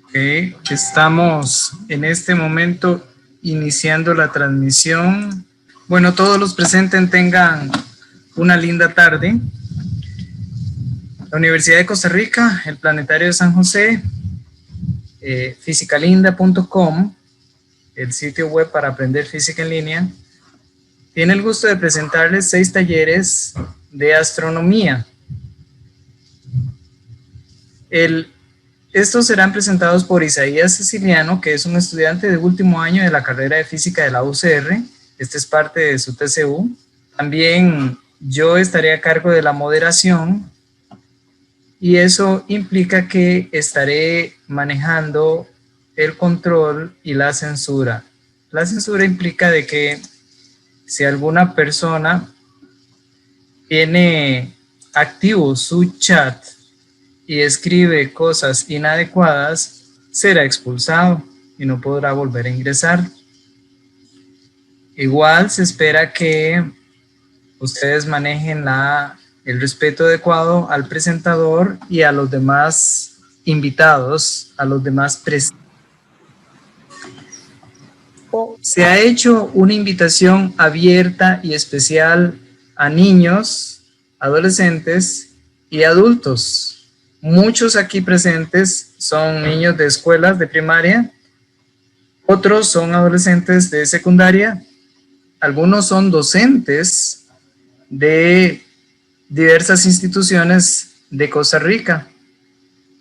Ok, estamos en este momento iniciando la transmisión. Bueno, todos los presentes tengan una linda tarde. La Universidad de Costa Rica, el Planetario de San José, fisicalinda.com, el sitio web para aprender física en línea, tiene el gusto de presentarles 6 talleres de astronomía. Estos serán presentados por Isaías Siciliano, que es un estudiante de último año de la carrera de física de la UCR. Este es parte de su TCU. También yo estaré a cargo de la moderación y eso implica que estaré manejando el control y la censura. La censura implica de que si alguna persona tiene activo su chat y escribe cosas inadecuadas, será expulsado y no podrá volver a ingresar. Igual se espera que ustedes manejen el respeto adecuado al presentador y a los demás invitados, a los demás presentes. Se ha hecho una invitación abierta y especial a niños, adolescentes y adultos. Muchos aquí presentes son niños de escuelas de primaria, otros son adolescentes de secundaria, algunos son docentes de diversas instituciones de Costa Rica.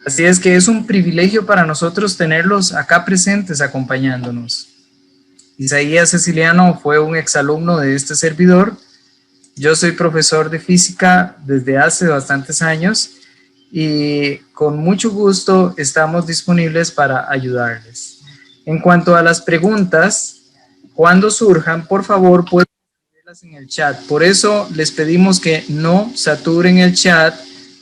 Así es que es un privilegio para nosotros tenerlos acá presentes acompañándonos. Isaías Siciliano fue un exalumno de este servidor. Yo soy profesor de física desde hace bastantes años y con mucho gusto estamos disponibles para ayudarles. En cuanto a las preguntas, cuando surjan, por favor, pueden escribirlas en el chat. Por eso les pedimos que no saturen el chat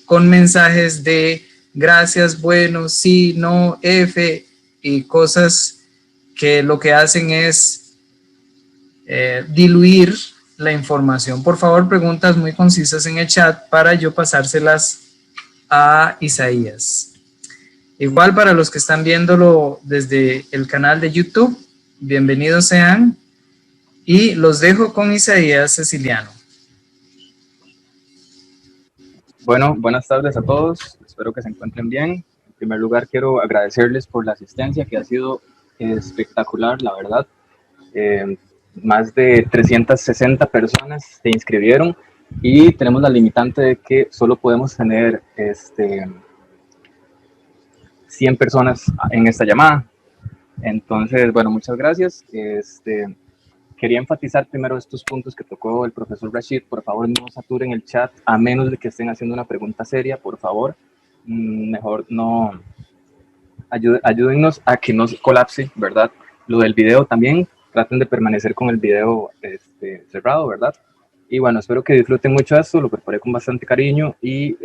con mensajes de gracias, bueno, sí, no, F y cosas que lo que hacen es diluir la información. Por favor, preguntas muy concisas en el chat para yo pasárselas a Isaías. Igual para los que están viéndolo desde el canal de YouTube, bienvenidos sean y los dejo con Isaías Siciliano. Bueno, buenas tardes a todos, espero que se encuentren bien. En primer lugar, quiero agradecerles por la asistencia, que ha sido espectacular, la verdad. Más de 360 personas se inscribieron y tenemos la limitante de que solo podemos tener 100 personas en esta llamada. Entonces, bueno, muchas gracias. Quería enfatizar primero estos puntos que tocó el profesor Rashid. Por favor, no saturen el chat, a menos de que estén haciendo una pregunta seria, por favor. Mejor no. Ayúdennos a que no se colapse, ¿verdad? Lo del video también, traten de permanecer con el video cerrado, ¿verdad? Y bueno, espero que disfruten mucho esto, lo preparé con bastante cariño y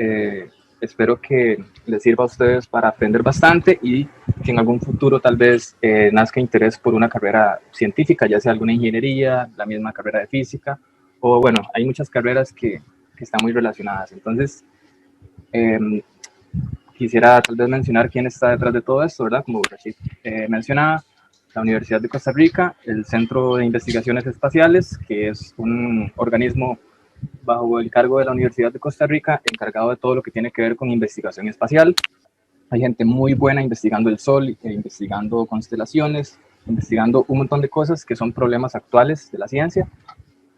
espero que les sirva a ustedes para aprender bastante y que en algún futuro tal vez nazca interés por una carrera científica, ya sea alguna ingeniería, la misma carrera de física, o bueno, hay muchas carreras que están muy relacionadas. Entonces, quisiera tal vez mencionar quién está detrás de todo esto, ¿verdad? Como Rashid mencionaba, la Universidad de Costa Rica, el Centro de Investigaciones Espaciales, que es un organismo bajo el cargo de la Universidad de Costa Rica, encargado de todo lo que tiene que ver con investigación espacial. Hay gente muy buena investigando el Sol, investigando constelaciones, investigando un montón de cosas que son problemas actuales de la ciencia.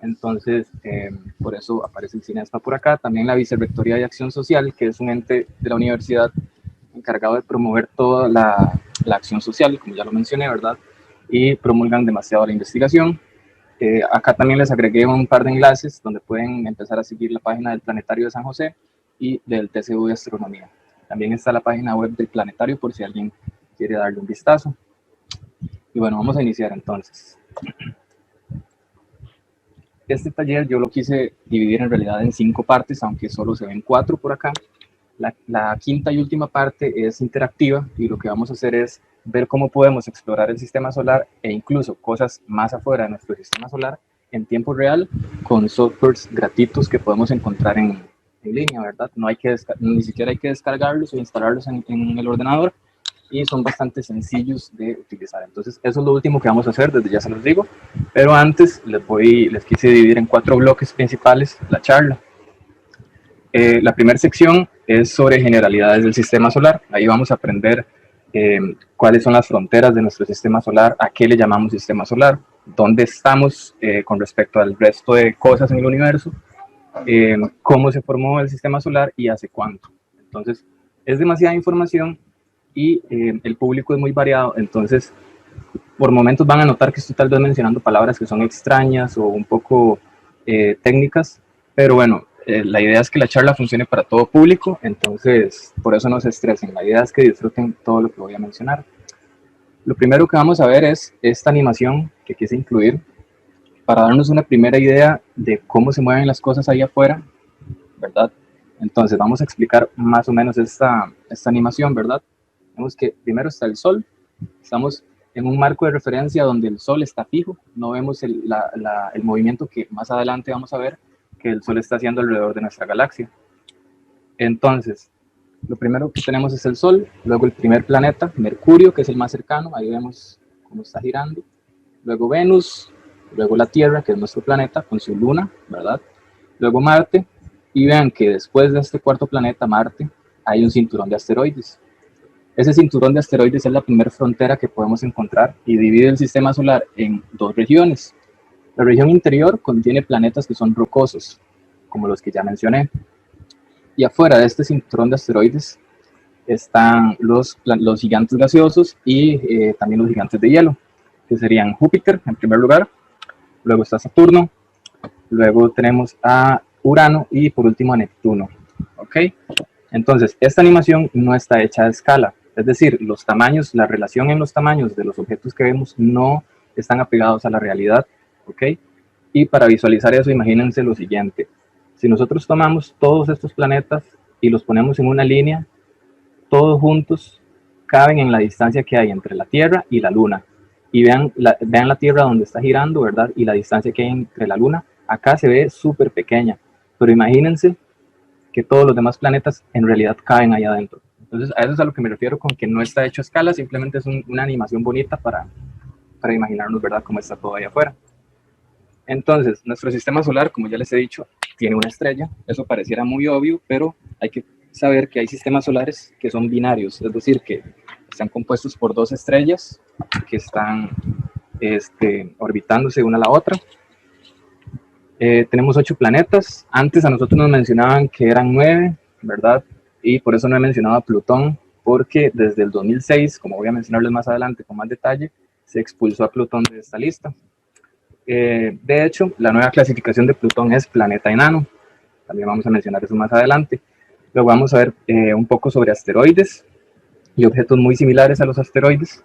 Entonces, por eso aparece el CINESPA por acá. También la Vicerrectoría de Acción Social, que es un ente de la universidad encargado de promover toda la acción social, como ya lo mencioné, ¿verdad? Y promulgan demasiado la investigación. Acá también les agregué un par de enlaces donde pueden empezar a seguir la página del Planetario de San José y del TCU de Astronomía. También está la página web del Planetario por si alguien quiere darle un vistazo. Y bueno, vamos a iniciar entonces. Este taller yo lo quise dividir en realidad en 5 partes, aunque solo se ven 4 por acá. La quinta y última parte es interactiva y lo que vamos a hacer es ver cómo podemos explorar el sistema solar e incluso cosas más afuera de nuestro sistema solar en tiempo real con softwares gratuitos que podemos encontrar en en línea, ¿verdad? No hay que ni siquiera hay que descargarlos o instalarlos en el ordenador, y son bastante sencillos de utilizar. Entonces, eso es lo último que vamos a hacer, desde ya se los digo, pero antes les quise dividir en 4 bloques principales la charla. La primera sección es sobre generalidades del sistema solar. Ahí vamos a aprender cuáles son las fronteras de nuestro sistema solar, a qué le llamamos sistema solar, dónde estamos con respecto al resto de cosas en el universo, cómo se formó el sistema solar y hace cuánto. Entonces, es demasiada información y el público es muy variado, entonces por momentos van a notar que estoy tal vez mencionando palabras que son extrañas o un poco técnicas, pero bueno, la idea es que la charla funcione para todo público, entonces por eso no se estresen, la idea es que disfruten todo lo que voy a mencionar. Lo primero que vamos a ver es esta animación que quise incluir para darnos una primera idea de cómo se mueven las cosas ahí afuera, ¿verdad? Entonces vamos a explicar más o menos esta animación, ¿verdad? Vemos que primero está el Sol, estamos en un marco de referencia donde el Sol está fijo, no vemos el movimiento que más adelante vamos a ver que el Sol está haciendo alrededor de nuestra galaxia. Entonces, lo primero que tenemos es el Sol, luego el primer planeta, Mercurio, que es el más cercano, ahí vemos cómo está girando, luego Venus, luego la Tierra, que es nuestro planeta, con su luna, ¿verdad? Luego Marte, y vean que después de este cuarto planeta, Marte, hay un cinturón de asteroides. Ese cinturón de asteroides es la primera frontera que podemos encontrar y divide el sistema solar en 2 regiones. La región interior contiene planetas que son rocosos, como los que ya mencioné. Y afuera de este cinturón de asteroides están los gigantes gaseosos y también los gigantes de hielo, que serían Júpiter en primer lugar, luego está Saturno, luego tenemos a Urano y por último a Neptuno. ¿Ok? Entonces, esta animación no está hecha a escala, es decir, los tamaños, la relación en los tamaños de los objetos que vemos no están apegados a la realidad, ¿ok? Y para visualizar eso, imagínense lo siguiente. Si nosotros tomamos todos estos planetas y los ponemos en una línea, todos juntos caben en la distancia que hay entre la Tierra y la Luna. Y vean la Tierra donde está girando, ¿verdad? Y la distancia que hay entre la Luna, acá se ve súper pequeña. Pero imagínense que todos los demás planetas en realidad caen ahí adentro. Entonces, a eso es a lo que me refiero con que no está hecho a escala, simplemente es una animación bonita para imaginarnos, ¿verdad?, cómo está todo ahí afuera. Entonces, nuestro sistema solar, como ya les he dicho, tiene una estrella. Eso pareciera muy obvio, pero hay que saber que hay sistemas solares que son binarios, es decir, que están compuestos por 2 estrellas que están orbitándose una a la otra. Tenemos 8 planetas. Antes a nosotros nos mencionaban que eran 9, ¿verdad? Y por eso no he mencionado a Plutón, porque desde el 2006, como voy a mencionarles más adelante con más detalle, se expulsó a Plutón de esta lista. De hecho, la nueva clasificación de Plutón es planeta enano. También vamos a mencionar eso más adelante. Luego vamos a ver un poco sobre asteroides y objetos muy similares a los asteroides.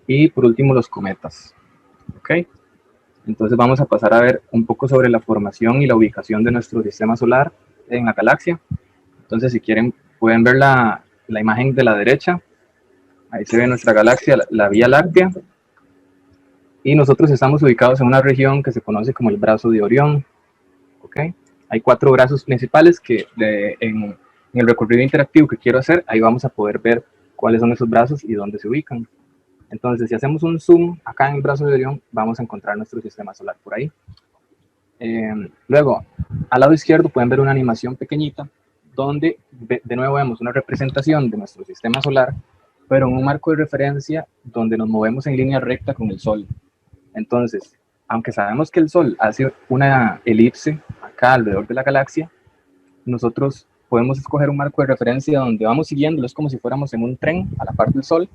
Y por último, los cometas. ¿Ok? Entonces vamos a pasar a ver un poco sobre la formación y la ubicación de nuestro sistema solar en la galaxia. Entonces, si quieren, pueden ver la imagen de la derecha. Ahí se ve nuestra galaxia, la Vía Láctea. Y nosotros estamos ubicados en una región que se conoce como el brazo de Orión. ¿Okay? Hay 4 brazos principales que en el recorrido interactivo que quiero hacer, ahí vamos a poder ver cuáles son esos brazos y dónde se ubican. Entonces, si hacemos un zoom acá en el brazo de Orión, vamos a encontrar nuestro sistema solar por ahí. Luego, al lado izquierdo pueden ver una animación pequeñita, donde de nuevo vemos una representación de nuestro sistema solar, pero en un marco de referencia donde nos movemos en línea recta con el Sol. Entonces, aunque sabemos que el Sol hace una elipse acá alrededor de la galaxia, nosotros podemos escoger un marco de referencia donde vamos siguiéndolo, es como si fuéramos en un tren a la par del Sol.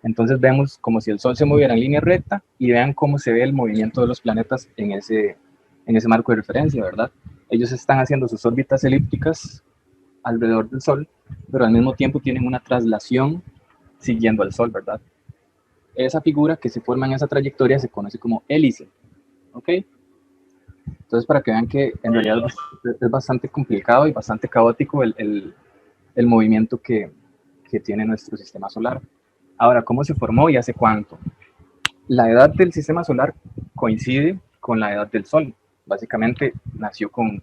Entonces vemos como si el Sol se moviera en línea recta y vean cómo se ve el movimiento de los planetas en ese marco de referencia, ¿verdad? Ellos están haciendo sus órbitas elípticas alrededor del Sol, pero al mismo tiempo tienen una traslación siguiendo al Sol, ¿verdad? Esa figura que se forma en esa trayectoria se conoce como hélice, ¿ok? Entonces, para que vean que en realidad es bastante complicado y bastante caótico el movimiento que tiene nuestro sistema solar. Ahora, ¿cómo se formó y hace cuánto? La edad del sistema solar coincide con la edad del Sol. básicamente nació con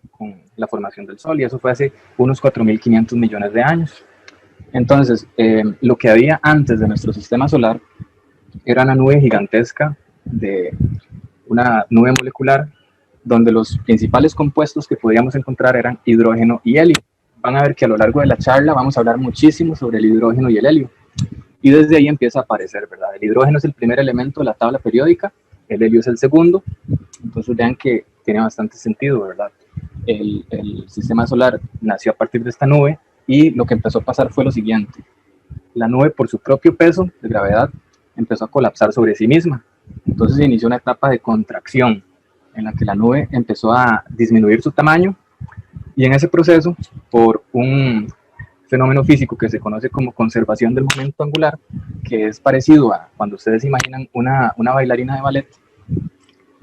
la formación del Sol, y eso fue hace unos 4.500 millones de años. Entonces, lo que había antes de nuestro sistema solar era una nube gigantesca, de una nube molecular, donde los principales compuestos que podíamos encontrar eran hidrógeno y helio. Van a ver que a lo largo de la charla vamos a hablar muchísimo sobre el hidrógeno y el helio. Y desde ahí empieza a aparecer, ¿verdad? El hidrógeno es el primer elemento de la tabla periódica, el helio es el segundo. Entonces vean que tiene bastante sentido, ¿verdad? El sistema solar nació a partir de esta nube, y lo que empezó a pasar fue lo siguiente. La nube, por su propio peso de gravedad, empezó a colapsar sobre sí misma. Entonces se inició una etapa de contracción en la que la nube empezó a disminuir su tamaño, y en ese proceso, por un fenómeno físico que se conoce como conservación del momento angular, que es parecido a cuando ustedes imaginan una bailarina de ballet.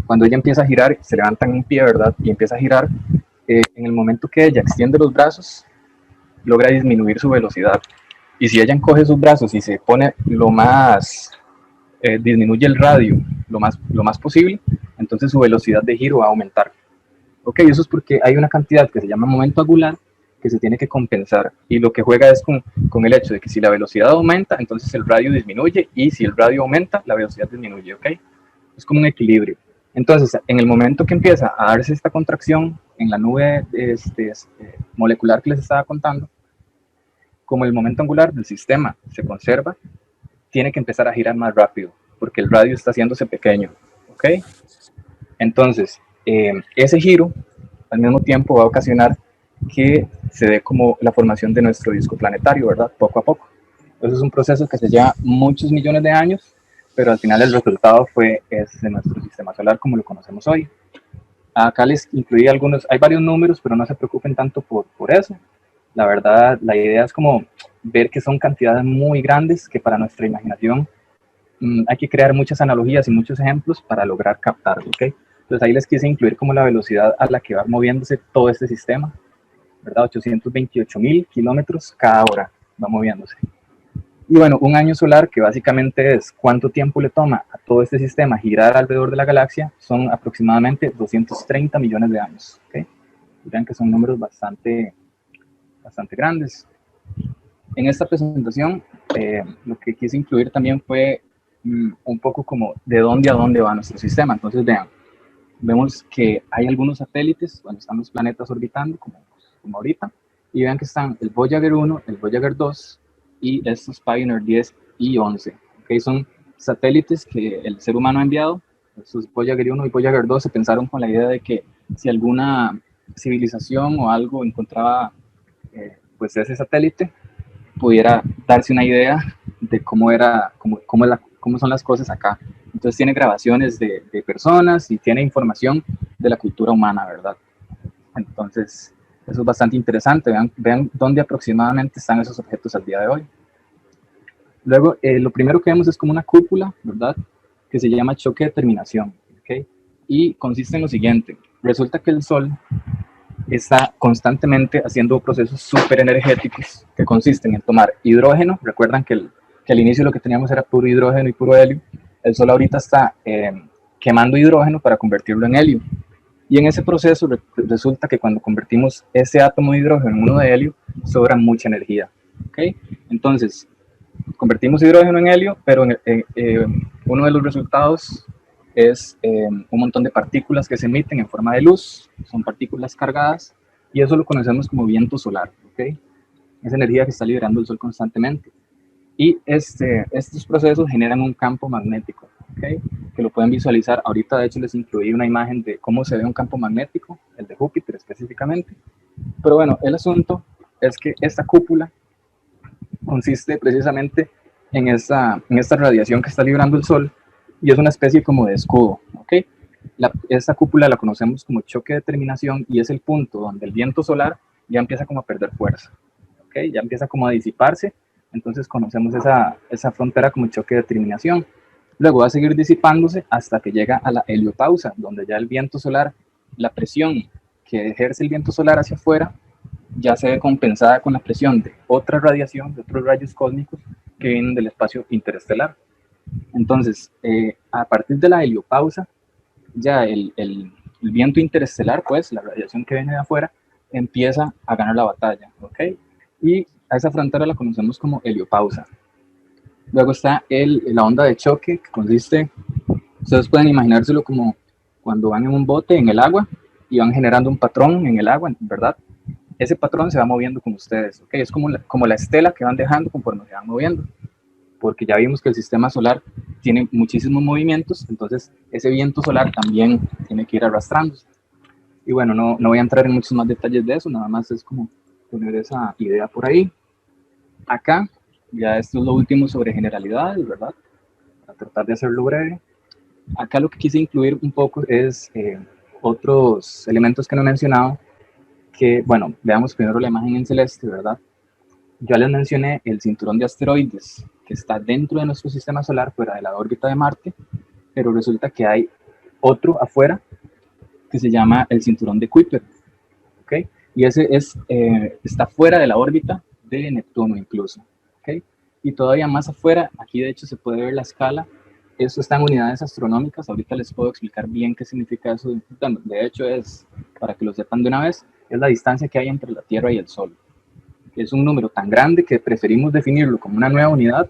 Cuando ella empieza a girar, se levanta en un pie, ¿verdad? Y empieza a girar, en el momento que ella extiende los brazos, logra disminuir su velocidad. Y si ella encoge sus brazos y se pone lo más, disminuye el radio lo más posible, entonces su velocidad de giro va a aumentar. Ok, eso es porque hay una cantidad que se llama momento angular que se tiene que compensar, y lo que juega es con el hecho de que si la velocidad aumenta, entonces el radio disminuye, y si el radio aumenta, la velocidad disminuye, ¿ok? Es como un equilibrio. Entonces, en el momento que empieza a darse esta contracción en la nube molecular que les estaba contando, como el momento angular del sistema se conserva, tiene que empezar a girar más rápido, porque el radio está haciéndose pequeño, ¿ok? Entonces, ese giro, al mismo tiempo, va a ocasionar que se dé como la formación de nuestro disco planetario, ¿verdad? Poco a poco. Entonces es un proceso que se lleva muchos millones de años, pero al final el resultado fue de nuestro sistema solar como lo conocemos hoy. Acá les incluí algunos, hay varios números, pero no se preocupen tanto por eso. La verdad, la idea es como ver que son cantidades muy grandes que para nuestra imaginación hay que crear muchas analogías y muchos ejemplos para lograr captarlo, ¿ok? Entonces ahí les quise incluir como la velocidad a la que va moviéndose todo este sistema, ¿verdad? 828.000 kilómetros cada hora va moviéndose. Y bueno, un año solar, que básicamente es cuánto tiempo le toma a todo este sistema girar alrededor de la galaxia, son aproximadamente 230 millones de años, ¿ok? Vean que son números bastante grandes. En esta presentación, lo que quise incluir también fue un poco como de dónde a dónde va nuestro sistema. Entonces vean, vemos que hay algunos satélites, bueno, están los planetas orbitando, como ahorita, y vean que están el Voyager 1, el Voyager 2, y estos Pioneer 10 y 11. ¿Okay? Son satélites que el ser humano ha enviado. Estos Voyager 1 y Voyager 2 se pensaron con la idea de que si alguna civilización o algo encontraba pues ese satélite, pudiera darse una idea de cómo son las cosas acá. Entonces tiene grabaciones de personas y tiene información de la cultura humana, ¿verdad? Entonces, eso es bastante interesante. Vean dónde aproximadamente están esos objetos al día de hoy. Luego, lo primero que vemos es como una cúpula, ¿verdad? Que se llama choque de terminación, ¿ok? Y consiste en lo siguiente. Resulta que el Sol está constantemente haciendo procesos súper energéticos que consisten en tomar hidrógeno. Recuerdan que al inicio lo que teníamos era puro hidrógeno y puro helio. El Sol ahorita está quemando hidrógeno para convertirlo en helio. Y en ese proceso resulta que cuando convertimos ese átomo de hidrógeno en uno de helio, sobra mucha energía. ¿Okay? Entonces, convertimos hidrógeno en helio, pero uno de los resultados es un montón de partículas que se emiten en forma de luz, son partículas cargadas, y eso lo conocemos como viento solar. ¿Okay? Es energía que está liberando el Sol constantemente. Y estos procesos generan un campo magnético, ¿okay? Que lo pueden visualizar. Ahorita, de hecho, les incluí una imagen de cómo se ve un campo magnético, el de Júpiter específicamente. Pero bueno, el asunto es que esta cúpula consiste precisamente en esta radiación que está liberando el Sol, y es una especie como de escudo, ¿okay? Esta cúpula la conocemos como choque de terminación, y es el punto donde el viento solar ya empieza como a perder fuerza, ¿okay? Ya empieza como a disiparse. Entonces conocemos esa frontera como choque de terminación. Luego va a seguir disipándose hasta que llega a la heliopausa, donde ya el viento solar, la presión que ejerce el viento solar hacia afuera, ya se ve compensada con la presión de otra radiación, de otros rayos cósmicos que vienen del espacio interestelar. Entonces, a partir de la heliopausa, ya el el viento interestelar, pues, la radiación que viene de afuera, empieza a ganar la batalla, ¿ok? Y a esa frontera la conocemos como heliopausa. Luego está la onda de choque, que consiste, ustedes pueden imaginárselo como cuando van en un bote en el agua y van generando un patrón en el agua, ¿verdad? Ese patrón se va moviendo con ustedes, ¿ok? Es como la estela que van dejando conforme se van moviendo, porque ya vimos que el sistema solar tiene muchísimos movimientos, entonces ese viento solar también tiene que ir arrastrándose. Y bueno, no voy a entrar en muchos más detalles de eso, nada más es como poner esa idea por ahí. Acá, ya esto es lo último sobre generalidades, ¿verdad? Para tratar de hacerlo breve. Acá lo que quise incluir un poco es otros elementos que no he mencionado, que, bueno, veamos primero la imagen en celeste, ¿verdad? Ya les mencioné el cinturón de asteroides, que está dentro de nuestro sistema solar, fuera de la órbita de Marte, pero resulta que hay otro afuera que se llama el cinturón de Kuiper, ¿ok? Y ese está fuera de la órbita de Neptuno incluso, ¿ok? Y todavía más afuera, aquí de hecho se puede ver la escala, eso está en unidades astronómicas, ahorita les puedo explicar bien qué significa eso, de hecho es, para que lo sepan de una vez, es la distancia que hay entre la Tierra y el Sol. Es un número tan grande que preferimos definirlo como una nueva unidad,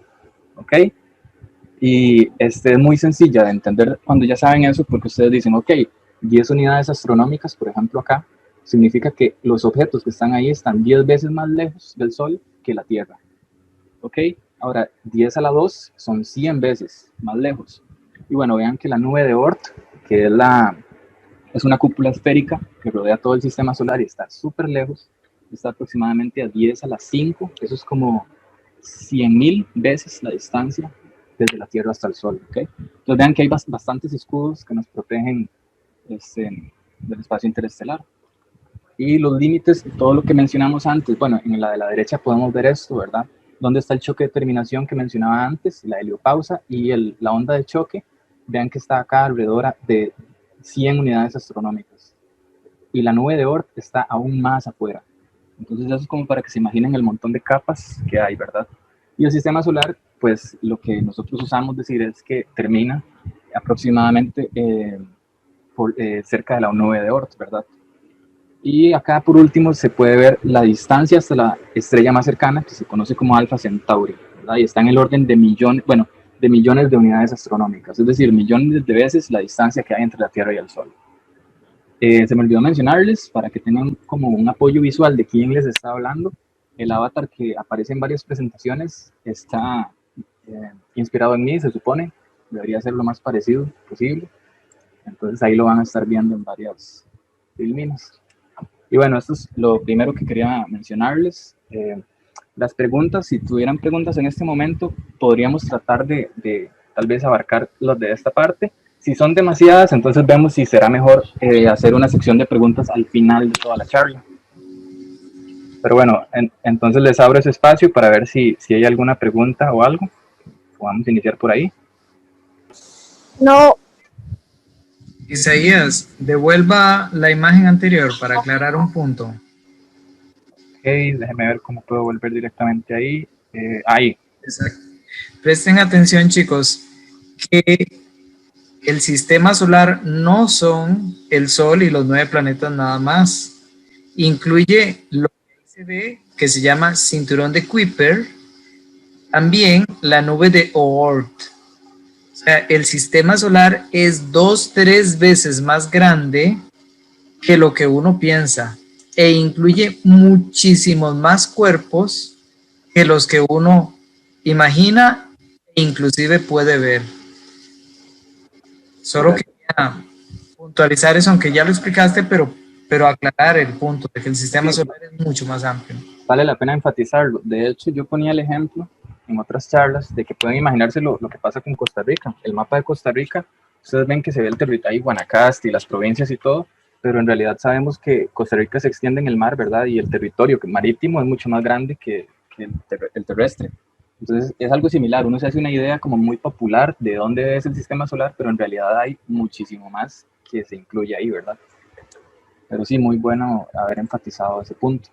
¿ok? Y es muy sencilla de entender cuando ya saben eso, porque ustedes dicen, ok, 10 unidades astronómicas, por ejemplo acá, significa que los objetos que están ahí están 10 veces más lejos del Sol que la Tierra, ¿ok? Ahora, 10 a la 2 son 100 veces más lejos. Y bueno, vean que la nube de Oort, que es una cúpula esférica que rodea todo el sistema solar y está súper lejos, está aproximadamente a 10 a la 5, eso es como 100.000 veces la distancia desde la Tierra hasta el Sol, ¿ok? Entonces vean que hay bastantes escudos que nos protegen del espacio interestelar. Y los límites, todo lo que mencionamos antes, bueno, en la de la derecha podemos ver esto, ¿verdad? ¿Dónde está el choque de terminación que mencionaba antes? La heliopausa y la onda de choque, vean que está acá alrededor de 100 unidades astronómicas. Y la nube de Oort está aún más afuera. Entonces eso es como para que se imaginen el montón de capas que hay, ¿verdad? Y el sistema solar, pues lo que nosotros usamos decir es que termina aproximadamente cerca de la nube de Oort, ¿verdad? Y acá por último se puede ver la distancia hasta la estrella más cercana, que se conoce como Alpha Centauri, ¿verdad? Y está en el orden de millones, bueno, de millones de unidades astronómicas, es decir, millones de veces la distancia que hay entre la Tierra y el Sol. Se me olvidó mencionarles, para que tengan como un apoyo visual de quién les está hablando, el avatar que aparece en varias presentaciones está inspirado en mí, se supone, debería ser lo más parecido posible, entonces ahí lo van a estar viendo en varias filminas. Y bueno, esto es lo primero que quería mencionarles. Las preguntas, si tuvieran preguntas en este momento, podríamos tratar de tal vez abarcar las de esta parte. Si son demasiadas, entonces vemos si será mejor hacer una sección de preguntas al final de toda la charla. Pero bueno, entonces les abro ese espacio para ver si hay alguna pregunta o algo. Vamos a iniciar por ahí. No. Isaías, devuelva la imagen anterior para aclarar un punto. Ok, déjenme ver cómo puedo volver directamente ahí. Ahí. Exacto. Presten atención, chicos, que el sistema solar no son el Sol y los 9 planetas nada más. Incluye lo que se ve, que se llama cinturón de Kuiper, también la nube de Oort. O sea, el sistema solar es 2-3 veces más grande que lo que uno piensa e incluye muchísimos más cuerpos que los que uno imagina e inclusive puede ver. Solo quería puntualizar eso, aunque ya lo explicaste, pero aclarar el punto de que el sistema solar es mucho más amplio. Vale la pena enfatizarlo. De hecho, yo ponía el ejemplo en otras charlas de que pueden imaginarse lo que pasa con Costa Rica. El mapa de Costa Rica, ustedes ven que se ve el territorio, Guanacaste y las provincias y todo, pero en realidad sabemos que Costa Rica se extiende en el mar, ¿verdad? Y el territorio marítimo es mucho más grande que el terrestre. Entonces es algo similar, uno se hace una idea como muy popular de dónde es el sistema solar, pero en realidad hay muchísimo más que se incluye ahí, ¿verdad? Pero sí, muy bueno haber enfatizado ese punto.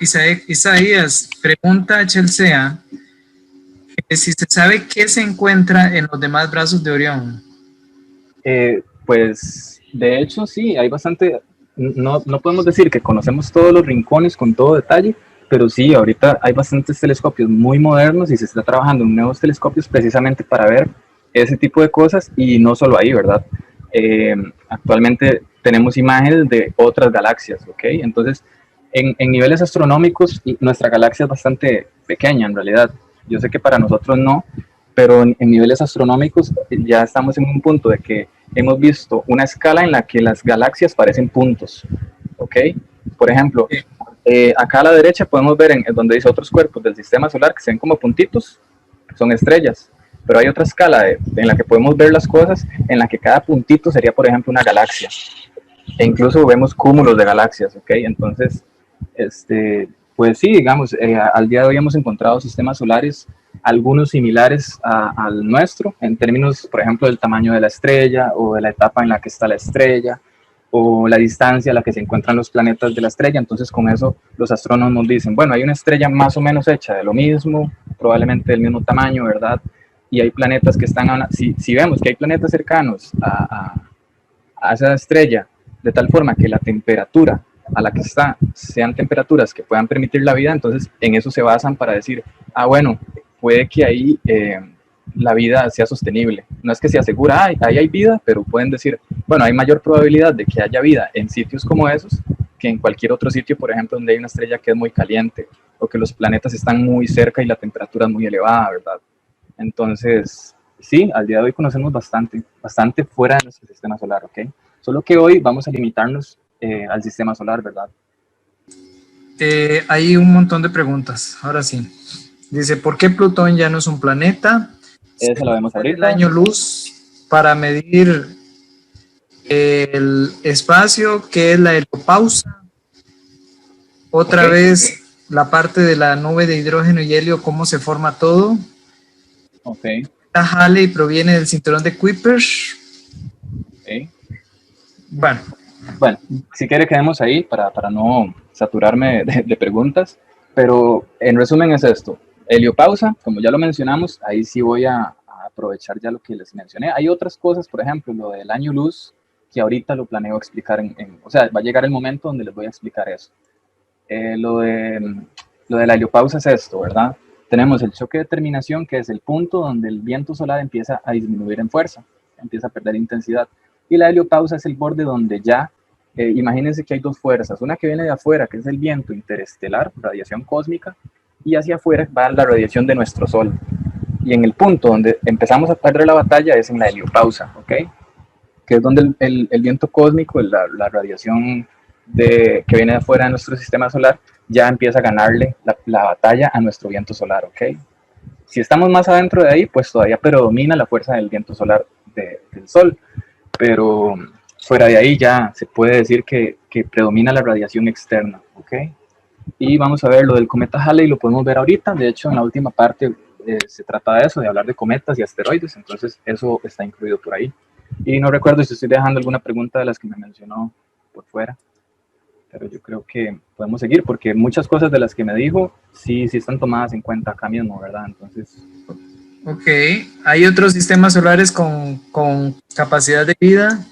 Isaías, pregunta a Chelsea si se sabe qué se encuentra en los demás brazos de Orión. Pues de hecho sí, hay bastante, no podemos decir que conocemos todos los rincones con todo detalle, pero sí, ahorita hay bastantes telescopios muy modernos y se está trabajando en nuevos telescopios precisamente para ver ese tipo de cosas y no solo ahí, ¿verdad? Actualmente tenemos imágenes de otras galaxias, ¿ok? Entonces, en niveles astronómicos, nuestra galaxia es bastante pequeña en realidad. Yo sé que para nosotros no, pero en niveles astronómicos ya estamos en un punto de que hemos visto una escala en la que las galaxias parecen puntos, ¿ok? Por ejemplo, acá a la derecha podemos ver en donde dice otros cuerpos del sistema solar que se ven como puntitos, que son estrellas, pero hay otra escala en la que podemos ver las cosas en la que cada puntito sería, por ejemplo, una galaxia, e incluso vemos cúmulos de galaxias, ¿ok? Entonces, pues sí, digamos, al día de hoy hemos encontrado sistemas solares, algunos similares al nuestro, en términos, por ejemplo, del tamaño de la estrella o de la etapa en la que está la estrella o la distancia a la que se encuentran los planetas de la estrella. Entonces, con eso los astrónomos dicen, bueno, hay una estrella más o menos hecha de lo mismo, probablemente del mismo tamaño, ¿verdad? Y hay planetas que están, si vemos que hay planetas cercanos a esa estrella, de tal forma que la temperatura a la que está sean temperaturas que puedan permitir la vida, entonces en eso se basan para decir, bueno, puede que ahí la vida sea sostenible. No es que se asegura, ahí hay vida, pero pueden decir, bueno, hay mayor probabilidad de que haya vida en sitios como esos que en cualquier otro sitio, por ejemplo, donde hay una estrella que es muy caliente o que los planetas están muy cerca y la temperatura es muy elevada, ¿verdad? Entonces, sí, al día de hoy conocemos bastante fuera de nuestro sistema solar, ¿ok? Solo que hoy vamos a limitarnos al sistema solar, ¿verdad? Hay un montón de preguntas, ahora sí. Dice, ¿por qué Plutón ya no es un planeta? Eso lo vemos ahorita. El año luz para medir el espacio, ¿qué es la helopausa? Otra vez, la parte de la nube de hidrógeno y helio, ¿cómo se forma todo? Ok. La Halley proviene del cinturón de Kuiper. Ok. Bueno, si quiere quedemos ahí para no saturarme de preguntas, pero en resumen es esto. Heliopausa, como ya lo mencionamos, ahí sí voy a aprovechar ya lo que les mencioné. Hay otras cosas, por ejemplo, lo del año luz, que ahorita lo planeo explicar, o sea, va a llegar el momento donde les voy a explicar eso. Lo de la heliopausa es esto, ¿verdad? Tenemos el choque de terminación, que es el punto donde el viento solar empieza a disminuir en fuerza, empieza a perder intensidad. Y la heliopausa es el borde donde ya, imagínense que hay dos fuerzas, una que viene de afuera, que es el viento interestelar, radiación cósmica, y hacia afuera va la radiación de nuestro Sol. Y en el punto donde empezamos a perder la batalla es en la heliopausa, ¿ok? Que es donde el viento cósmico, la radiación que viene de afuera de nuestro sistema solar, ya empieza a ganarle la batalla a nuestro viento solar, ¿ok? Si estamos más adentro de ahí, pues todavía predomina la fuerza del viento solar del Sol, pero fuera de ahí ya se puede decir que predomina la radiación externa, ¿ok? Y vamos a ver lo del cometa Halley, lo podemos ver ahorita. De hecho, en la última parte se trata de eso, de hablar de cometas y asteroides, entonces eso está incluido por ahí. Y no recuerdo si estoy dejando alguna pregunta de las que me mencionó por fuera, pero yo creo que podemos seguir porque muchas cosas de las que me dijo sí están tomadas en cuenta acá mismo, ¿verdad? Entonces... Ok, ¿hay otros sistemas solares con capacidad de vida?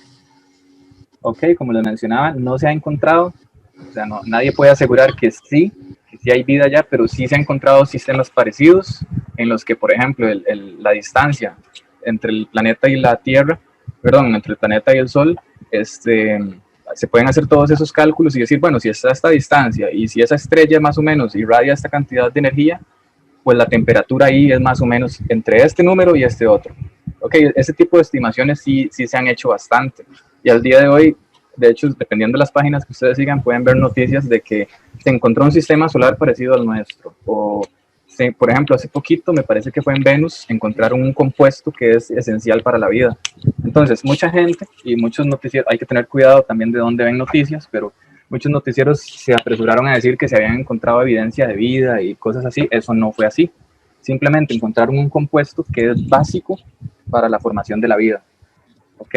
Ok, como les mencionaba, no se ha encontrado, o sea, nadie puede asegurar que sí hay vida allá, pero sí se han encontrado sistemas parecidos en los que, por ejemplo, la distancia entre el planeta y la Tierra, perdón, entre el planeta y el Sol, se pueden hacer todos esos cálculos y decir, bueno, si está a esta distancia y si esa estrella más o menos irradia esta cantidad de energía, pues la temperatura ahí es más o menos entre este número y este otro. Ok, ese tipo de estimaciones sí se han hecho bastante. Y al día de hoy, de hecho, dependiendo de las páginas que ustedes sigan, pueden ver noticias de que se encontró un sistema solar parecido al nuestro. O, por ejemplo, hace poquito, me parece que fue en Venus, encontraron un compuesto que es esencial para la vida. Entonces, mucha gente y muchos noticieros, hay que tener cuidado también de dónde ven noticias, pero muchos noticieros se apresuraron a decir que se habían encontrado evidencia de vida y cosas así. Eso no fue así. Simplemente encontraron un compuesto que es básico para la formación de la vida. ¿Ok?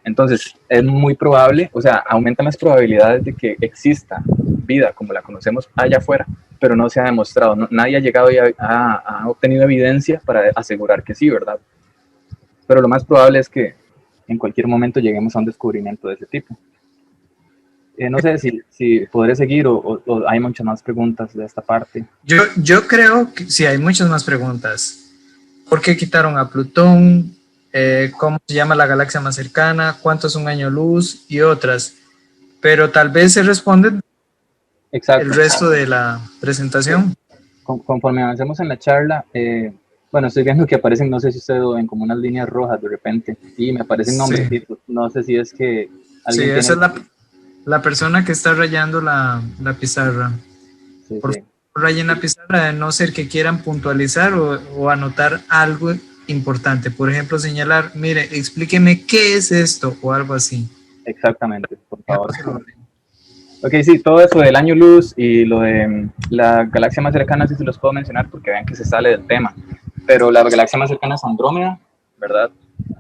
Entonces, es muy probable, o sea, aumentan las probabilidades de que exista vida como la conocemos allá afuera, pero no se ha demostrado. Nadie ha llegado y ha obtenido evidencia para asegurar que sí, ¿verdad? Pero lo más probable es que en cualquier momento lleguemos a un descubrimiento de ese tipo. No sé si podré seguir o hay muchas más preguntas de esta parte. Yo creo que sí, hay muchas más preguntas. ¿Por qué quitaron a Plutón? ¿Cómo se llama la galaxia más cercana? ¿Cuánto es un año luz? Y otras. Pero tal vez se responde el resto de la presentación. Conforme avancemos en la charla, bueno, estoy viendo que aparecen, no sé si ustedes ven como unas líneas rojas de repente, y me aparecen nombres, Sí. no sé si es que alguien Sí, esa tiene... es la persona que está rayando la pizarra. Sí, Por sí. favor, rayen la pizarra, de no ser que quieran puntualizar o anotar algo importante. Por ejemplo, señalar, mire, explíqueme qué es esto o algo así. Exactamente, por favor. Ejemplo, se lo leo. Ok, sí, todo eso del año luz y lo de la galaxia más cercana, sí se los puedo mencionar porque vean que se sale del tema. Pero la galaxia más cercana es Andrómeda, ¿verdad?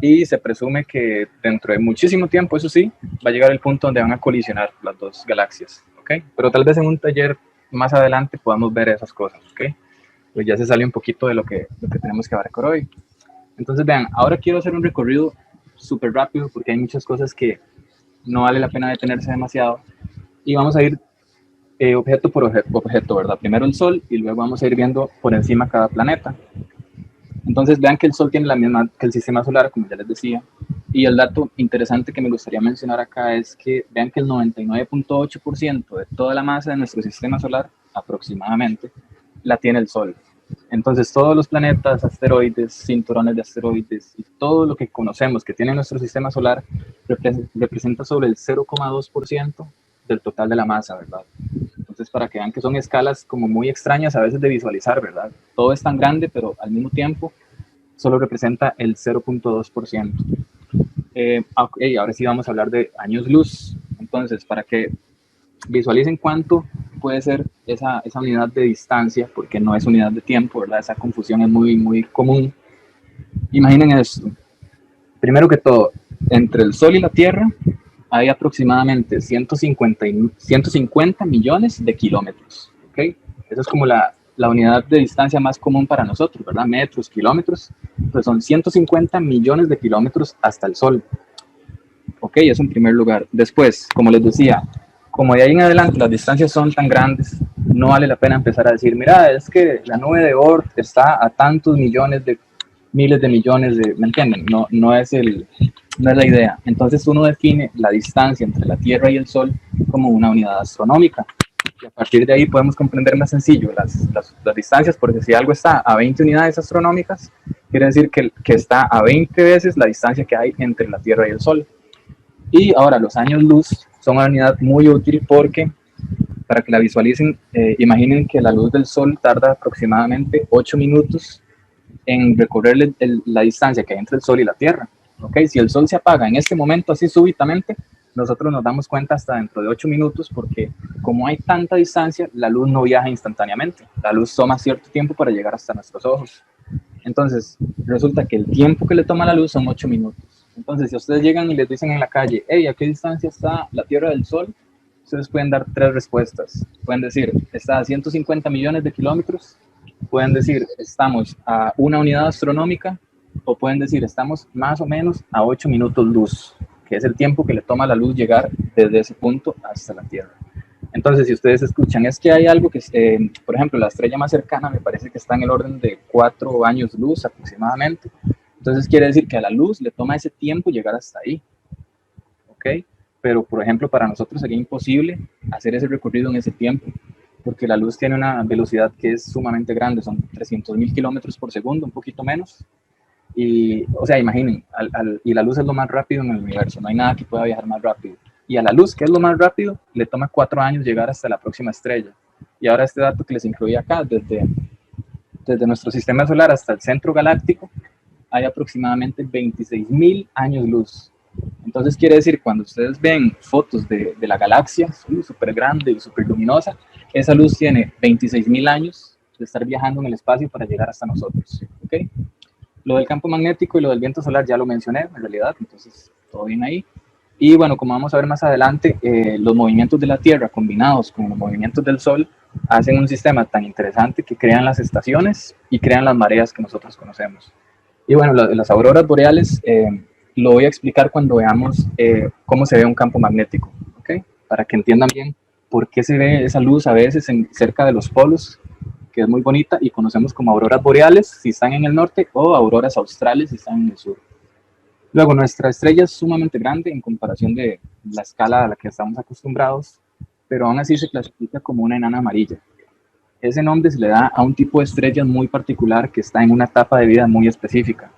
Y se presume que dentro de muchísimo tiempo, eso sí, va a llegar el punto donde van a colisionar las dos galaxias, ¿ok? Pero tal vez en un taller más adelante podamos ver esas cosas, ¿ok? Pues ya se sale un poquito de lo que tenemos que abarcar hoy. Entonces, vean, ahora quiero hacer un recorrido súper rápido porque hay muchas cosas que no vale la pena detenerse demasiado. Y vamos a ir objeto por objeto, ¿verdad? Primero el Sol y luego vamos a ir viendo por encima cada planeta. Entonces vean que el Sol tiene la misma que el sistema solar, como ya les decía. Y el dato interesante que me gustaría mencionar acá es que vean que el 99.8% de toda la masa de nuestro sistema solar, aproximadamente, la tiene el Sol. Entonces todos los planetas, asteroides, cinturones de asteroides y todo lo que conocemos que tiene nuestro sistema solar representa sobre el 0,2% del total de la masa, ¿verdad? Entonces, para que vean que son escalas como muy extrañas a veces de visualizar, ¿verdad? Todo es tan grande, pero al mismo tiempo solo representa el 0.2%. Okay, ahora sí vamos a hablar de años luz. Entonces, para que visualicen cuánto puede ser esa unidad de distancia, porque no es unidad de tiempo, ¿verdad? Esa confusión es muy, muy común. Imaginen esto. Primero que todo, entre el Sol y la Tierra hay aproximadamente 150 millones de kilómetros, ¿ok? Esa es como la unidad de distancia más común para nosotros, ¿verdad? Metros, kilómetros, pues son 150 millones de kilómetros hasta el Sol, ¿ok? Eso en primer lugar. Después, como les decía, como de ahí en adelante las distancias son tan grandes, no vale la pena empezar a decir, mira, es que la nube de Oort está a tantos millones de miles de millones de, ¿me entienden? No es la idea. Entonces uno define la distancia entre la Tierra y el Sol como una unidad astronómica. Y a partir de ahí podemos comprender más sencillo las distancias, porque si algo está a 20 unidades astronómicas, quiere decir que está a 20 veces la distancia que hay entre la Tierra y el Sol. Y ahora los años luz son una unidad muy útil porque, para que la visualicen, imaginen que la luz del Sol tarda aproximadamente 8 minutos en recorrer la distancia que hay entre el Sol y la Tierra. ¿Okay? Si el Sol se apaga en este momento así súbitamente, nosotros nos damos cuenta hasta dentro de 8 minutos porque como hay tanta distancia, la luz no viaja instantáneamente. La luz toma cierto tiempo para llegar hasta nuestros ojos. Entonces, resulta que el tiempo que le toma la luz son 8 minutos. Entonces, si ustedes llegan y les dicen en la calle, hey, ¿a qué distancia está la Tierra del Sol? Ustedes pueden dar 3 respuestas. Pueden decir, está a 150 millones de kilómetros. Pueden decir, estamos a una unidad astronómica, o pueden decir, estamos más o menos a 8 minutos luz, que es el tiempo que le toma a la luz llegar desde ese punto hasta la Tierra. Entonces, si ustedes escuchan, es que hay algo que, por ejemplo, la estrella más cercana me parece que está en el orden de 4 años luz aproximadamente. Entonces, quiere decir que a la luz le toma ese tiempo llegar hasta ahí. ¿Ok? Pero, por ejemplo, para nosotros sería imposible hacer ese recorrido en ese tiempo, porque la luz tiene una velocidad que es sumamente grande, son 300.000 kilómetros por segundo, un poquito menos. Y, o sea, imaginen, y la luz es lo más rápido en el universo, no hay nada que pueda viajar más rápido. Y a la luz, que es lo más rápido, le toma 4 años llegar hasta la próxima estrella. Y ahora este dato que les incluí acá, desde nuestro sistema solar hasta el centro galáctico, hay aproximadamente 26.000 años luz. Entonces quiere decir, cuando ustedes ven fotos de la galaxia, súper grande y súper luminosa, esa luz tiene 26.000 años de estar viajando en el espacio para llegar hasta nosotros. ¿Okay? Lo del campo magnético y lo del viento solar ya lo mencioné, en realidad, entonces todo bien ahí. Y bueno, como vamos a ver más adelante, los movimientos de la Tierra combinados con los movimientos del Sol hacen un sistema tan interesante que crean las estaciones y crean las mareas que nosotros conocemos. Y bueno, las auroras boreales lo voy a explicar cuando veamos cómo se ve un campo magnético, ¿ok? Para que entiendan bien por qué se ve esa luz a veces cerca de los polos, que es muy bonita, y conocemos como auroras boreales si están en el norte o auroras australes si están en el sur. Luego, nuestra estrella es sumamente grande en comparación de la escala a la que estamos acostumbrados, pero aún así se clasifica como una enana amarilla. Ese nombre se le da a un tipo de estrella muy particular que está en una etapa de vida muy específica,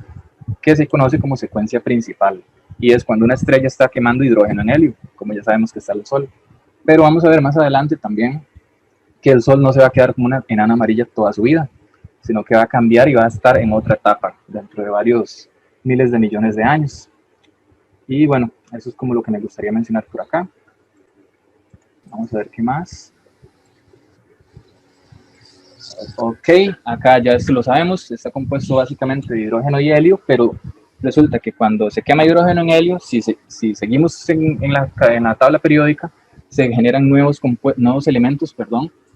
que se conoce como secuencia principal, y es cuando una estrella está quemando hidrógeno en helio, como ya sabemos que está el Sol. Pero vamos a ver más adelante también que el Sol no se va a quedar como una enana amarilla toda su vida, sino que va a cambiar y va a estar en otra etapa dentro de varios miles de millones de años. Y bueno, eso es como lo que me gustaría mencionar por acá. Vamos a ver qué más. Ok, acá ya esto lo sabemos, está compuesto básicamente de hidrógeno y helio, pero resulta que cuando se quema hidrógeno en helio, si seguimos en la tabla periódica, se generan nuevos elementos,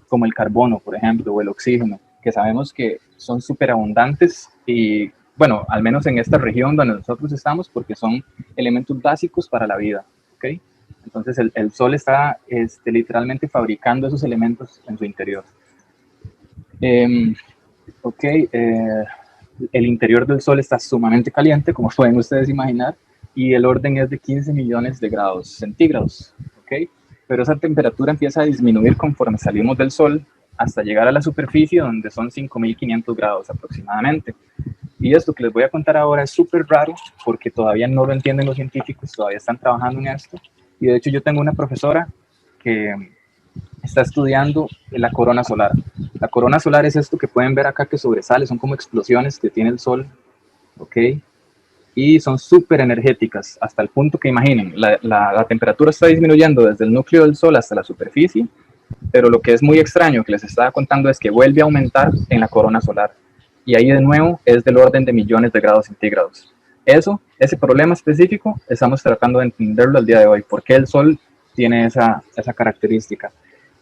como el carbono, por ejemplo, o el oxígeno, que sabemos que son súper abundantes y, bueno, al menos en esta región donde nosotros estamos, porque son elementos básicos para la vida, ¿ok? Entonces el Sol está literalmente fabricando esos elementos en su interior. Ok, el interior del Sol está sumamente caliente, como pueden ustedes imaginar, y el orden es de 15 millones de grados centígrados, ok, pero esa temperatura empieza a disminuir conforme salimos del Sol hasta llegar a la superficie, donde son 5.500 grados aproximadamente. Y esto que les voy a contar ahora es súper raro, porque todavía no lo entienden los científicos, todavía están trabajando en esto, y de hecho yo tengo una profesora que está estudiando la corona solar. La corona solar es esto que pueden ver acá que sobresale, son como explosiones que tiene el Sol, ¿ok? Y son súper energéticas, hasta el punto que imaginen, la temperatura está disminuyendo desde el núcleo del Sol hasta la superficie, pero lo que es muy extraño que les estaba contando es que vuelve a aumentar en la corona solar. Y ahí de nuevo es del orden de millones de grados centígrados. Ese problema específico, estamos tratando de entenderlo al día de hoy, por qué el Sol tiene esa característica.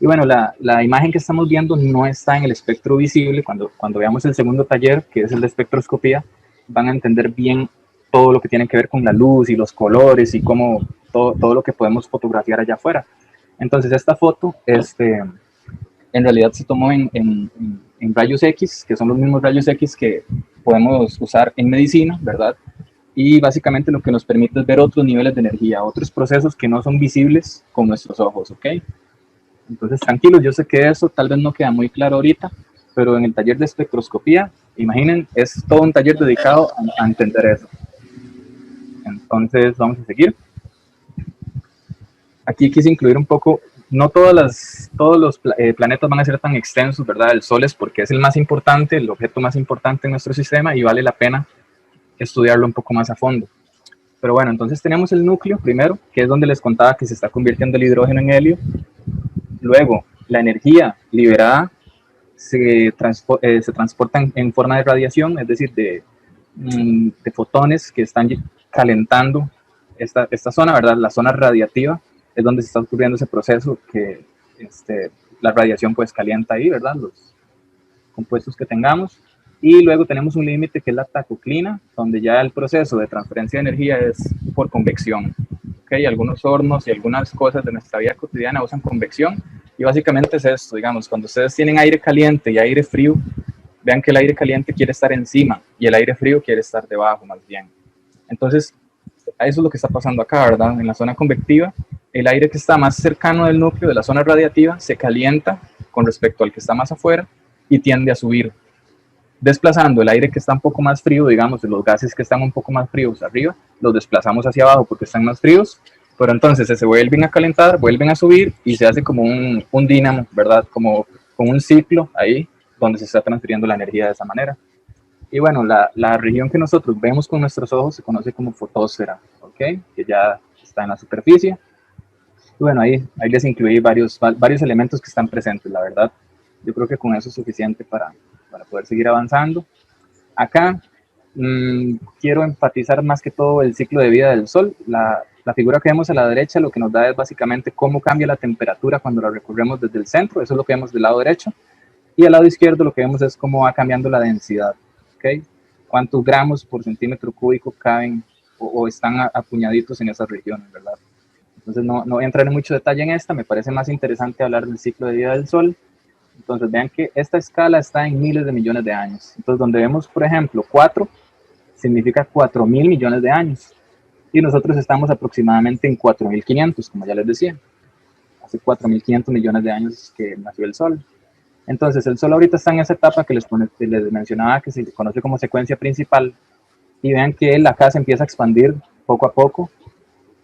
Y bueno, la imagen que estamos viendo no está en el espectro visible. Cuando veamos el segundo taller, que es el de espectroscopía, van a entender bien todo lo que tiene que ver con la luz y los colores y cómo todo lo que podemos fotografiar allá afuera. Entonces, esta foto en realidad se tomó en rayos X, que son los mismos rayos X que podemos usar en medicina, ¿verdad? Y básicamente lo que nos permite es ver otros niveles de energía, otros procesos que no son visibles con nuestros ojos, ¿ok? Entonces, tranquilos, yo sé que eso tal vez no queda muy claro ahorita, pero en el taller de espectroscopía, imaginen, es todo un taller dedicado a entender eso. Entonces, vamos a seguir. Aquí quise incluir un poco, no todos los planetas van a ser tan extensos, ¿verdad? El Sol es porque es el más importante, el objeto más importante en nuestro sistema y vale la pena estudiarlo un poco más a fondo. Pero bueno, entonces tenemos el núcleo primero, que es donde les contaba que se está convirtiendo el hidrógeno en helio. Luego, la energía liberada se transporta en forma de radiación, es decir, de fotones que están calentando esta zona, ¿verdad? La zona radiativa es donde se está ocurriendo ese proceso que la radiación pues calienta ahí, ¿verdad? Los compuestos que tengamos. Y luego tenemos un límite que es la tacoclina, donde ya el proceso de transferencia de energía es por convección. ¿Okay? Algunos hornos y algunas cosas de nuestra vida cotidiana usan convección. Y básicamente es esto, digamos, cuando ustedes tienen aire caliente y aire frío, vean que el aire caliente quiere estar encima y el aire frío quiere estar debajo, más bien. Entonces, eso es lo que está pasando acá, ¿verdad? En la zona convectiva, el aire que está más cercano del núcleo de la zona radiativa se calienta con respecto al que está más afuera y tiende a subir, desplazando el aire que está un poco más frío, digamos, de los gases que están un poco más fríos arriba, los desplazamos hacia abajo porque están más fríos, pero entonces se vuelven a calentar, vuelven a subir y se hace como un dínamo, ¿verdad? Como un ciclo ahí donde se está transfiriendo la energía de esa manera. Y bueno, la región que nosotros vemos con nuestros ojos se conoce como fotosfera, ¿ok? Que ya está en la superficie. Y bueno, ahí les incluí varios elementos que están presentes, la verdad. Yo creo que con eso es suficiente para poder seguir avanzando. Acá quiero enfatizar más que todo el ciclo de vida del Sol. La figura que vemos a la derecha lo que nos da es básicamente cómo cambia la temperatura cuando la recorremos desde el centro. Eso es lo que vemos del lado derecho. Y al lado izquierdo lo que vemos es cómo va cambiando la densidad. ¿Okay? Cuántos gramos por centímetro cúbico caben o están apuñaditos en esas regiones, ¿verdad? Entonces no voy a entrar en mucho detalle en esta, me parece más interesante hablar del ciclo de vida del Sol. Entonces vean que esta escala está en miles de millones de años. Entonces donde vemos, por ejemplo, 4, significa 4.000 millones de años. Y nosotros estamos aproximadamente en 4.500, como ya les decía. Hace 4.500 millones de años que nació el Sol. Entonces el Sol ahorita está en esa etapa que les mencionaba, que se conoce como secuencia principal. Y vean que él acá se empieza a expandir poco a poco,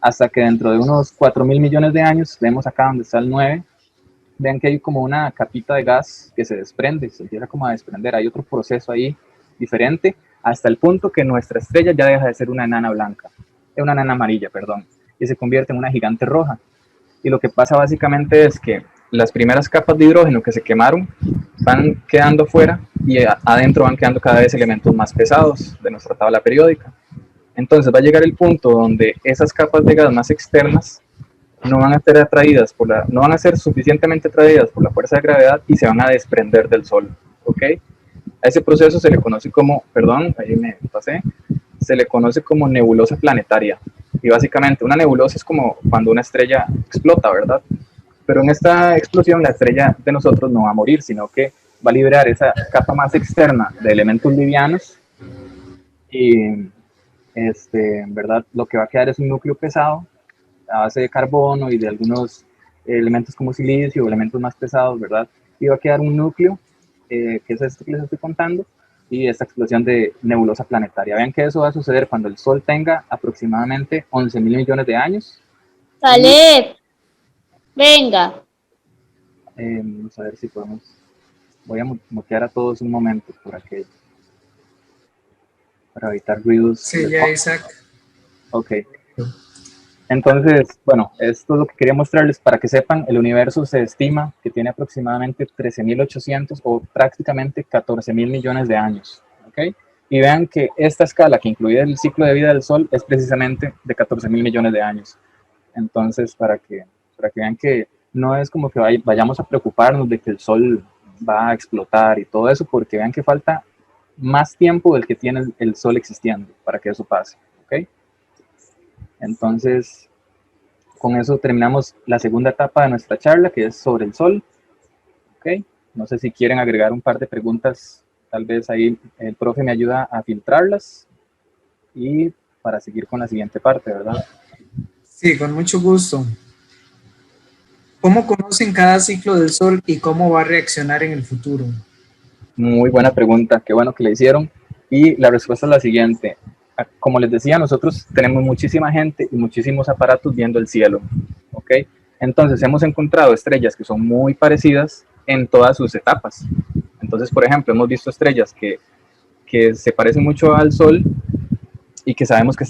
hasta que dentro de unos 4.000 millones de años, vemos acá donde está el 9, vean que hay como una capita de gas que se desprende, se empieza como a desprender, hay otro proceso ahí diferente, hasta el punto que nuestra estrella ya deja de ser una enana blanca, una enana amarilla, perdón, y se convierte en una gigante roja. Y lo que pasa básicamente es que las primeras capas de hidrógeno que se quemaron van quedando fuera y adentro van quedando cada vez elementos más pesados de nuestra tabla periódica. Entonces va a llegar el punto donde esas capas de gas más externas no van a ser atraídas no van a ser suficientemente atraídas por la fuerza de gravedad y se van a desprender del Sol, ¿ok? A ese proceso se le conoce como, perdón, ahí me pasé, se le conoce como nebulosa planetaria. Y básicamente una nebulosa es como cuando una estrella explota, ¿verdad? Pero en esta explosión la estrella de nosotros no va a morir, sino que va a liberar esa capa más externa de elementos livianos y ¿verdad? Lo que va a quedar es un núcleo pesado a base de carbono y de algunos elementos como silicio, elementos más pesados, ¿verdad? Y va a quedar un núcleo, que es esto que les estoy contando, y esta explosión de nebulosa planetaria. Vean que eso va a suceder cuando el Sol tenga aproximadamente 11.000 millones de años. Caleb, venga. Vamos a ver si podemos... Voy a mutear a todos un momento por aquello, para evitar ruidos. Sí, ya, Isaac. Ok. Entonces, bueno, esto es lo que quería mostrarles para que sepan, el universo se estima que tiene aproximadamente 13.800 o prácticamente 14.000 millones de años, ¿ok? Y vean que esta escala que incluye el ciclo de vida del Sol es precisamente de 14.000 millones de años. Entonces, para que vean que no es como que vayamos a preocuparnos de que el Sol va a explotar y todo eso, porque vean que falta más tiempo del que tiene el Sol existiendo para que eso pase, ¿ok? Entonces, con eso terminamos la segunda etapa de nuestra charla, que es sobre el Sol. ¿Ok? No sé si quieren agregar un par de preguntas, tal vez ahí el profe me ayuda a filtrarlas y para seguir con la siguiente parte, ¿verdad? Sí, con mucho gusto. ¿Cómo conocen cada ciclo del Sol y cómo va a reaccionar en el futuro? Muy buena pregunta, qué bueno que le hicieron. Y la respuesta es la siguiente. Como les decía, nosotros tenemos muchísima gente y muchísimos aparatos viendo el cielo, ¿ok? Entonces hemos encontrado estrellas que son muy parecidas en todas sus etapas. Entonces, por ejemplo, hemos visto estrellas que se parecen mucho al Sol y que sabemos que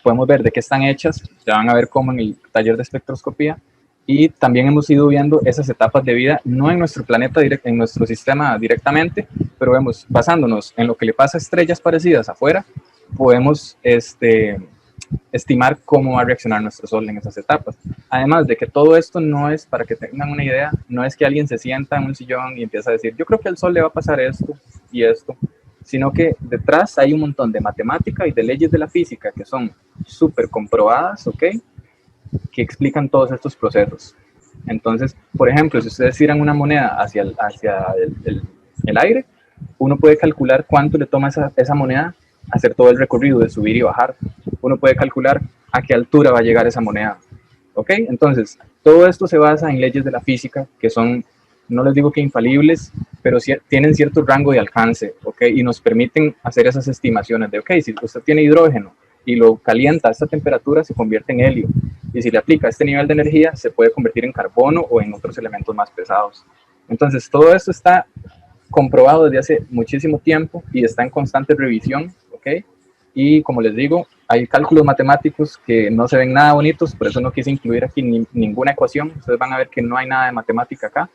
podemos ver de qué están hechas, ya van a ver cómo en el taller de espectroscopía, y también hemos ido viendo esas etapas de vida, no en nuestro planeta, en nuestro sistema directamente, pero vemos, basándonos en lo que le pasa a estrellas parecidas afuera, podemos estimar cómo va a reaccionar nuestro Sol en esas etapas. Además de que todo esto no es, para que tengan una idea, no es que alguien se sienta en un sillón y empieza a decir, yo creo que al Sol le va a pasar esto y esto, sino que detrás hay un montón de matemática y de leyes de la física que son súper comprobadas, ¿ok? Que explican todos estos procesos. Entonces, por ejemplo, si ustedes tiran una moneda hacia el aire, uno puede calcular cuánto le toma esa moneda hacer todo el recorrido de subir y bajar. Uno puede calcular a qué altura va a llegar esa moneda. ¿Ok? Entonces, todo esto se basa en leyes de la física que son, no les digo que infalibles, pero tienen cierto rango de alcance, ¿ok? Y nos permiten hacer esas estimaciones de, ok, si usted tiene hidrógeno y lo calienta a esta temperatura, se convierte en helio. Y si le aplica este nivel de energía, se puede convertir en carbono o en otros elementos más pesados. Entonces, todo esto está comprobado desde hace muchísimo tiempo y está en constante revisión, ¿ok? Y como les digo, hay cálculos matemáticos que no se ven nada bonitos, por eso no quise incluir aquí ninguna ecuación. Ustedes van a ver que no hay nada de matemática acá,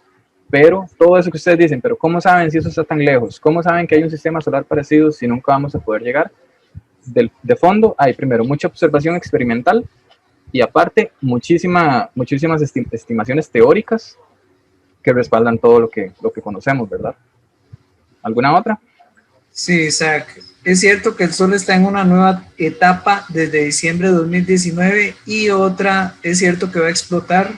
pero todo eso que ustedes dicen, pero ¿cómo saben si eso está tan lejos? ¿Cómo saben que hay un sistema solar parecido si nunca vamos a poder llegar? De fondo hay primero mucha observación experimental y aparte muchísimas estimaciones teóricas que respaldan todo lo que conocemos, ¿verdad? ¿Alguna otra? Sí, Isaac. Es cierto que el Sol está en una nueva etapa desde diciembre de 2019 y otra es cierto que va a explotar.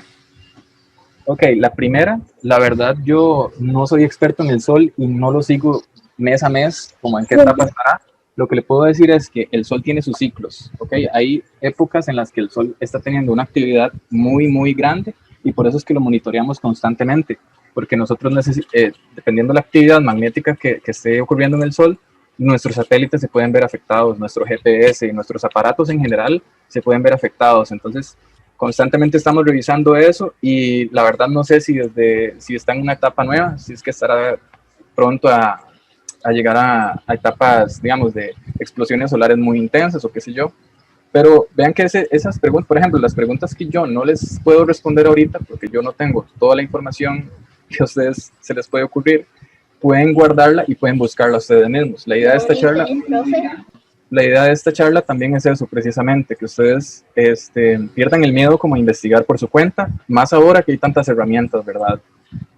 Ok, la primera, la verdad yo no soy experto en el Sol y no lo sigo mes a mes, como en qué etapa estará. Lo que le puedo decir es que el Sol tiene sus ciclos, ¿ok? Hay épocas en las que el Sol está teniendo una actividad muy, muy grande y por eso es que lo monitoreamos constantemente, porque nosotros, dependiendo de la actividad magnética que esté ocurriendo en el Sol, nuestros satélites se pueden ver afectados, nuestro GPS y nuestros aparatos en general se pueden ver afectados. Entonces, constantemente estamos revisando eso y la verdad no sé si está en una etapa nueva, si es que estará pronto a llegar a etapas, digamos, de explosiones solares muy intensas o qué sé yo. Pero vean que esas preguntas, por ejemplo, las preguntas que yo no les puedo responder ahorita porque yo no tengo toda la información que a ustedes se les puede ocurrir, pueden guardarla y pueden buscarla ustedes mismos. La idea de esta charla también es eso, precisamente, que ustedes pierdan el miedo como a investigar por su cuenta, más ahora que hay tantas herramientas, ¿verdad?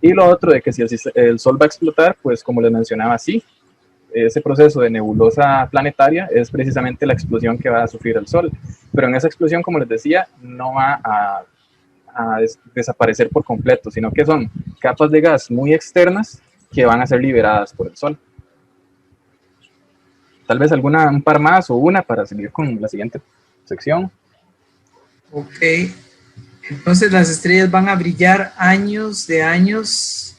Y lo otro de que si el Sol va a explotar, pues como les mencionaba, sí, ese proceso de nebulosa planetaria es precisamente la explosión que va a sufrir el Sol. Pero en esa explosión, como les decía, no va a desaparecer por completo, sino que son capas de gas muy externas que van a ser liberadas por el Sol. Tal vez un par más o una para seguir con la siguiente sección. Ok, entonces las estrellas van a brillar años de años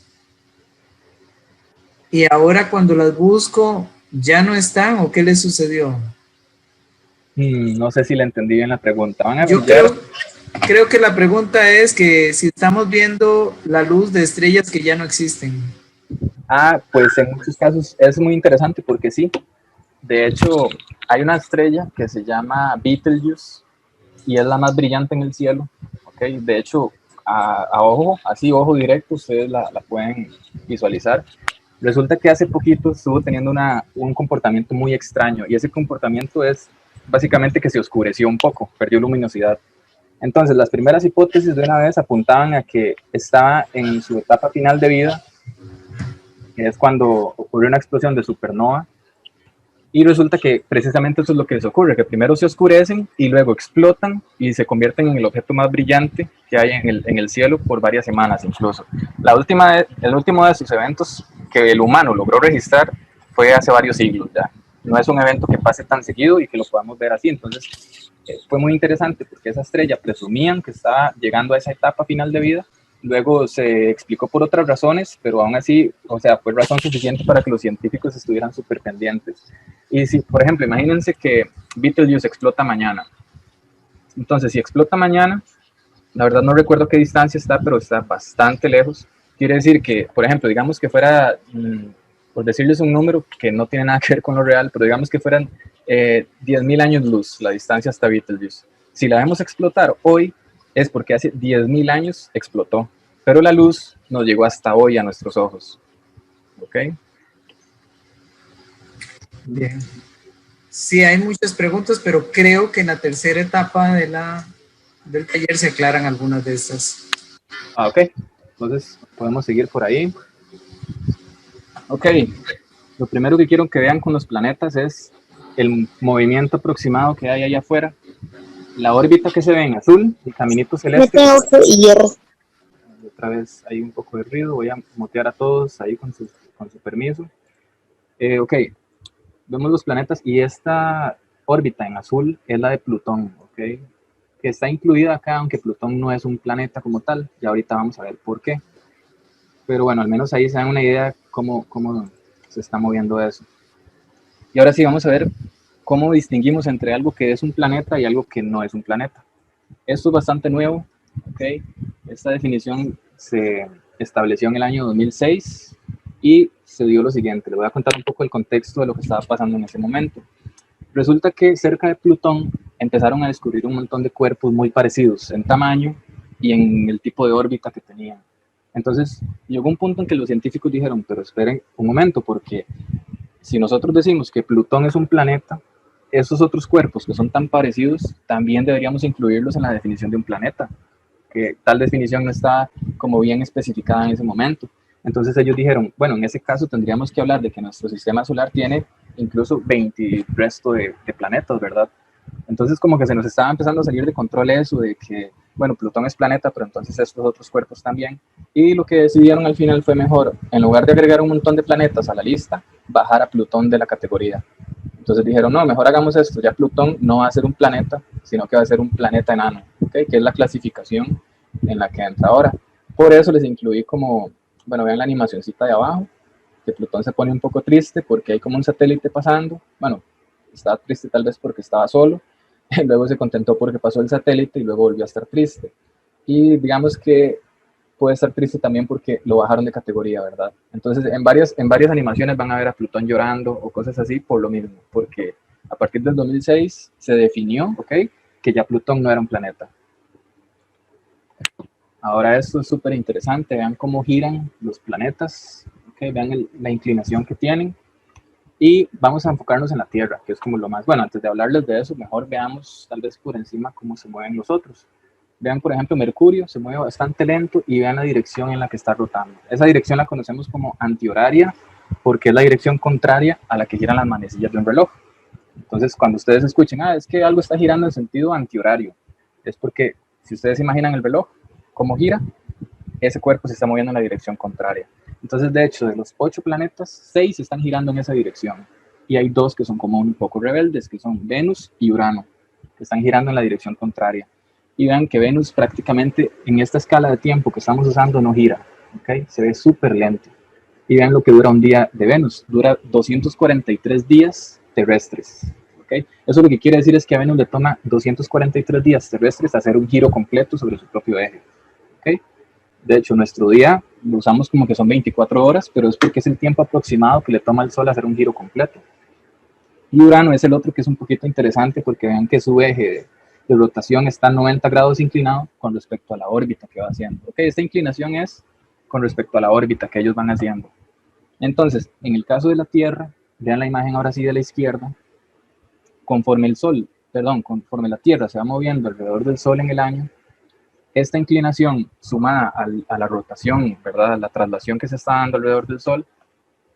y ahora cuando las busco ya no están o qué les sucedió. No sé si le entendí bien la pregunta. ¿Van a Yo brillar? creo que la pregunta es que si estamos viendo la luz de estrellas que ya no existen. Pues en muchos casos es muy interesante porque sí. De hecho, hay una estrella que se llama Betelgeuse y es la más brillante en el cielo. ¿Okay? De hecho, a ojo, así ojo directo, ustedes la pueden visualizar. Resulta que hace poquito estuvo teniendo un comportamiento muy extraño y ese comportamiento es básicamente que se oscureció un poco, perdió luminosidad. Entonces, las primeras hipótesis de una vez apuntaban a que estaba en su etapa final de vida, que es cuando ocurrió una explosión de supernova. Y resulta que precisamente eso es lo que les ocurre, que primero se oscurecen y luego explotan y se convierten en el objeto más brillante que hay en el cielo por varias semanas incluso. El último de sus eventos que el humano logró registrar fue hace varios siglos ya. No es un evento que pase tan seguido y que lo podamos ver así. Entonces fue muy interesante porque esa estrella presumían que estaba llegando a esa etapa final de vida. Luego se explicó por otras razones, pero aún así, o sea, fue razón suficiente para que los científicos estuvieran súper pendientes. Y si, por ejemplo, imagínense que Betelgeuse explota mañana. Entonces, si explota mañana, la verdad no recuerdo qué distancia está, pero está bastante lejos. Quiere decir que, por ejemplo, digamos que fuera, por decirles un número que no tiene nada que ver con lo real, pero digamos que fueran 10.000 años luz la distancia hasta Betelgeuse. Si la vemos explotar hoy, es porque hace 10.000 años explotó, pero la luz nos llegó hasta hoy a nuestros ojos. ¿Ok? Bien. Sí, hay muchas preguntas, pero creo que en la tercera etapa del taller se aclaran algunas de estas. Ok, entonces podemos seguir por ahí. Ok, lo primero que quiero que vean con los planetas es el movimiento aproximado que hay allá afuera. La órbita que se ve en azul, el caminito celeste. Me tengo que ir. Otra vez hay un poco de ruido, voy a mutear a todos ahí con su permiso. Ok, vemos los planetas y esta órbita en azul es la de Plutón, ok, que está incluida acá, aunque Plutón no es un planeta como tal, y ahorita vamos a ver por qué. Pero bueno, al menos ahí se dan una idea cómo se está moviendo eso. Y ahora sí vamos a ver cómo distinguimos entre algo que es un planeta y algo que no es un planeta. Esto es bastante nuevo, ¿ok? Esta definición se estableció en el año 2006 y se dio lo siguiente. Les voy a contar un poco el contexto de lo que estaba pasando en ese momento. Resulta que cerca de Plutón empezaron a descubrir un montón de cuerpos muy parecidos en tamaño y en el tipo de órbita que tenían. Entonces llegó un punto en que los científicos dijeron, pero esperen un momento, porque si nosotros decimos que Plutón es un planeta, esos otros cuerpos que son tan parecidos, también deberíamos incluirlos en la definición de un planeta, que tal definición no está como bien especificada en ese momento. Entonces ellos dijeron, bueno, en ese caso tendríamos que hablar de que nuestro sistema solar tiene incluso 20 resto de planetas, ¿verdad? Entonces como que se nos estaba empezando a salir de control eso de que, bueno, Plutón es planeta, pero entonces estos otros cuerpos también. Y lo que decidieron al final fue mejor, en lugar de agregar un montón de planetas a la lista, bajar a Plutón de la categoría. Entonces dijeron, no, mejor hagamos esto, ya Plutón no va a ser un planeta, sino que va a ser un planeta enano, ¿okay? Que es la clasificación en la que entra ahora. Por eso les incluí como, bueno, vean la animacioncita de abajo, que Plutón se pone un poco triste porque hay como un satélite pasando, bueno, estaba triste tal vez porque estaba solo, luego se contentó porque pasó el satélite y luego volvió a estar triste. Y digamos que puede estar triste también porque lo bajaron de categoría, ¿verdad? Entonces, en varias animaciones van a ver a Plutón llorando o cosas así por lo mismo, porque a partir del 2006 se definió, ¿ok? Que ya Plutón no era un planeta. Ahora esto es súper interesante, vean cómo giran los planetas, ¿ok? Vean la inclinación que tienen. Y vamos a enfocarnos en la Tierra, que es como lo más, bueno, antes de hablarles de eso, mejor veamos tal vez por encima cómo se mueven los otros. Vean, por ejemplo, Mercurio se mueve bastante lento y vean la dirección en la que está rotando. Esa dirección la conocemos como antihoraria porque es la dirección contraria a la que giran las manecillas de un reloj. Entonces, cuando ustedes escuchen, es que algo está girando en sentido antihorario, es porque si ustedes imaginan el reloj, cómo gira, ese cuerpo se está moviendo en la dirección contraria. Entonces, de hecho, de los 8 planetas, 6 están girando en esa dirección. Y hay 2 que son como un poco rebeldes, que son Venus y Urano, que están girando en la dirección contraria. Y vean que Venus prácticamente en esta escala de tiempo que estamos usando no gira, ¿okay? Se ve súper lento. Y vean lo que dura un día de Venus, dura 243 días terrestres. ¿Okay? Eso lo que quiere decir es que a Venus le toma 243 días terrestres hacer un giro completo sobre su propio eje. ¿Okay? De hecho, nuestro día lo usamos como que son 24 horas, pero es porque es el tiempo aproximado que le toma al Sol hacer un giro completo. Y Urano es el otro que es un poquito interesante porque vean que su eje de rotación está a 90 grados inclinado con respecto a la órbita que va haciendo. Okay, esta inclinación es con respecto a la órbita que ellos van haciendo. Entonces, en el caso de la Tierra, vean la imagen ahora sí de la izquierda, conforme la Tierra se va moviendo alrededor del Sol en el año, esta inclinación sumada a la rotación, ¿verdad? A la traslación que se está dando alrededor del Sol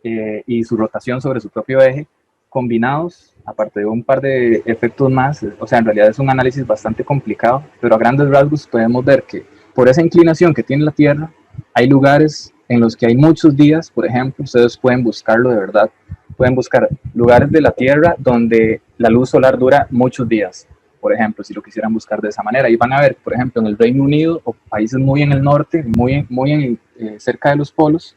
y su rotación sobre su propio eje, combinados, aparte de un par de efectos más, o sea, en realidad es un análisis bastante complicado, pero a grandes rasgos podemos ver que por esa inclinación que tiene la Tierra, hay lugares en los que hay muchos días, por ejemplo, ustedes pueden buscarlo de verdad, pueden buscar lugares de la Tierra donde la luz solar dura muchos días, por ejemplo, si lo quisieran buscar de esa manera. Y van a ver, por ejemplo, en el Reino Unido o países muy en el norte, cerca de los polos,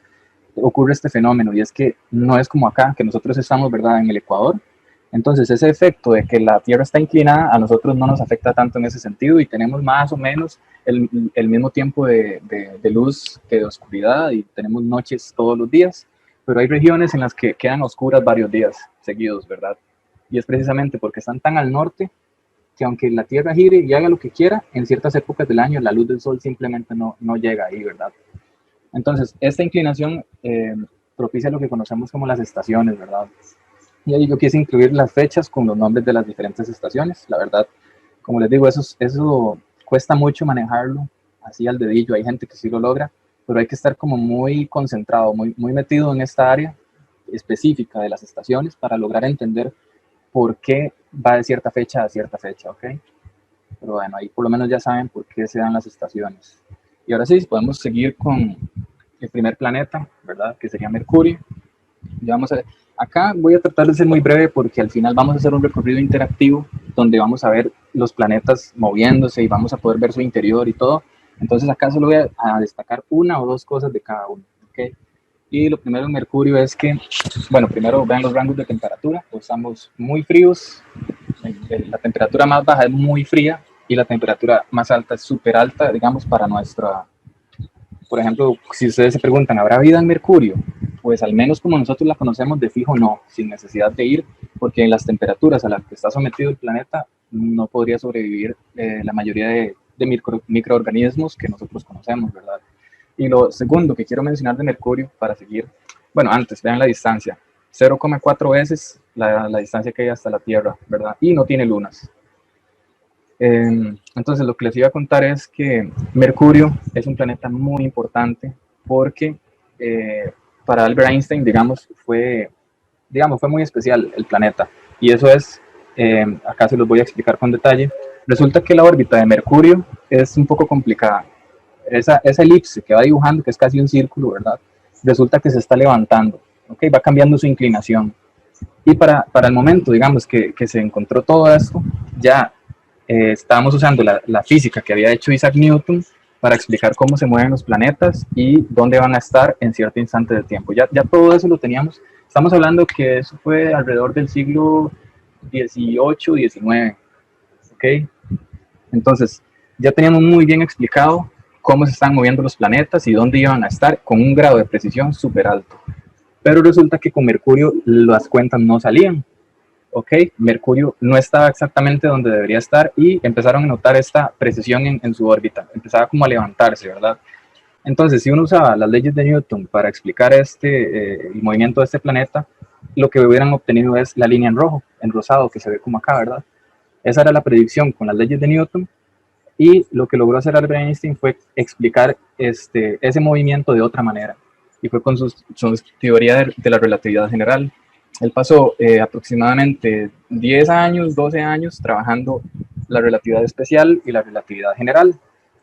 ocurre este fenómeno y es que no es como acá, que nosotros estamos, ¿verdad?, en el Ecuador. Entonces ese efecto de que la Tierra está inclinada a nosotros no nos afecta tanto en ese sentido y tenemos más o menos el mismo tiempo de luz que de oscuridad y tenemos noches todos los días, pero hay regiones en las que quedan oscuras varios días seguidos, ¿verdad? Y es precisamente porque están tan al norte que aunque la Tierra gire y haga lo que quiera, en ciertas épocas del año la luz del sol simplemente no llega ahí, ¿verdad? Entonces, esta inclinación propicia lo que conocemos como las estaciones, ¿verdad? Y ahí yo quise incluir las fechas con los nombres de las diferentes estaciones. La verdad, como les digo, eso cuesta mucho manejarlo así al dedillo. Hay gente que sí lo logra, pero hay que estar como muy concentrado, muy metido en esta área específica de las estaciones para lograr entender por qué va de cierta fecha a cierta fecha, ¿ok? Pero bueno, ahí por lo menos ya saben por qué se dan las estaciones. Y ahora sí, podemos seguir con el primer planeta, ¿verdad? Que sería Mercurio. Ya vamos a ver. Acá voy a tratar de ser muy breve porque al final vamos a hacer un recorrido interactivo donde vamos a ver los planetas moviéndose y vamos a poder ver su interior y todo. Entonces acá solo voy a destacar una o dos cosas de cada uno, ¿ok? Y lo primero en Mercurio es que, bueno, primero vean los rangos de temperatura, pues estamos muy fríos, la temperatura más baja es muy fría y la temperatura más alta es súper alta, digamos, para nuestra, por ejemplo, si ustedes se preguntan, ¿habrá vida en Mercurio? Pues al menos como nosotros la conocemos de fijo, no, sin necesidad de ir, porque en las temperaturas a las que está sometido el planeta no podría sobrevivir la mayoría de microorganismos que nosotros conocemos, ¿verdad? Y lo segundo que quiero mencionar de Mercurio, para seguir, bueno, antes, vean la distancia, 0,4 veces la distancia que hay hasta la Tierra, ¿verdad? Y no tiene lunas. Entonces lo que les iba a contar es que Mercurio es un planeta muy importante porque para Albert Einstein, digamos, fue muy especial el planeta. Y eso es, acá se los voy a explicar con detalle. Resulta que la órbita de Mercurio es un poco complicada. Esa elipse que va dibujando, que es casi un círculo, ¿verdad? Resulta que se está levantando, ¿ok? Va cambiando su inclinación. Y para el momento, digamos, que se encontró todo esto, ya estábamos usando la física que había hecho Isaac Newton para explicar cómo se mueven los planetas y dónde van a estar en cierto instante del tiempo. Ya todo eso lo teníamos. Estamos hablando que eso fue alrededor del siglo XVIII, XIX, ¿ok? Entonces, ya teníamos muy bien explicado cómo se están moviendo los planetas y dónde iban a estar con un grado de precisión súper alto. Pero resulta que con Mercurio las cuentas no salían. Ok, Mercurio no estaba exactamente donde debería estar y empezaron a notar esta precesión en su órbita. Empezaba como a levantarse, ¿verdad? Entonces, si uno usaba las leyes de Newton para explicar el movimiento de este planeta, lo que hubieran obtenido es la línea en rojo, en rosado, que se ve como acá, ¿verdad? Esa era la predicción con las leyes de Newton y lo que logró hacer Albert Einstein fue explicar ese movimiento de otra manera y fue con su teoría de la relatividad general. Él pasó aproximadamente 10 años, 12 años trabajando la relatividad especial y la relatividad general,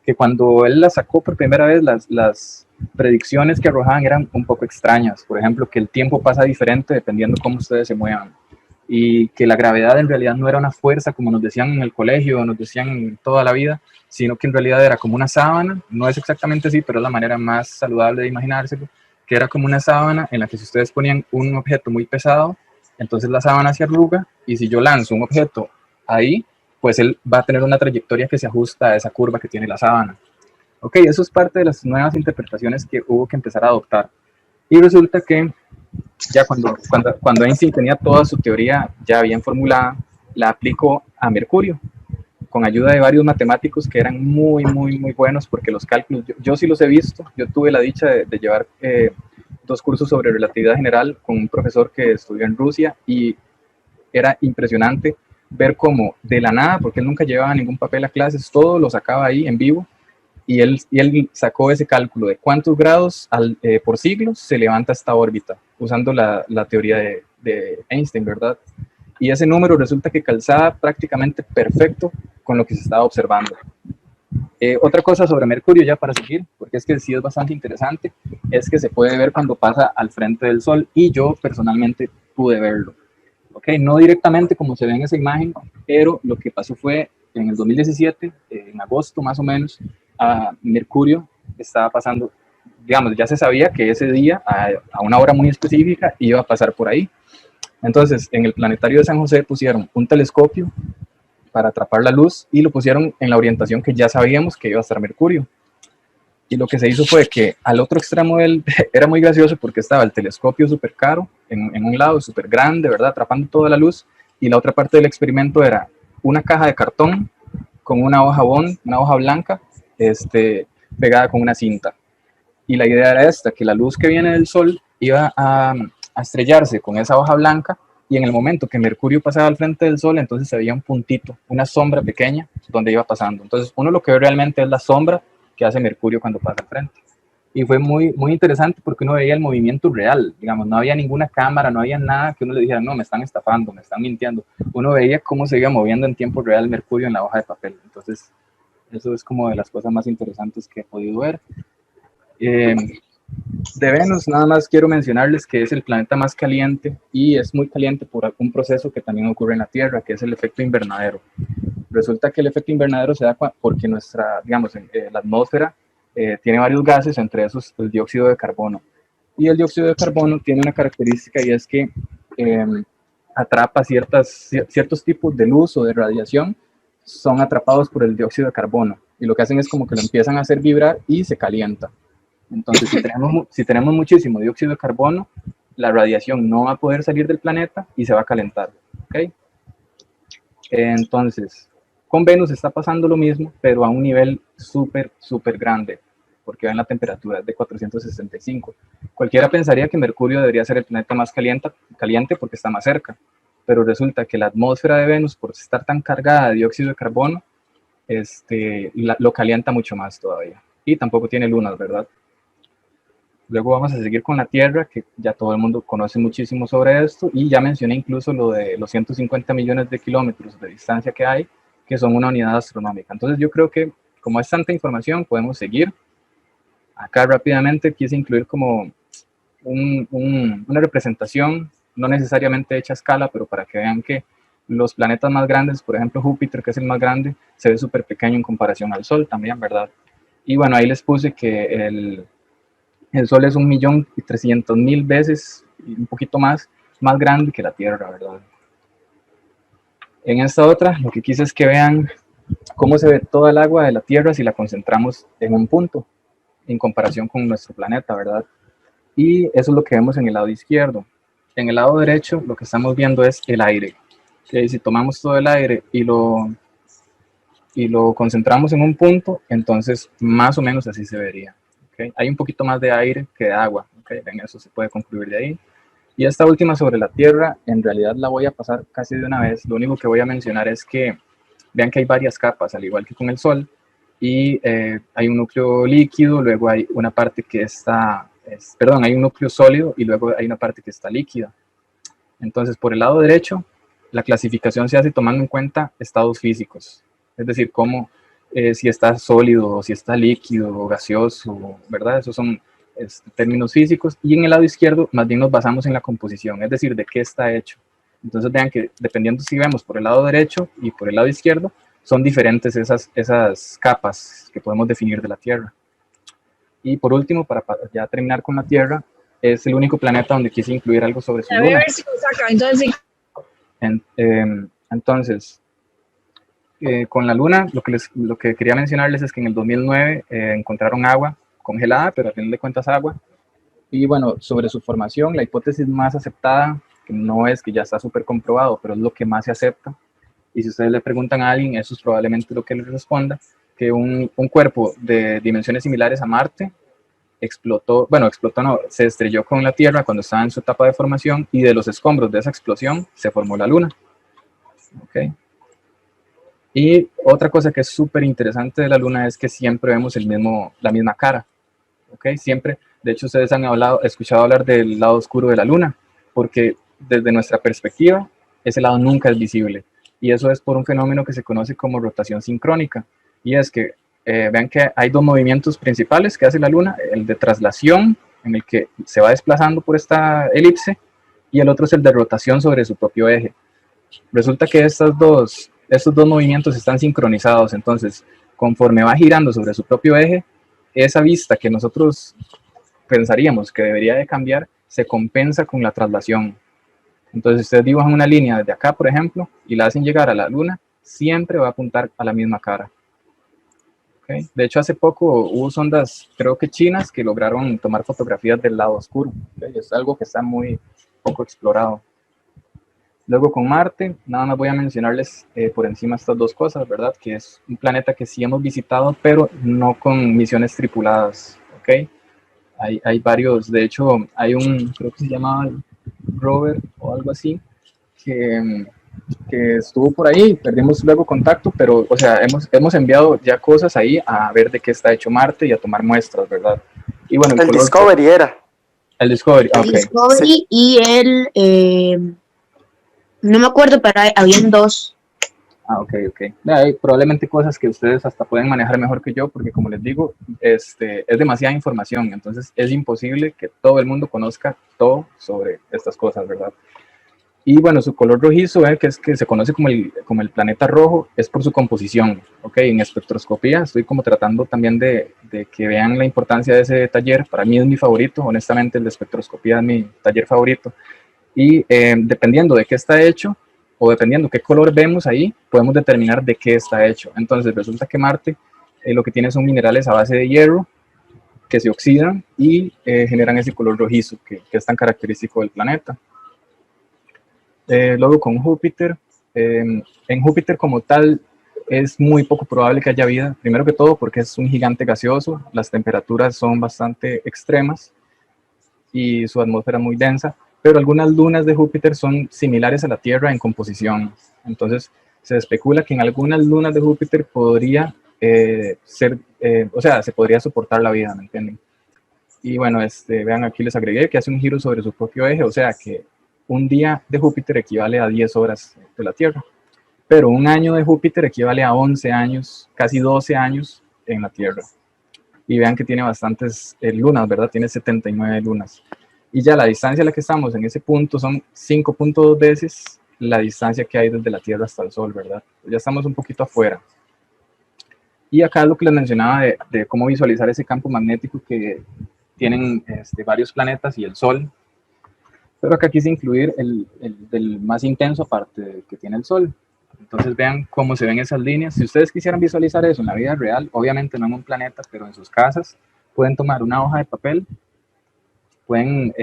que cuando él la sacó por primera vez, las predicciones que arrojaban eran un poco extrañas. Por ejemplo, que el tiempo pasa diferente dependiendo cómo ustedes se muevan y que la gravedad en realidad no era una fuerza como nos decían en el colegio, nos decían toda la vida, sino que en realidad era como una sábana. No es exactamente así, pero es la manera más saludable de imaginárselo, que era como una sábana en la que si ustedes ponían un objeto muy pesado, entonces la sábana se arruga y si yo lanzo un objeto ahí, pues él va a tener una trayectoria que se ajusta a esa curva que tiene la sábana. Ok, eso es parte de las nuevas interpretaciones que hubo que empezar a adoptar. Y resulta que ya cuando Einstein tenía toda su teoría ya bien formulada, la aplicó a Mercurio, con ayuda de varios matemáticos que eran muy, muy, muy buenos, porque los cálculos, yo sí los he visto. Yo tuve la dicha de llevar 2 cursos sobre relatividad general con un profesor que estudió en Rusia y era impresionante ver cómo de la nada, porque él nunca llevaba ningún papel a clases, todo lo sacaba ahí en vivo y él sacó ese cálculo de cuántos grados por siglo se levanta esta órbita, usando la teoría de Einstein, ¿verdad? Y ese número resulta que calzaba prácticamente perfecto con lo que se estaba observando. Otra cosa sobre Mercurio, ya para seguir, porque es que sí es bastante interesante, es que se puede ver cuando pasa al frente del Sol, y yo personalmente pude verlo. Okay, no directamente como se ve en esa imagen, pero lo que pasó fue en el 2017, en agosto más o menos, a Mercurio estaba pasando, digamos, ya se sabía que ese día, a una hora muy específica, iba a pasar por ahí. Entonces, en el planetario de San José pusieron un telescopio para atrapar la luz y lo pusieron en la orientación que ya sabíamos que iba a estar Mercurio. Y lo que se hizo fue que al otro extremo era muy gracioso porque estaba el telescopio súper caro en un lado, súper grande, ¿verdad? Atrapando toda la luz, y la otra parte del experimento era una caja de cartón con una hoja bond, una hoja blanca, pegada con una cinta. Y la idea era esta, que la luz que viene del Sol iba a estrellarse con esa hoja blanca, y en el momento que Mercurio pasaba al frente del Sol, entonces se veía un puntito, una sombra pequeña donde iba pasando. Entonces uno lo que ve realmente es la sombra que hace Mercurio cuando pasa al frente. Y fue muy, muy interesante porque uno veía el movimiento real, digamos, no había ninguna cámara, no había nada que uno le dijera, no, me están estafando, me están mintiendo. Uno veía cómo se iba moviendo en tiempo real Mercurio en la hoja de papel. Entonces, eso es como de las cosas más interesantes que he podido ver. De Venus, nada más quiero mencionarles que es el planeta más caliente, y es muy caliente por un proceso que también ocurre en la Tierra, que es el efecto invernadero. Resulta que el efecto invernadero se da porque la atmósfera tiene varios gases, entre esos el dióxido de carbono. Y el dióxido de carbono tiene una característica, y es que atrapa ciertos tipos de luz o de radiación, son atrapados por el dióxido de carbono, y lo que hacen es como que lo empiezan a hacer vibrar y se calienta. Entonces, si tenemos muchísimo dióxido de carbono, la radiación no va a poder salir del planeta y se va a calentar. ¿Okay? Entonces, con Venus está pasando lo mismo, pero a un nivel súper, súper grande, porque ven la temperatura de 465. Cualquiera pensaría que Mercurio debería ser el planeta más caliente porque está más cerca, pero resulta que la atmósfera de Venus, por estar tan cargada de dióxido de carbono, lo calienta mucho más todavía. Y tampoco tiene lunas, ¿verdad? Luego vamos a seguir con la Tierra, que ya todo el mundo conoce muchísimo sobre esto, y ya mencioné incluso lo de los 150 millones de kilómetros de distancia que hay, que son una unidad astronómica. Entonces yo creo que como es tanta información, podemos seguir. Acá rápidamente quise incluir como una representación, no necesariamente hecha a escala, pero para que vean que los planetas más grandes, por ejemplo Júpiter, que es el más grande, se ve súper pequeño en comparación al Sol también, ¿verdad? Y bueno, ahí les puse que el Sol es 1.300.000 veces, y un poquito más grande que la Tierra, ¿verdad? En esta otra, lo que quise es que vean cómo se ve toda el agua de la Tierra si la concentramos en un punto, en comparación con nuestro planeta, ¿verdad? Y eso es lo que vemos en el lado izquierdo. En el lado derecho, lo que estamos viendo es el aire. Que si tomamos todo el aire y lo concentramos en un punto, entonces más o menos así se vería. ¿Okay? Hay un poquito más de aire que de agua. ¿Okay? En eso se puede concluir de ahí. Y esta última sobre la Tierra, en realidad la voy a pasar casi de una vez. Lo único que voy a mencionar es que vean que hay varias capas, al igual que con el Sol, y hay un núcleo líquido, luego hay una parte que está, perdón, hay un núcleo sólido y luego hay una parte que está líquida. Entonces, por el lado derecho, la clasificación se hace tomando en cuenta estados físicos, es decir, cómo, si está sólido, o si está líquido o gaseoso, ¿verdad? Esos son términos físicos. Y en el lado izquierdo, más bien nos basamos en la composición, es decir, de qué está hecho. Entonces vean que dependiendo si vemos por el lado derecho y por el lado izquierdo, son diferentes esas capas que podemos definir de la Tierra. Y por último, para ya terminar con la Tierra, es el único planeta donde quise incluir algo sobre su luna. Entonces, con la luna, lo que quería mencionarles es que en el 2009 encontraron agua congelada, pero al final de cuentas agua. Y bueno, sobre su formación, la hipótesis más aceptada, que no es que ya está súper comprobado, pero es lo que más se acepta. Y si ustedes le preguntan a alguien, eso es probablemente lo que les responda, que un cuerpo de dimensiones similares a Marte se estrelló con la Tierra cuando estaba en su etapa de formación, y de los escombros de esa explosión se formó la Luna. ¿Okay? Y otra cosa que es súper interesante de la Luna es que siempre vemos la misma cara. ¿Okay? Siempre, de hecho ustedes han escuchado hablar del lado oscuro de la Luna, porque desde nuestra perspectiva, ese lado nunca es visible. Y eso es por un fenómeno que se conoce como rotación sincrónica. Y es que vean que hay dos movimientos principales que hace la Luna, el de traslación, en el que se va desplazando por esta elipse, y el otro es el de rotación sobre su propio eje. Resulta que estos dos movimientos están sincronizados, entonces conforme va girando sobre su propio eje, esa vista que nosotros pensaríamos que debería de cambiar, se compensa con la traslación. Entonces, si ustedes dibujan una línea desde acá, por ejemplo, y la hacen llegar a la Luna, siempre va a apuntar a la misma cara. ¿Okay? De hecho, hace poco hubo sondas, creo que chinas, que lograron tomar fotografías del lado oscuro. ¿Okay? Es algo que está muy poco explorado. Luego con Marte, nada más voy a mencionarles por encima estas dos cosas, ¿verdad? Que es un planeta que sí hemos visitado, pero no con misiones tripuladas, ¿ok? Hay varios, de hecho, hay creo que se llama Rover o algo así, que estuvo por ahí, perdimos luego contacto, pero, o sea, hemos enviado ya cosas ahí a ver de qué está hecho Marte y a tomar muestras, ¿verdad? Y bueno, el Discovery era. El Discovery, ok. El Discovery sí. Y el... no me acuerdo, pero habían dos. Ah, ok. Hay probablemente cosas que ustedes hasta pueden manejar mejor que yo, porque como les digo, es demasiada información, entonces es imposible que todo el mundo conozca todo sobre estas cosas, ¿verdad? Y bueno, su color rojizo, que se conoce como el planeta rojo, es por su composición, ¿ok? En espectroscopía estoy como tratando también de que vean la importancia de ese taller. Para mí es mi favorito, honestamente el de espectroscopía es mi taller favorito. Y dependiendo de qué está hecho, o dependiendo qué color vemos ahí, podemos determinar de qué está hecho. Entonces resulta que Marte lo que tiene son minerales a base de hierro que se oxidan y generan ese color rojizo que es tan característico del planeta. Luego con Júpiter, en Júpiter como tal es muy poco probable que haya vida, primero que todo porque es un gigante gaseoso, las temperaturas son bastante extremas y su atmósfera muy densa, pero algunas lunas de Júpiter son similares a la Tierra en composición. Entonces se especula que en algunas lunas de Júpiter podría se podría soportar la vida, ¿me entienden? Y bueno, vean, aquí les agregué que hace un giro sobre su propio eje, o sea que un día de Júpiter equivale a 10 horas de la Tierra, pero un año de Júpiter equivale a 11 años, casi 12 años en la Tierra. Y vean que tiene bastantes lunas, ¿verdad? Tiene 79 lunas. Y ya la distancia a la que estamos en ese punto son 5.2 veces la distancia que hay desde la Tierra hasta el Sol, ¿verdad? Ya estamos un poquito afuera. Y acá lo que les mencionaba de cómo visualizar ese campo magnético que tienen varios planetas y el Sol. Pero acá quise incluir el del más intenso aparte que tiene el Sol. Entonces vean cómo se ven esas líneas. Si ustedes quisieran visualizar eso en la vida real, obviamente no en un planeta, pero en sus casas, pueden tomar una hoja de papel. Pueden,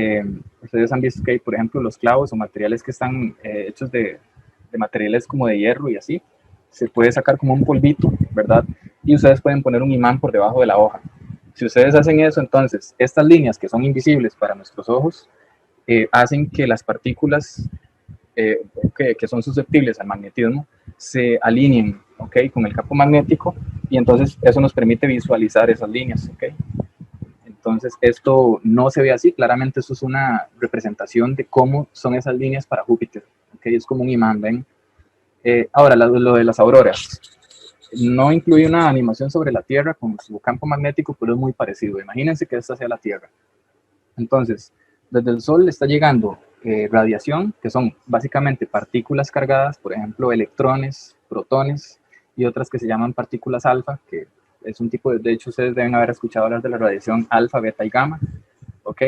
ustedes han visto que hay, por ejemplo, los clavos o materiales que están hechos de materiales como de hierro y así. Se puede sacar como un polvito, ¿verdad? Y ustedes pueden poner un imán por debajo de la hoja. Si ustedes hacen eso, entonces, estas líneas que son invisibles para nuestros ojos, hacen que las partículas que son susceptibles al magnetismo se alineen, ¿okay? Con el campo magnético, y entonces eso nos permite visualizar esas líneas, ¿okay? Entonces esto no se ve así, claramente esto es una representación de cómo son esas líneas para Júpiter, ¿okay? Es como un imán, ¿ven? Ahora, lo de las auroras. No incluye una animación sobre la Tierra con su campo magnético, pero es muy parecido. Imagínense que esta sea la Tierra. Entonces, desde el Sol está llegando radiación, que son básicamente partículas cargadas, por ejemplo, electrones, protones, y otras que se llaman partículas alfa, que es un tipo de hecho, ustedes deben haber escuchado hablar de la radiación alfa, beta y gamma, ¿ok?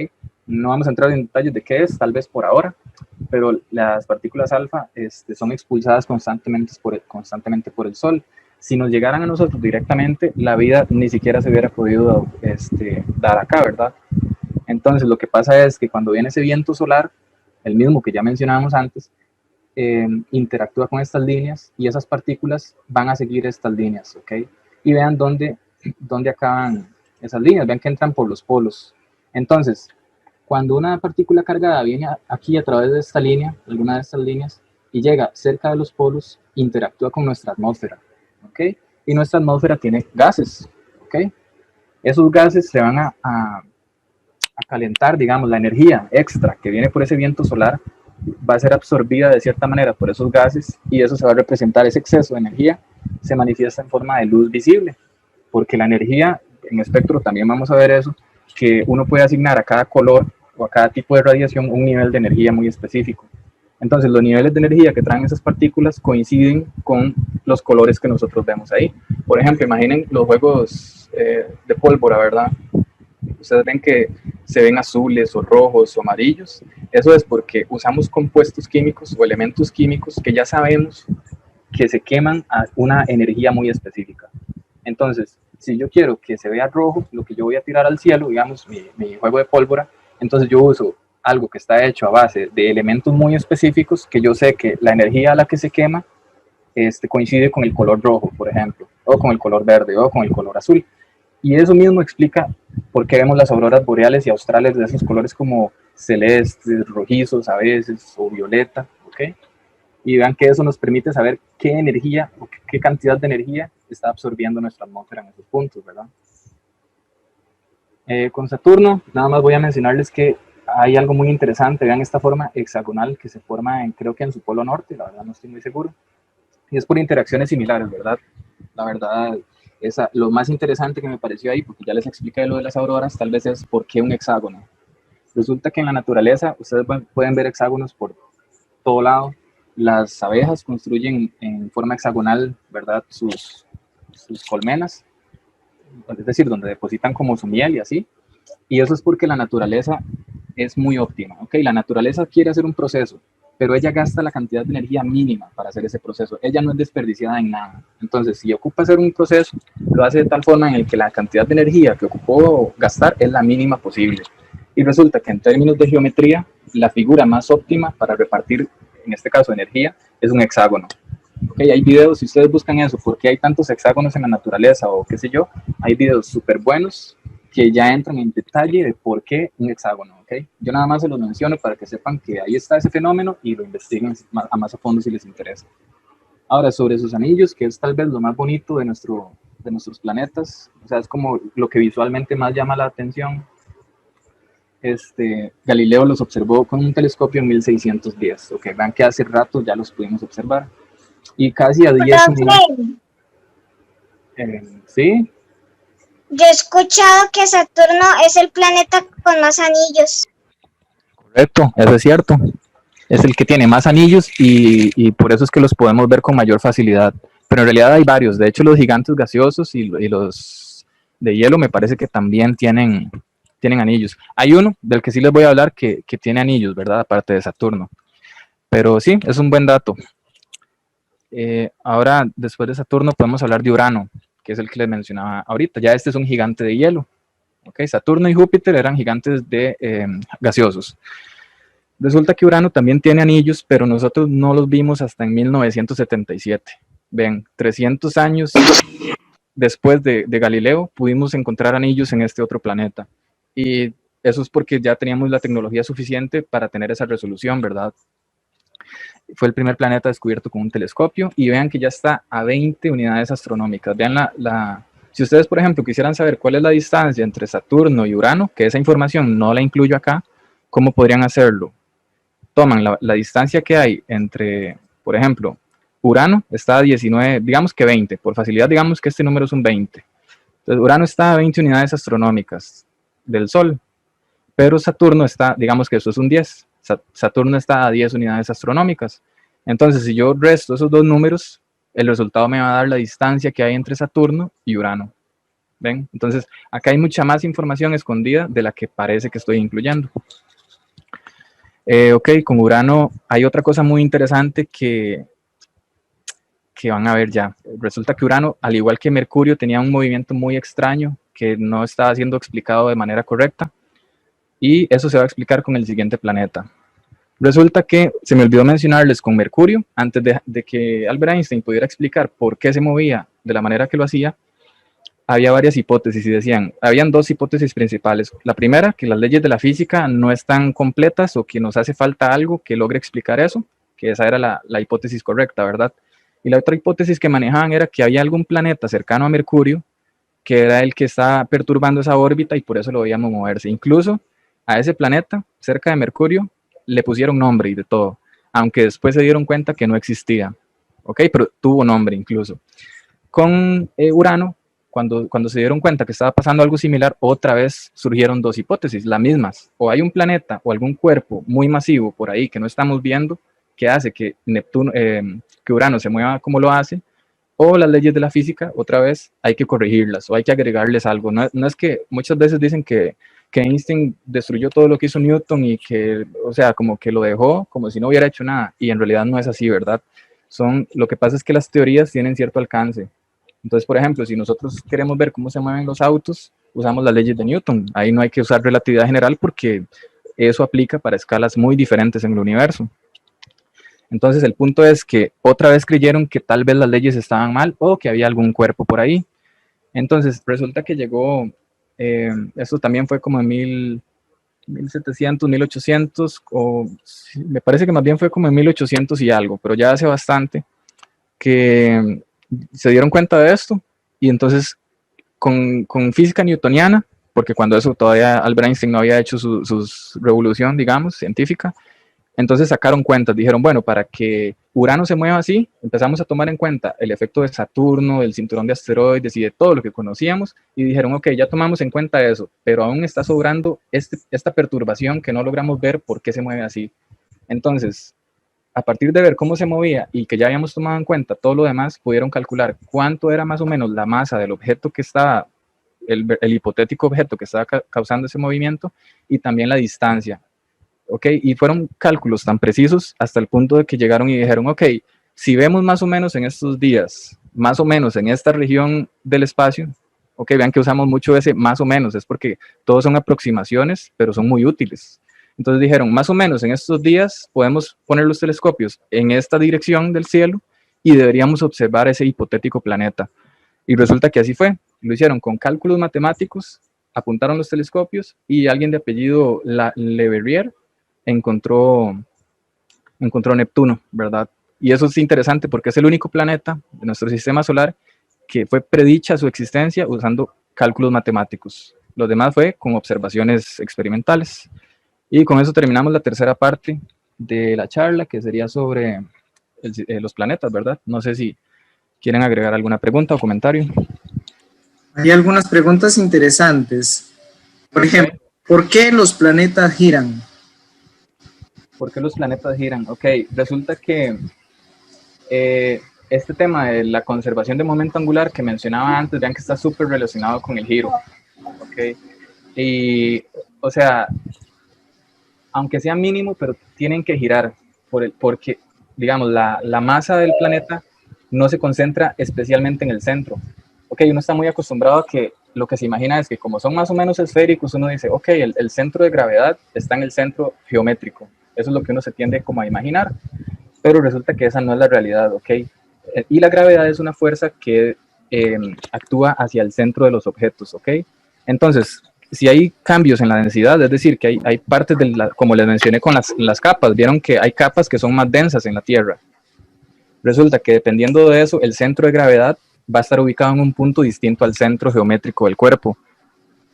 No vamos a entrar en detalles de qué es, tal vez por ahora, pero las partículas alfa son expulsadas constantemente por el Sol. Si nos llegaran a nosotros directamente, la vida ni siquiera se hubiera podido dar acá, ¿verdad? Entonces, lo que pasa es que cuando viene ese viento solar, el mismo que ya mencionábamos antes, interactúa con estas líneas y esas partículas van a seguir estas líneas, ¿ok? Y vean dónde acaban esas líneas, vean que entran por los polos. Entonces, cuando una partícula cargada viene aquí a través de esta línea, alguna de estas líneas, y llega cerca de los polos, interactúa con nuestra atmósfera, ¿ok? Y nuestra atmósfera tiene gases, ¿ok? Esos gases se van a calentar, digamos, la energía extra que viene por ese viento solar va a ser absorbida de cierta manera por esos gases, y eso se va a representar, ese exceso de energía se manifiesta en forma de luz visible, porque la energía en espectro también vamos a ver eso, que uno puede asignar a cada color o a cada tipo de radiación un nivel de energía muy específico. Entonces los niveles de energía que traen esas partículas coinciden con los colores que nosotros vemos ahí. Por ejemplo, imaginen los juegos de pólvora, ¿verdad? Ustedes ven que se ven azules o rojos o amarillos. Eso es porque usamos compuestos químicos o elementos químicos que ya sabemos que se queman a una energía muy específica. Entonces, si yo quiero que se vea rojo, lo que yo voy a tirar al cielo, digamos, mi juego de pólvora, entonces yo uso algo que está hecho a base de elementos muy específicos que yo sé que la energía a la que se quema coincide con el color rojo, por ejemplo, o con el color verde, o con el color azul. Y eso mismo explica por qué vemos las auroras boreales y australes de esos colores como celestes, rojizos a veces, o violeta, ¿ok? Y vean que eso nos permite saber qué energía o qué cantidad de energía está absorbiendo nuestra atmósfera en esos puntos, ¿verdad? Con Saturno, nada más voy a mencionarles que hay algo muy interesante. Vean esta forma hexagonal que se forma creo que en su polo norte, la verdad no estoy muy seguro. Y es por interacciones similares, ¿verdad? La verdad, lo más interesante que me pareció ahí, porque ya les expliqué lo de las auroras, tal vez es por qué un hexágono. Resulta que en la naturaleza ustedes pueden ver hexágonos por todo lado. Las abejas construyen en forma hexagonal, ¿verdad? Sus colmenas, es decir, donde depositan como su miel y así. Y eso es porque la naturaleza es muy óptima, ¿ok? La naturaleza quiere hacer un proceso, pero ella gasta la cantidad de energía mínima para hacer ese proceso. Ella no es desperdiciada en nada. Entonces, si ocupa hacer un proceso, lo hace de tal forma en el que la cantidad de energía que ocupó gastar es la mínima posible. Y resulta que en términos de geometría, la figura más óptima para repartir, en este caso, energía, es un hexágono. Okay, hay videos, si ustedes buscan eso, por qué hay tantos hexágonos en la naturaleza o qué sé yo, hay videos súper buenos que ya entran en detalle de por qué un hexágono, ¿ok? Yo nada más se los menciono para que sepan que ahí está ese fenómeno y lo investiguen más a fondo si les interesa. Ahora, sobre sus anillos, que es tal vez lo más bonito de nuestros planetas, o sea, es como lo que visualmente más llama la atención. Galileo los observó con un telescopio en 1610. Ok, vean que hace rato ya los pudimos observar. Y casi a 10 unidades. ¿Sí? Yo he escuchado que Saturno es el planeta con más anillos. Correcto, eso es cierto. Es el que tiene más anillos y por eso es que los podemos ver con mayor facilidad. Pero en realidad hay varios. De hecho, los gigantes gaseosos y los de hielo me parece que también tienen anillos. Hay uno del que sí les voy a hablar que tiene anillos, ¿verdad? Aparte de Saturno. Pero sí, es un buen dato. Ahora, después de Saturno, podemos hablar de Urano, que es el que les mencionaba ahorita. Ya este es un gigante de hielo. ¿Okay? Saturno y Júpiter eran gigantes gaseosos. Resulta que Urano también tiene anillos, pero nosotros no los vimos hasta en 1977. Ven, 300 años después de Galileo, pudimos encontrar anillos en este otro planeta. Y eso es porque ya teníamos la tecnología suficiente para tener esa resolución, ¿verdad? Fue el primer planeta descubierto con un telescopio y vean que ya está a 20 unidades astronómicas. Vean si ustedes, por ejemplo, quisieran saber cuál es la distancia entre Saturno y Urano, que esa información no la incluyo acá, ¿cómo podrían hacerlo? Toman la distancia que hay entre, por ejemplo, Urano está a 19, digamos que 20, por facilidad digamos que este número es un 20. Entonces Urano está a 20 unidades astronómicas del Sol, pero Saturno está, digamos que eso es un 10. Saturno está a 10 unidades astronómicas. Entonces, si yo resto esos dos números, el resultado me va a dar la distancia que hay entre Saturno y Urano. ¿Ven? Entonces, acá hay mucha más información escondida de la que parece que estoy incluyendo. Ok, con Urano hay otra cosa muy interesante que van a ver ya. Resulta que Urano, al igual que Mercurio, tenía un movimiento muy extraño que no estaba siendo explicado de manera correcta. Y eso se va a explicar con el siguiente planeta. Resulta que se me olvidó mencionarles con Mercurio, antes de que Albert Einstein pudiera explicar por qué se movía de la manera que lo hacía, había varias hipótesis y habían dos hipótesis principales. La primera, que las leyes de la física no están completas o que nos hace falta algo que logre explicar eso, que esa era la hipótesis correcta, ¿verdad? Y la otra hipótesis que manejaban era que había algún planeta cercano a Mercurio que era el que estaba perturbando esa órbita y por eso lo veíamos moverse. Incluso a ese planeta, cerca de Mercurio, le pusieron nombre y de todo, aunque después se dieron cuenta que no existía, ¿ok? Pero tuvo nombre incluso. Con Urano, cuando se dieron cuenta que estaba pasando algo similar, otra vez surgieron dos hipótesis, las mismas. O hay un planeta o algún cuerpo muy masivo por ahí que no estamos viendo, que hace que que Urano se mueva como lo hace, o las leyes de la física, otra vez, hay que corregirlas o hay que agregarles algo. No es que muchas veces dicen que Einstein destruyó todo lo que hizo Newton y que, o sea, como que lo dejó como si no hubiera hecho nada, y en realidad no es así, ¿verdad? Lo que pasa es que las teorías tienen cierto alcance. Entonces, por ejemplo, si nosotros queremos ver cómo se mueven los autos, usamos las leyes de Newton. Ahí no hay que usar relatividad general porque eso aplica para escalas muy diferentes en el universo. Entonces, el punto es que otra vez creyeron que tal vez las leyes estaban mal o que había algún cuerpo por ahí. Entonces, resulta que llegó, esto también fue como en 1700, 1800, o me parece que más bien fue como en 1800 y algo, pero ya hace bastante que se dieron cuenta de esto y entonces con física newtoniana, porque cuando eso todavía Albert Einstein no había hecho su revolución, digamos, científica, entonces sacaron cuentas, dijeron, bueno, para que Urano se mueva así, empezamos a tomar en cuenta el efecto de Saturno, del cinturón de asteroides y de todo lo que conocíamos, y dijeron, ok, ya tomamos en cuenta eso, pero aún está sobrando esta perturbación que no logramos ver por qué se mueve así. Entonces, a partir de ver cómo se movía y que ya habíamos tomado en cuenta todo lo demás, pudieron calcular cuánto era más o menos la masa del objeto que estaba, el hipotético objeto que estaba causando ese movimiento, y también la distancia. ¿Ok? Y fueron cálculos tan precisos hasta el punto de que llegaron y dijeron, ok, si vemos más o menos en estos días, más o menos en esta región del espacio, ok, vean que usamos mucho ese más o menos, es porque todos son aproximaciones, pero son muy útiles. Entonces dijeron, más o menos en estos días podemos poner los telescopios en esta dirección del cielo y deberíamos observar ese hipotético planeta. Y resulta que así fue. Lo hicieron con cálculos matemáticos, apuntaron los telescopios y alguien de apellido Le Verrier encontró Neptuno, ¿verdad? Y eso es interesante porque es el único planeta de nuestro sistema solar que fue predicha su existencia usando cálculos matemáticos. Los demás fue con observaciones experimentales. Y con eso terminamos la tercera parte de la charla, que sería sobre los planetas, ¿verdad? No sé si quieren agregar alguna pregunta o comentario. Hay algunas preguntas interesantes. Por ejemplo, ¿por qué los planetas giran? ¿Por qué los planetas giran? Ok, resulta que este tema de la conservación de momento angular que mencionaba antes, vean que está súper relacionado con el giro. Ok, y, o sea, aunque sea mínimo, pero tienen que girar, porque, digamos, la masa del planeta no se concentra especialmente en el centro. Ok, uno está muy acostumbrado a que lo que se imagina es que como son más o menos esféricos, uno dice, ok, el centro de gravedad está en el centro geométrico. Eso es lo que uno se tiende como a imaginar, pero resulta que esa no es la realidad, ok. Y la gravedad es una fuerza que actúa hacia el centro de los objetos, ok. Entonces, si hay cambios en la densidad, es decir, que hay partes, como les mencioné con las capas, vieron que hay capas que son más densas en la Tierra. Resulta que dependiendo de eso, el centro de gravedad va a estar ubicado en un punto distinto al centro geométrico del cuerpo.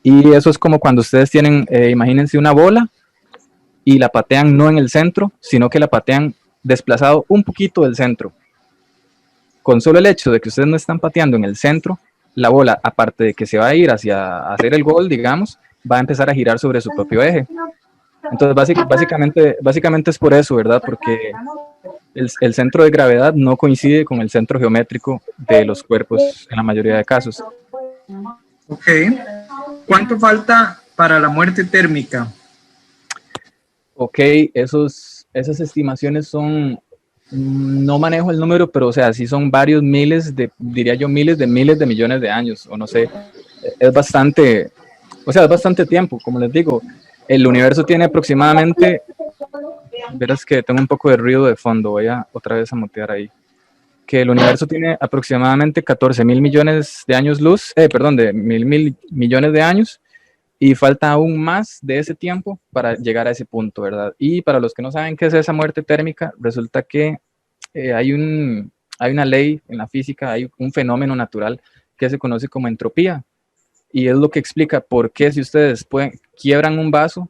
Y eso es como cuando ustedes tienen, imagínense una bola y la patean no en el centro, sino que la patean desplazado un poquito del centro. Con solo el hecho de que ustedes no están pateando en el centro, la bola, aparte de que se va a ir hacia hacer el gol, digamos, va a empezar a girar sobre su propio eje. Entonces, básicamente es por eso, ¿verdad? Porque el centro de gravedad no coincide con el centro geométrico de los cuerpos en la mayoría de casos. Ok. ¿Cuánto falta para la muerte térmica? Ok, esas estimaciones son, no manejo el número, pero o sea, sí son varios diría yo miles de millones de años, o no sé, es bastante, o sea, es bastante tiempo, como les digo, el universo tiene aproximadamente, verás que tengo un poco de ruido de fondo, voy a otra vez a mutear ahí, que el universo tiene aproximadamente 14.000 millones de años luz, de mil millones de años, y falta aún más de ese tiempo para llegar a ese punto, ¿verdad? Y para los que no saben qué es esa muerte térmica, resulta que hay una ley en la física, hay un fenómeno natural que se conoce como entropía, y es lo que explica por qué si ustedes quiebran un vaso,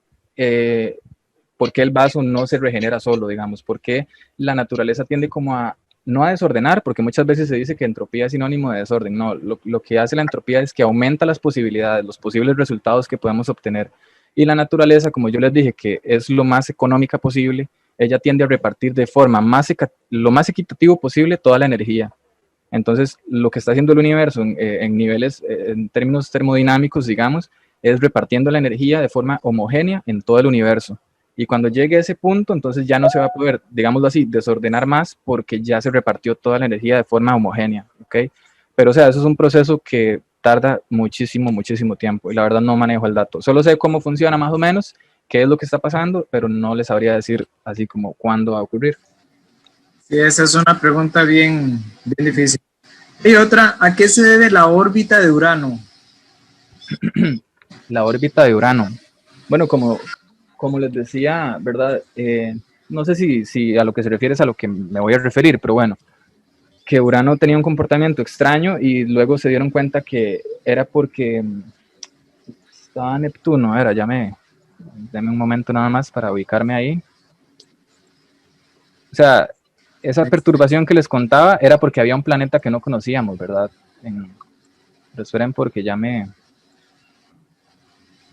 por qué el vaso no se regenera solo, digamos, por qué la naturaleza tiende como no a desordenar, porque muchas veces se dice que entropía es sinónimo de desorden. No, lo que hace la entropía es que aumenta las posibilidades, los posibles resultados que podemos obtener. Y la naturaleza, como yo les dije, que es lo más económica posible, ella tiende a repartir de forma lo más equitativo posible toda la energía. Entonces, lo que está haciendo el universo en niveles, en términos termodinámicos, digamos, es repartiendo la energía de forma homogénea en todo el universo. Y cuando llegue a ese punto, entonces ya no se va a poder, digámoslo así, desordenar más porque ya se repartió toda la energía de forma homogénea, ¿ok? Pero, o sea, eso es un proceso que tarda muchísimo, muchísimo tiempo y la verdad no manejo el dato. Solo sé cómo funciona más o menos, qué es lo que está pasando, pero no les sabría decir así como cuándo va a ocurrir. Sí, esa es una pregunta bien difícil. Y otra, ¿a qué se debe la órbita de Urano? La órbita de Urano. Bueno, como les decía, ¿verdad? No sé si a lo que se refiere es a lo que me voy a referir, pero bueno, que Urano tenía un comportamiento extraño y luego se dieron cuenta que era porque estaba Neptuno, dame un momento nada más para ubicarme ahí. O sea, esa perturbación que les contaba era porque había un planeta que no conocíamos, ¿verdad? Pero esperen porque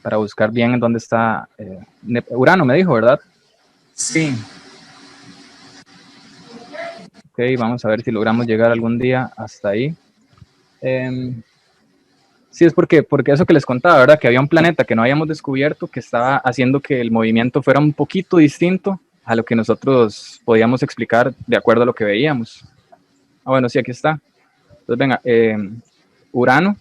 para buscar bien en dónde está Urano, me dijo, ¿verdad? Sí. Ok, vamos a ver si logramos llegar algún día hasta ahí. Sí, es porque eso que les contaba, ¿verdad? Que había un planeta que no habíamos descubierto que estaba haciendo que el movimiento fuera un poquito distinto a lo que nosotros podíamos explicar de acuerdo a lo que veíamos. Ah, bueno, sí, aquí está. Entonces, venga, Urano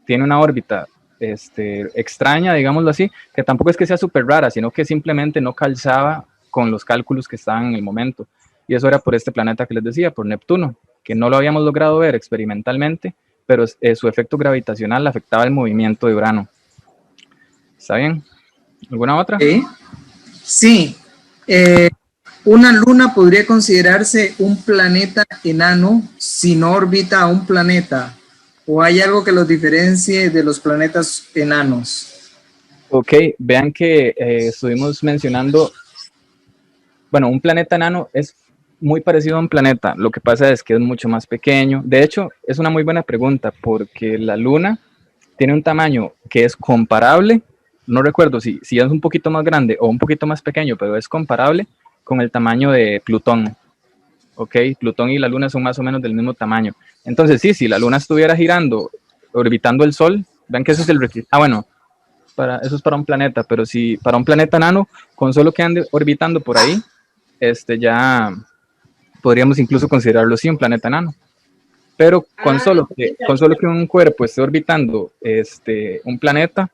tiene una órbita extraña, digámoslo así, que tampoco es que sea súper rara, sino que simplemente no calzaba con los cálculos que estaban en el momento. Y eso era por este planeta que les decía, por Neptuno, que no lo habíamos logrado ver experimentalmente, pero su efecto gravitacional afectaba el movimiento de Urano. ¿Está bien? ¿Alguna otra? Sí. Una luna podría considerarse un planeta enano si no orbita a un planeta ¿O hay algo que los diferencie de los planetas enanos? Ok, vean que estuvimos mencionando, bueno, un planeta enano es muy parecido a un planeta, lo que pasa es que es mucho más pequeño. De hecho, es una muy buena pregunta porque la Luna tiene un tamaño que es comparable, no recuerdo si es un poquito más grande o un poquito más pequeño, pero es comparable con el tamaño de Plutón. Ok, Plutón y la Luna son más o menos del mismo tamaño. Entonces, sí, si la Luna estuviera girando, orbitando el Sol, vean que eso es el requisito. Ah, bueno, eso es para un planeta, pero si para un planeta enano, con solo que ande orbitando por ahí, ya podríamos incluso considerarlo así un planeta enano. Pero con solo que un cuerpo esté orbitando un planeta,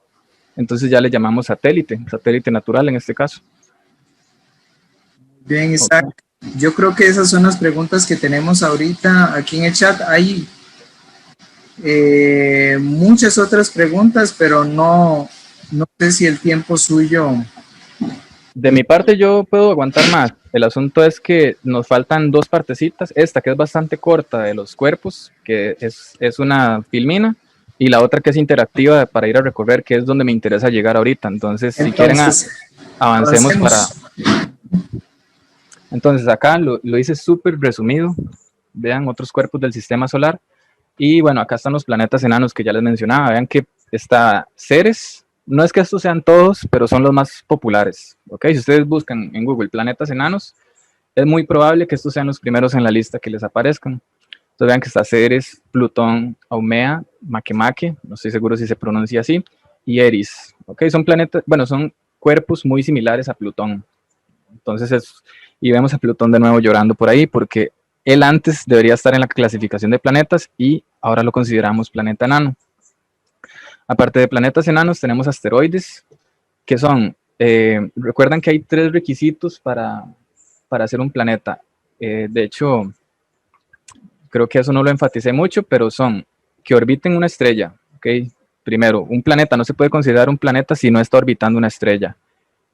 entonces ya le llamamos satélite natural en este caso. Bien, Isaac. Okay. Yo creo que esas son las preguntas que tenemos ahorita aquí en el chat. Hay muchas otras preguntas, pero no sé si el tiempo suyo... De mi parte yo puedo aguantar más. El asunto es que nos faltan dos partecitas. Esta que es bastante corta de los cuerpos, que es una filmina, y la otra que es interactiva para ir a recorrer, que es donde me interesa llegar ahorita. Entonces, si quieren, avancemos para... Entonces, acá lo hice súper resumido. Vean otros cuerpos del sistema solar. Y bueno, acá están los planetas enanos que ya les mencionaba. Vean que está Ceres. No es que estos sean todos, pero son los más populares. ¿Okay? Si ustedes buscan en Google planetas enanos, es muy probable que estos sean los primeros en la lista que les aparezcan. Entonces vean que está Ceres, Plutón, Haumea, Makemake, no estoy seguro si se pronuncia así, y Eris. ¿Okay? Son planetas, bueno, son cuerpos muy similares a Plutón. Entonces, y vemos a Plutón de nuevo llorando por ahí, porque él antes debería estar en la clasificación de planetas y ahora lo consideramos planeta enano. Aparte de planetas enanos, tenemos asteroides, que son, recuerdan que hay 3 requisitos para hacer un planeta. De hecho, creo que eso no lo enfaticé mucho, pero son que orbiten una estrella. ¿Okay? Primero, un planeta no se puede considerar un planeta si no está orbitando una estrella.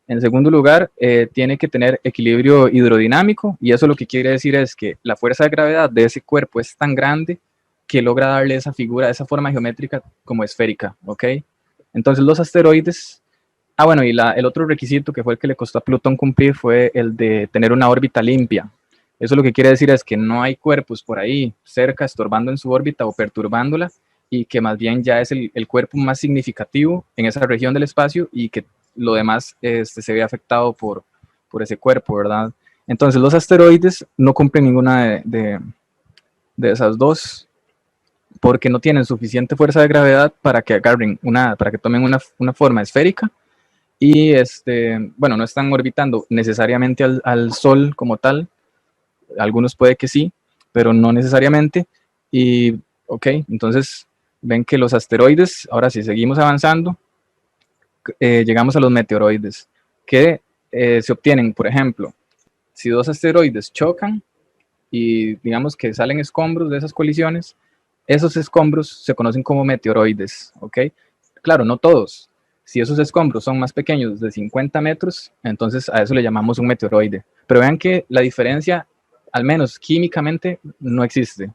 En segundo lugar, tiene que tener equilibrio hidrodinámico, y eso lo que quiere decir es que la fuerza de gravedad de ese cuerpo es tan grande que logra darle esa figura, esa forma geométrica como esférica, ¿ok? Entonces los asteroides, bueno, y el otro requisito que fue el que le costó a Plutón cumplir fue el de tener una órbita limpia. Eso lo que quiere decir es que no hay cuerpos por ahí cerca estorbando en su órbita o perturbándola, y que más bien ya es el cuerpo más significativo en esa región del espacio, y que lo demás se ve afectado por ese cuerpo, ¿verdad? Entonces los asteroides no cumplen ninguna de esas dos, porque no tienen suficiente fuerza de gravedad para que agarren para que tomen una forma esférica, y bueno, no están orbitando necesariamente al Sol como tal. Algunos puede que sí, pero no necesariamente. Y ok, entonces ven que los asteroides, ahora si seguimos avanzando, llegamos a los meteoroides, que se obtienen, por ejemplo, si 2 asteroides chocan y digamos que salen escombros de esas colisiones, esos escombros se conocen como meteoroides, ¿ok? Claro, no todos. Si esos escombros son más pequeños de 50 metros, entonces a eso le llamamos un meteoroide. Pero vean que la diferencia, al menos químicamente, no existe.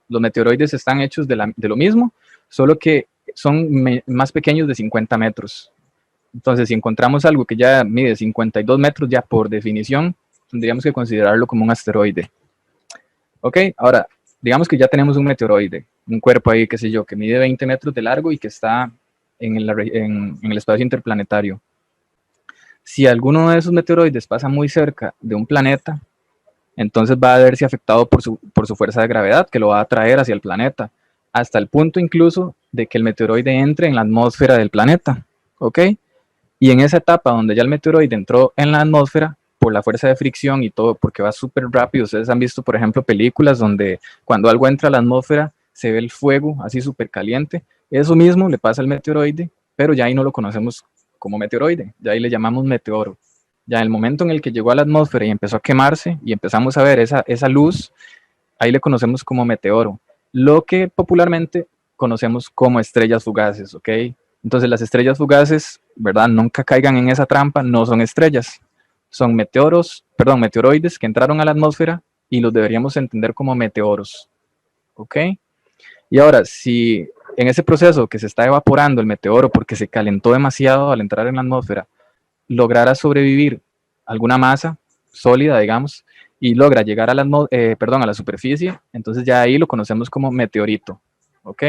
Los meteoroides están hechos de lo mismo, solo que son más pequeños de 50 metros. Entonces, si encontramos algo que ya mide 52 metros, ya por definición, tendríamos que considerarlo como un asteroide. Ok, ahora, digamos que ya tenemos un meteoroide, un cuerpo ahí, qué sé yo, que mide 20 metros de largo y que está en el espacio interplanetario. Si alguno de esos meteoroides pasa muy cerca de un planeta, entonces va a verse afectado por su fuerza de gravedad, que lo va a atraer hacia el planeta, hasta el punto incluso de que el meteoroide entre en la atmósfera del planeta. ¿Ok? Y en esa etapa donde ya el meteoroide entró en la atmósfera, por la fuerza de fricción y todo, porque va súper rápido. Ustedes han visto, por ejemplo, películas donde cuando algo entra a la atmósfera se ve el fuego así súper caliente. Eso mismo le pasa al meteoroide, pero ya ahí no lo conocemos como meteoroide, ya ahí le llamamos meteoro. Ya en el momento en el que llegó a la atmósfera y empezó a quemarse y empezamos a ver esa luz, ahí le conocemos como meteoro, lo que popularmente conocemos como estrellas fugaces, ¿ok? Entonces las estrellas fugaces, ¿verdad? Nunca caigan en esa trampa, no son estrellas. Son meteoroides que entraron a la atmósfera y los deberíamos entender como meteoros. ¿Ok? Y ahora, si en ese proceso que se está evaporando el meteoro porque se calentó demasiado al entrar en la atmósfera, lograra sobrevivir alguna masa sólida, digamos, y logra llegar a a la superficie, entonces ya ahí lo conocemos como meteorito, ¿ok?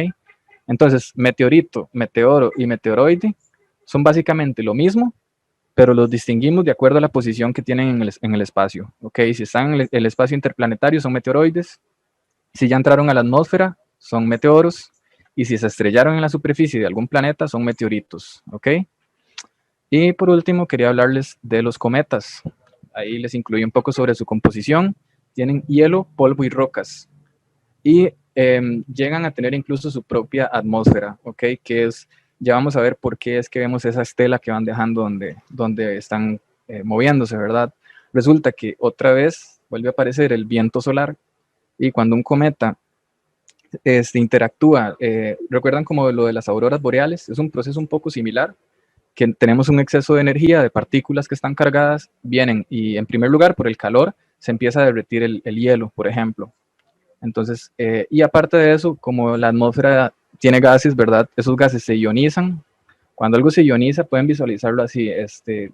Entonces, meteorito, meteoro y meteoroide son básicamente lo mismo, pero los distinguimos de acuerdo a la posición que tienen en el espacio, ¿ok? Si están en el espacio interplanetario son meteoroides, si ya entraron a la atmósfera son meteoros, y si se estrellaron en la superficie de algún planeta son meteoritos, ¿ok? Y por último quería hablarles de los cometas. Ahí les incluí un poco sobre su composición. Tienen hielo, polvo y rocas. Y llegan a tener incluso su propia atmósfera, ¿ok? Que es, ya vamos a ver por qué es que vemos esa estela que van dejando donde están moviéndose, ¿verdad? Resulta que otra vez vuelve a aparecer el viento solar, y cuando un cometa interactúa, recuerdan como lo de las auroras boreales, es un proceso un poco similar, que tenemos un exceso de energía, de partículas que están cargadas, vienen y en primer lugar por el calor se empieza a derretir el hielo, por ejemplo. Entonces, y aparte de eso, como la atmósfera tiene gases, ¿verdad? Esos gases se ionizan. Cuando algo se ioniza, pueden visualizarlo así,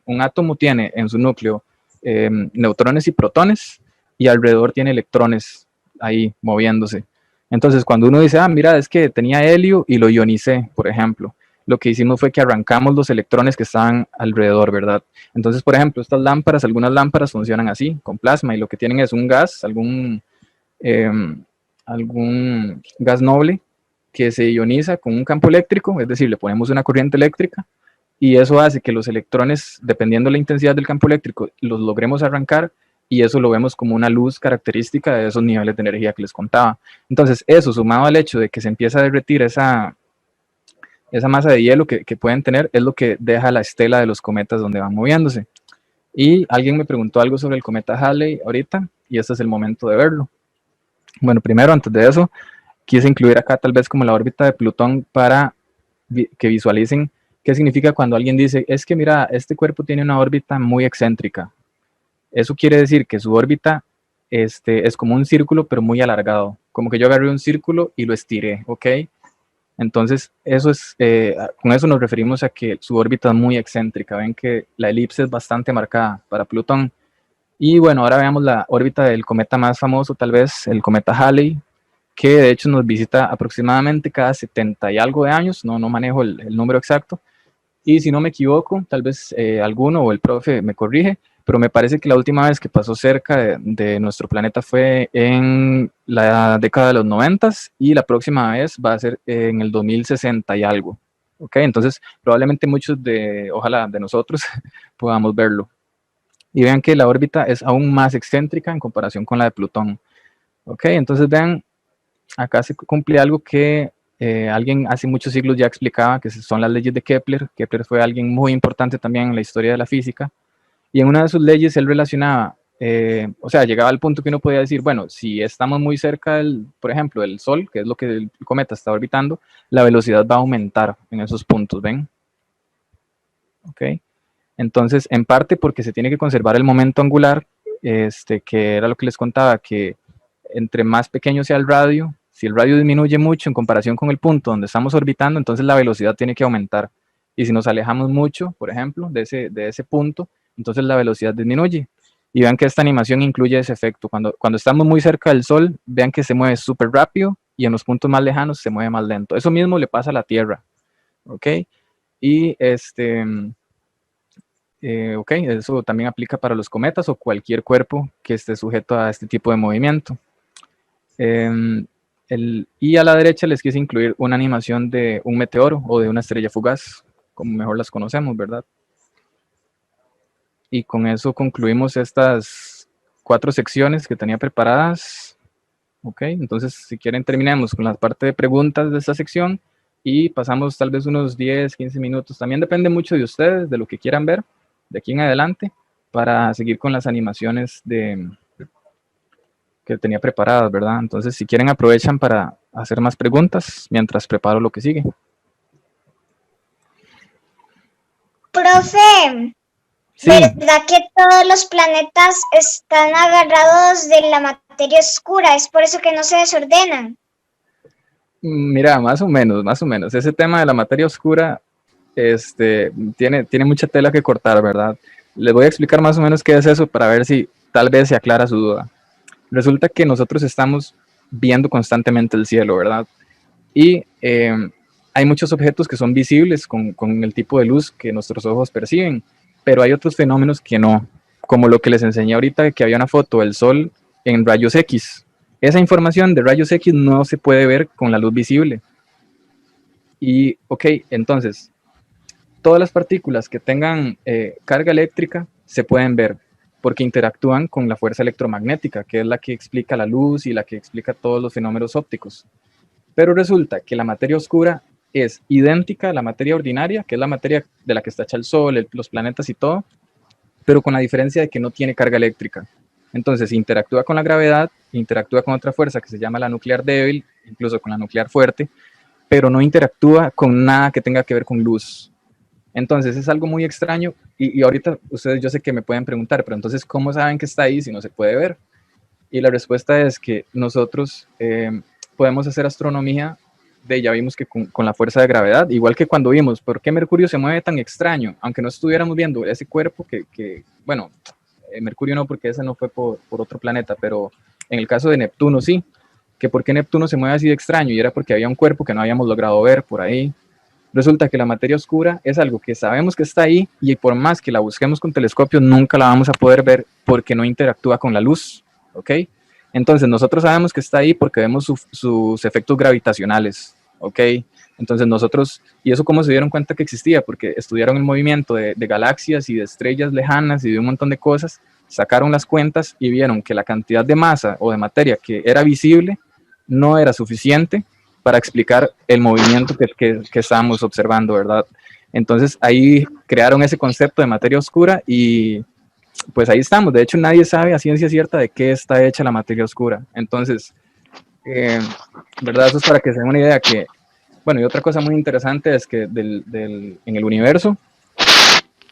un átomo tiene en su núcleo neutrones y protones, y alrededor tiene electrones ahí moviéndose. Entonces, cuando uno dice, mira, es que tenía helio y lo ionicé, por ejemplo, lo que hicimos fue que arrancamos los electrones que estaban alrededor, ¿verdad? Entonces, por ejemplo, estas lámparas, algunas lámparas funcionan así, con plasma, y lo que tienen es un gas, algún gas noble que se ioniza con un campo eléctrico, es decir, le ponemos una corriente eléctrica, y eso hace que los electrones, dependiendo de la intensidad del campo eléctrico, los logremos arrancar, y eso lo vemos como una luz característica de esos niveles de energía que les contaba. Entonces, eso sumado al hecho de que se empieza a derretir esa masa de hielo que pueden tener, es lo que deja la estela de los cometas donde van moviéndose. Y alguien me preguntó algo sobre el cometa Halley ahorita, y este es el momento de verlo. Bueno, primero, antes de eso, quise incluir acá tal vez como la órbita de Plutón para que visualicen qué significa cuando alguien dice, es que mira, este cuerpo tiene una órbita muy excéntrica. Eso quiere decir que su órbita es como un círculo, pero muy alargado. Como que yo agarré un círculo y lo estiré, ¿ok? Entonces, con eso nos referimos a que su órbita es muy excéntrica. Ven que la elipse es bastante marcada para Plutón. Y bueno, ahora veamos la órbita del cometa más famoso, tal vez, el cometa Halley, que de hecho nos visita aproximadamente cada 70 y algo de años, no manejo el número exacto, y si no me equivoco, tal vez alguno o el profe me corrige, pero me parece que la última vez que pasó cerca de nuestro planeta fue en la década de los 90, y la próxima vez va a ser en el 2060 y algo. ¿Ok? Entonces, probablemente muchos ojalá de nosotros, podamos verlo. Y vean que la órbita es aún más excéntrica en comparación con la de Plutón. Ok, entonces vean, acá se cumple algo que alguien hace muchos siglos ya explicaba, que son las leyes de Kepler. Kepler fue alguien muy importante también en la historia de la física, y en una de sus leyes él relacionaba, llegaba al punto que uno podía decir, bueno, si estamos muy cerca por ejemplo, del Sol, que es lo que el cometa está orbitando, la velocidad va a aumentar en esos puntos, ¿ven? Ok. Entonces, en parte porque se tiene que conservar el momento angular, que era lo que les contaba, que entre más pequeño sea el radio, si el radio disminuye mucho en comparación con el punto donde estamos orbitando, entonces la velocidad tiene que aumentar. Y si nos alejamos mucho, por ejemplo, de ese punto, entonces la velocidad disminuye. Y vean que esta animación incluye ese efecto. Cuando estamos muy cerca del Sol, vean que se mueve súper rápido, y en los puntos más lejanos se mueve más lento. Eso mismo le pasa a la Tierra. ¿Ok? Y eso también aplica para los cometas o cualquier cuerpo que esté sujeto a este tipo de movimiento. Y a la derecha les quise incluir una animación de un meteoro o de una estrella fugaz, como mejor las conocemos, ¿verdad? Y con eso concluimos estas 4 secciones que tenía preparadas. Ok, entonces si quieren terminemos con la parte de preguntas de esta sección y pasamos tal vez unos 10, 15 minutos. También depende mucho de ustedes, de lo que quieran ver de aquí en adelante, para seguir con las animaciones que tenía preparadas, ¿verdad? Entonces, si quieren, aprovechan para hacer más preguntas mientras preparo lo que sigue. Profe, Sí. ¿verdad que todos los planetas están agarrados de la materia oscura? Es por eso que no se desordenan. Mira, más o menos, más o menos. Ese tema de la materia oscura tiene mucha tela que cortar, ¿verdad? Les voy a explicar más o menos qué es eso para ver si tal vez se aclara su duda. Resulta que nosotros estamos viendo constantemente el cielo, ¿verdad? Y hay muchos objetos que son visibles con el tipo de luz que nuestros ojos perciben, pero hay otros fenómenos que no, como lo que les enseñé ahorita, que había una foto del sol en rayos X. Esa información de rayos X no se puede ver con la luz visible. Y, ok, entonces, todas las partículas que tengan carga eléctrica se pueden ver porque interactúan con la fuerza electromagnética, que es la que explica la luz y la que explica todos los fenómenos ópticos. Pero resulta que la materia oscura es idéntica a la materia ordinaria, que es la materia de la que está hecha el Sol, los planetas y todo, pero con la diferencia de que no tiene carga eléctrica. Entonces interactúa con la gravedad, interactúa con otra fuerza que se llama la nuclear débil, incluso con la nuclear fuerte, pero no interactúa con nada que tenga que ver con luz. Entonces es algo muy extraño y ahorita ustedes yo sé que me pueden preguntar, pero entonces ¿cómo saben que está ahí si no se puede ver? Y la respuesta es que nosotros podemos hacer astronomía ya vimos que con la fuerza de gravedad, igual que cuando vimos por qué Mercurio se mueve tan extraño, aunque no estuviéramos viendo ese cuerpo bueno, Mercurio no, porque ese no fue por otro planeta, pero en el caso de Neptuno sí, que por qué Neptuno se mueve así de extraño, y era porque había un cuerpo que no habíamos logrado ver por ahí. Resulta que la materia oscura es algo que sabemos que está ahí, y por más que la busquemos con telescopios, nunca la vamos a poder ver porque no interactúa con la luz, ¿ok? Entonces nosotros sabemos que está ahí porque vemos sus efectos gravitacionales, ¿ok? Entonces nosotros, ¿y eso cómo se dieron cuenta que existía? Porque estudiaron el movimiento de galaxias y de estrellas lejanas y de un montón de cosas, sacaron las cuentas y vieron que la cantidad de masa o de materia que era visible no era suficiente para explicar el movimiento que estábamos observando, ¿verdad? Entonces ahí crearon ese concepto de materia oscura y pues ahí estamos. De hecho, nadie sabe a ciencia cierta de qué está hecha la materia oscura. Entonces, ¿verdad? Eso es para que se den una idea que, bueno, y otra cosa muy interesante es que en el universo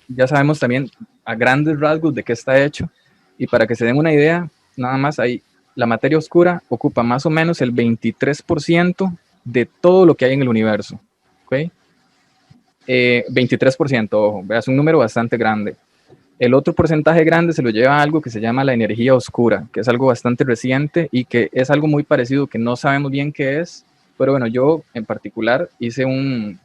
ya sabemos también a grandes rasgos de qué está hecho. Y para que se den una idea, nada más ahí, la materia oscura ocupa más o menos el 23% de todo lo que hay en el universo. ¿Ok? 23%, ojo, es un número bastante grande. El otro porcentaje grande se lo lleva a algo que se llama la energía oscura, que es algo bastante reciente y que es algo muy parecido que no sabemos bien qué es, pero bueno, yo en particular hice un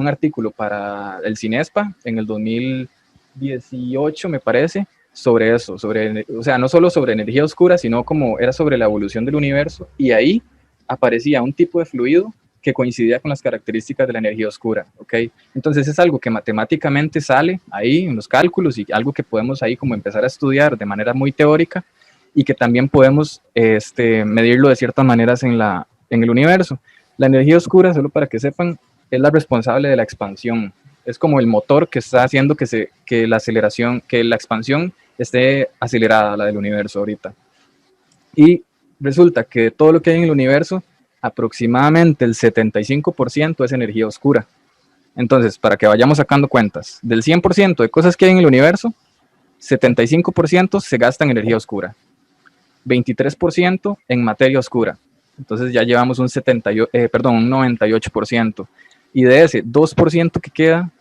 artículo para el CINESPA en el 2018, me parece, sobre eso, o sea, no solo sobre energía oscura, sino como era sobre la evolución del universo, y ahí aparecía un tipo de fluido que coincidía con las características de la energía oscura, ¿ok? Entonces es algo que matemáticamente sale ahí en los cálculos y algo que podemos ahí como empezar a estudiar de manera muy teórica y que también podemos medirlo de ciertas maneras en el universo. La energía oscura, solo para que sepan, es la responsable de la expansión. Es como el motor que está haciendo que la expansión esté acelerada, la del universo ahorita. Y resulta que todo lo que hay en el universo, aproximadamente el 75% es energía oscura. Entonces, para que vayamos sacando cuentas, del 100% de cosas que hay en el universo, 75% se gasta en energía oscura, 23% en materia oscura. Entonces ya llevamos un 98%. Y de ese 2% que queda,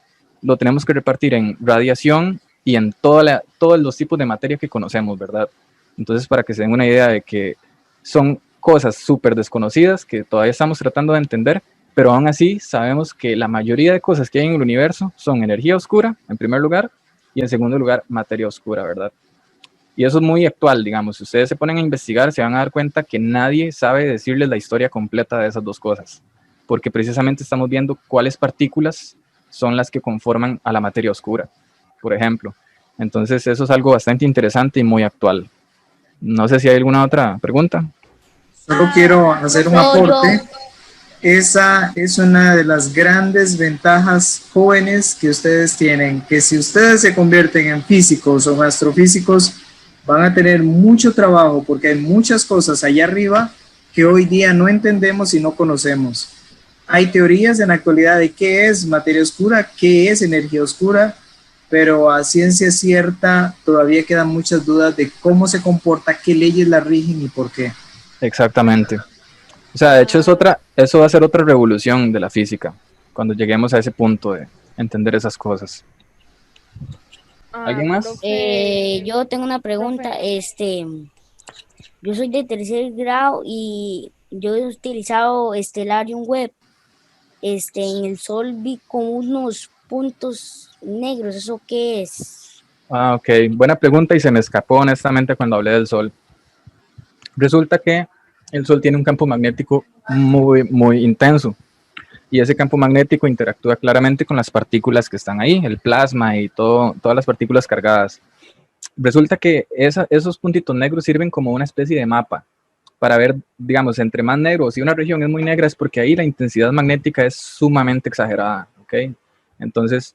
lo tenemos que repartir en radiación y en todos los tipos de materia que conocemos, ¿verdad? Entonces, para que se den una idea de que son cosas súper desconocidas que todavía estamos tratando de entender, pero aún así sabemos que la mayoría de cosas que hay en el universo son energía oscura, en primer lugar, y en segundo lugar, materia oscura, ¿verdad? Y eso es muy actual, digamos. Si ustedes se ponen a investigar, se van a dar cuenta que nadie sabe decirles la historia completa de esas dos cosas, porque precisamente estamos viendo cuáles partículas son las que conforman a la materia oscura, por ejemplo. Entonces eso es algo bastante interesante y muy actual. No sé si hay alguna otra pregunta. Solo quiero hacer un aporte. Esa es una de las grandes ventajas jóvenes que ustedes tienen, que si ustedes se convierten en físicos o en astrofísicos, van a tener mucho trabajo porque hay muchas cosas allá arriba que hoy día no entendemos y no conocemos. Hay teorías en la actualidad de qué es materia oscura, qué es energía oscura, pero a ciencia cierta todavía quedan muchas dudas de cómo se comporta, qué leyes la rigen y por qué. Exactamente. O sea, de hecho eso va a ser otra revolución de la física, cuando lleguemos a ese punto de entender esas cosas. ¿Alguien más? Profe, Yo tengo una pregunta. profe. Yo soy de tercer grado y yo he utilizado Stellarium Web. En el sol vi como unos puntos negros. ¿Eso qué es? Ah, ok. Buena pregunta y se me escapó honestamente cuando hablé del Sol. Resulta que el Sol tiene un campo magnético muy intenso y ese campo magnético interactúa claramente con las partículas que están ahí, el plasma y todas las partículas cargadas. Resulta que esos puntitos negros sirven como una especie de mapa para ver, digamos, entre más negro, si una región es muy negra es porque ahí la intensidad magnética es sumamente exagerada, ¿ok? Entonces,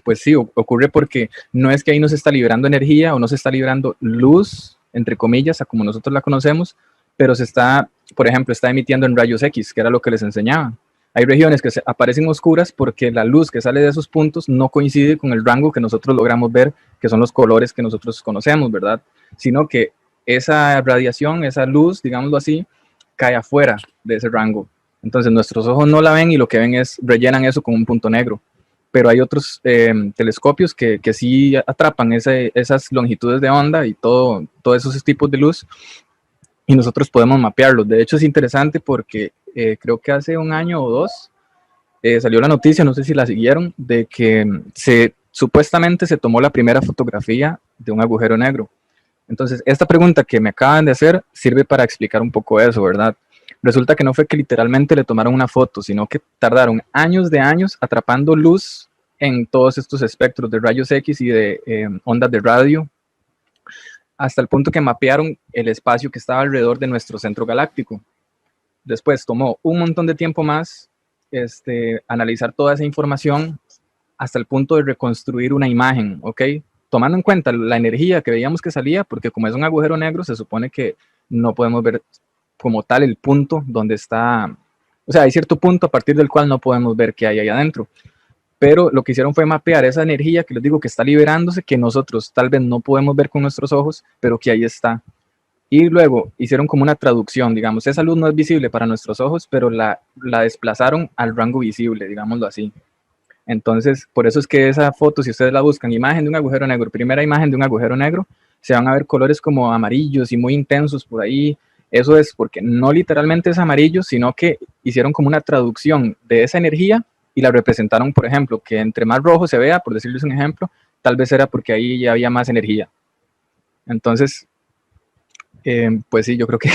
pues sí, ocurre porque no es que ahí no se está liberando energía o no se está liberando luz, entre comillas, a como nosotros la conocemos, pero se está, por ejemplo, está emitiendo en rayos X, que era lo que les enseñaba. Hay regiones que aparecen oscuras porque la luz que sale de esos puntos no coincide con el rango que nosotros logramos ver, que son los colores que nosotros conocemos, ¿verdad? Sino que esa radiación, esa luz, digámoslo así, cae afuera de ese rango. Entonces nuestros ojos no la ven y lo que ven es, rellenan eso con un punto negro. Pero hay otros telescopios que sí atrapan esas longitudes de onda y todos esos tipos de luz y nosotros podemos mapearlos. De hecho es interesante porque creo que hace un año o dos salió la noticia, no sé si la siguieron, de que supuestamente se tomó la primera fotografía de un agujero negro. Entonces, esta pregunta que me acaban de hacer sirve para explicar un poco eso, ¿verdad? Resulta que no fue que literalmente le tomaron una foto, sino que tardaron años de años atrapando luz en todos estos espectros de rayos X y de ondas de radio, hasta el punto que mapearon el espacio que estaba alrededor de nuestro centro galáctico. Después tomó un montón de tiempo más analizar toda esa información hasta el punto de reconstruir una imagen, ¿ok? Tomando en cuenta la energía que veíamos que salía, porque como es un agujero negro, se supone que no podemos ver como tal el punto donde está, o sea, hay cierto punto a partir del cual no podemos ver qué hay ahí adentro. Pero lo que hicieron fue mapear esa energía que les digo que está liberándose, que nosotros tal vez no podemos ver con nuestros ojos, pero que ahí está. Y luego hicieron como una traducción, digamos, esa luz no es visible para nuestros ojos, pero la desplazaron al rango visible, digámoslo así. Entonces, por eso es que esa foto, si ustedes la buscan, imagen de un agujero negro, primera imagen de un agujero negro, se van a ver colores como amarillos y muy intensos por ahí. Eso es porque no literalmente es amarillo, sino que hicieron como una traducción de esa energía y la representaron, por ejemplo, que entre más rojo se vea, por decirles un ejemplo, tal vez era porque ahí ya había más energía. Entonces, pues sí, yo creo que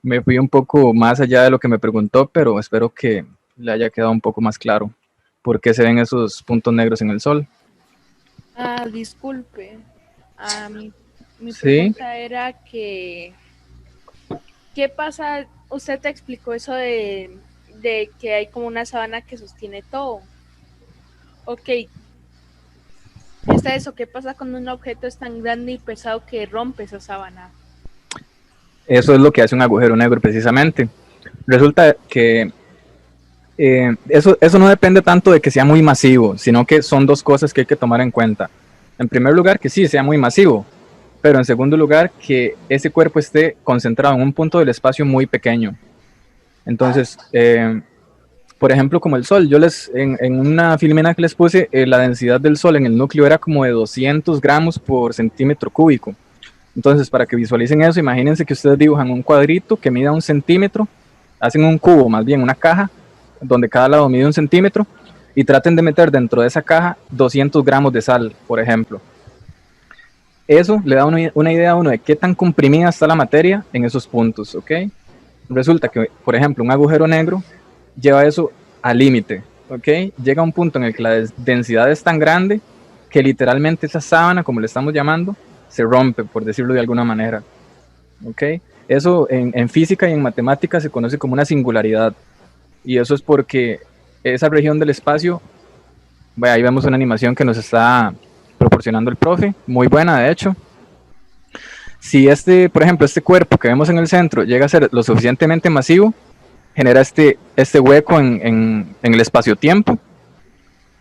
me fui un poco más allá de lo que me preguntó, pero espero que le haya quedado un poco más claro por qué se ven esos puntos negros en el Sol. Disculpe. Mi Sí. pregunta era que ¿qué pasa? Usted te explicó eso de que hay como una sábana que sostiene todo. Ok. ¿Está eso? ¿Qué pasa cuando un objeto es tan grande y pesado que rompe esa sábana? Eso es lo que hace un agujero negro precisamente. Resulta que eso no depende tanto de que sea muy masivo, sino que son dos cosas que hay que tomar en cuenta. En primer lugar, que sí, sea muy masivo, pero en segundo lugar, que ese cuerpo esté concentrado en un punto del espacio muy pequeño. Entonces, por ejemplo, como el Sol, yo en una filmina que les puse, la densidad del Sol en el núcleo era como de 200 gramos por centímetro cúbico. Entonces, para que visualicen eso, imagínense que ustedes dibujan un cuadrito que mida 1 centímetro, hacen un cubo, más bien una caja, donde cada lado mide 1 centímetro, y traten de meter dentro de esa caja 200 gramos de sal, por ejemplo. Eso le da una idea a uno de qué tan comprimida está la materia en esos puntos, ¿ok? Resulta que, por ejemplo, un agujero negro lleva eso al límite, ¿ok? Llega a un punto en el que la densidad es tan grande que literalmente esa sábana, como le estamos llamando, se rompe, por decirlo de alguna manera, ¿ok? Eso en física y en matemáticas se conoce como una singularidad, y eso es porque esa región del espacio, bueno, ahí vemos una animación que nos está proporcionando el profe, muy buena de hecho. Si por ejemplo, este cuerpo que vemos en el centro llega a ser lo suficientemente masivo, genera este hueco en el espacio-tiempo,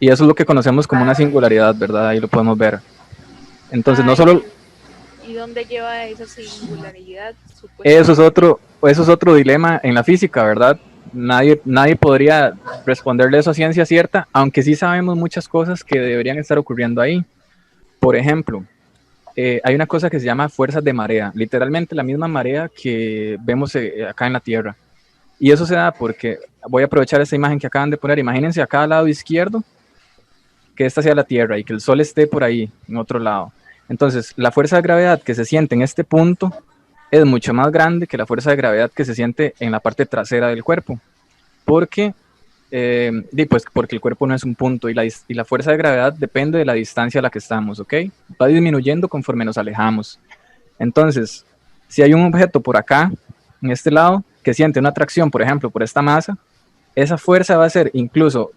y eso es lo que conocemos como una singularidad, ¿verdad? Ahí lo podemos ver. Entonces, no solo... ¿Y dónde lleva esa singularidad? Eso es eso es otro dilema en la física, ¿verdad? Nadie podría responderle eso a ciencia cierta, aunque sí sabemos muchas cosas que deberían estar ocurriendo ahí. Por ejemplo, hay una cosa que se llama fuerzas de marea, literalmente la misma marea que vemos acá en la Tierra. Y eso se da porque, voy a aprovechar esa imagen que acaban de poner, imagínense acá al lado izquierdo, que esta sea la Tierra y que el Sol esté por ahí, en otro lado. Entonces, la fuerza de gravedad que se siente en este punto es mucho más grande que la fuerza de gravedad que se siente en la parte trasera del cuerpo, porque, pues porque el cuerpo no es un punto y la fuerza de gravedad depende de la distancia a la que estamos, ¿ok? Va disminuyendo conforme nos alejamos. Entonces, si hay un objeto por acá, en este lado, que siente una atracción, por ejemplo, por esta masa, esa fuerza va a ser incluso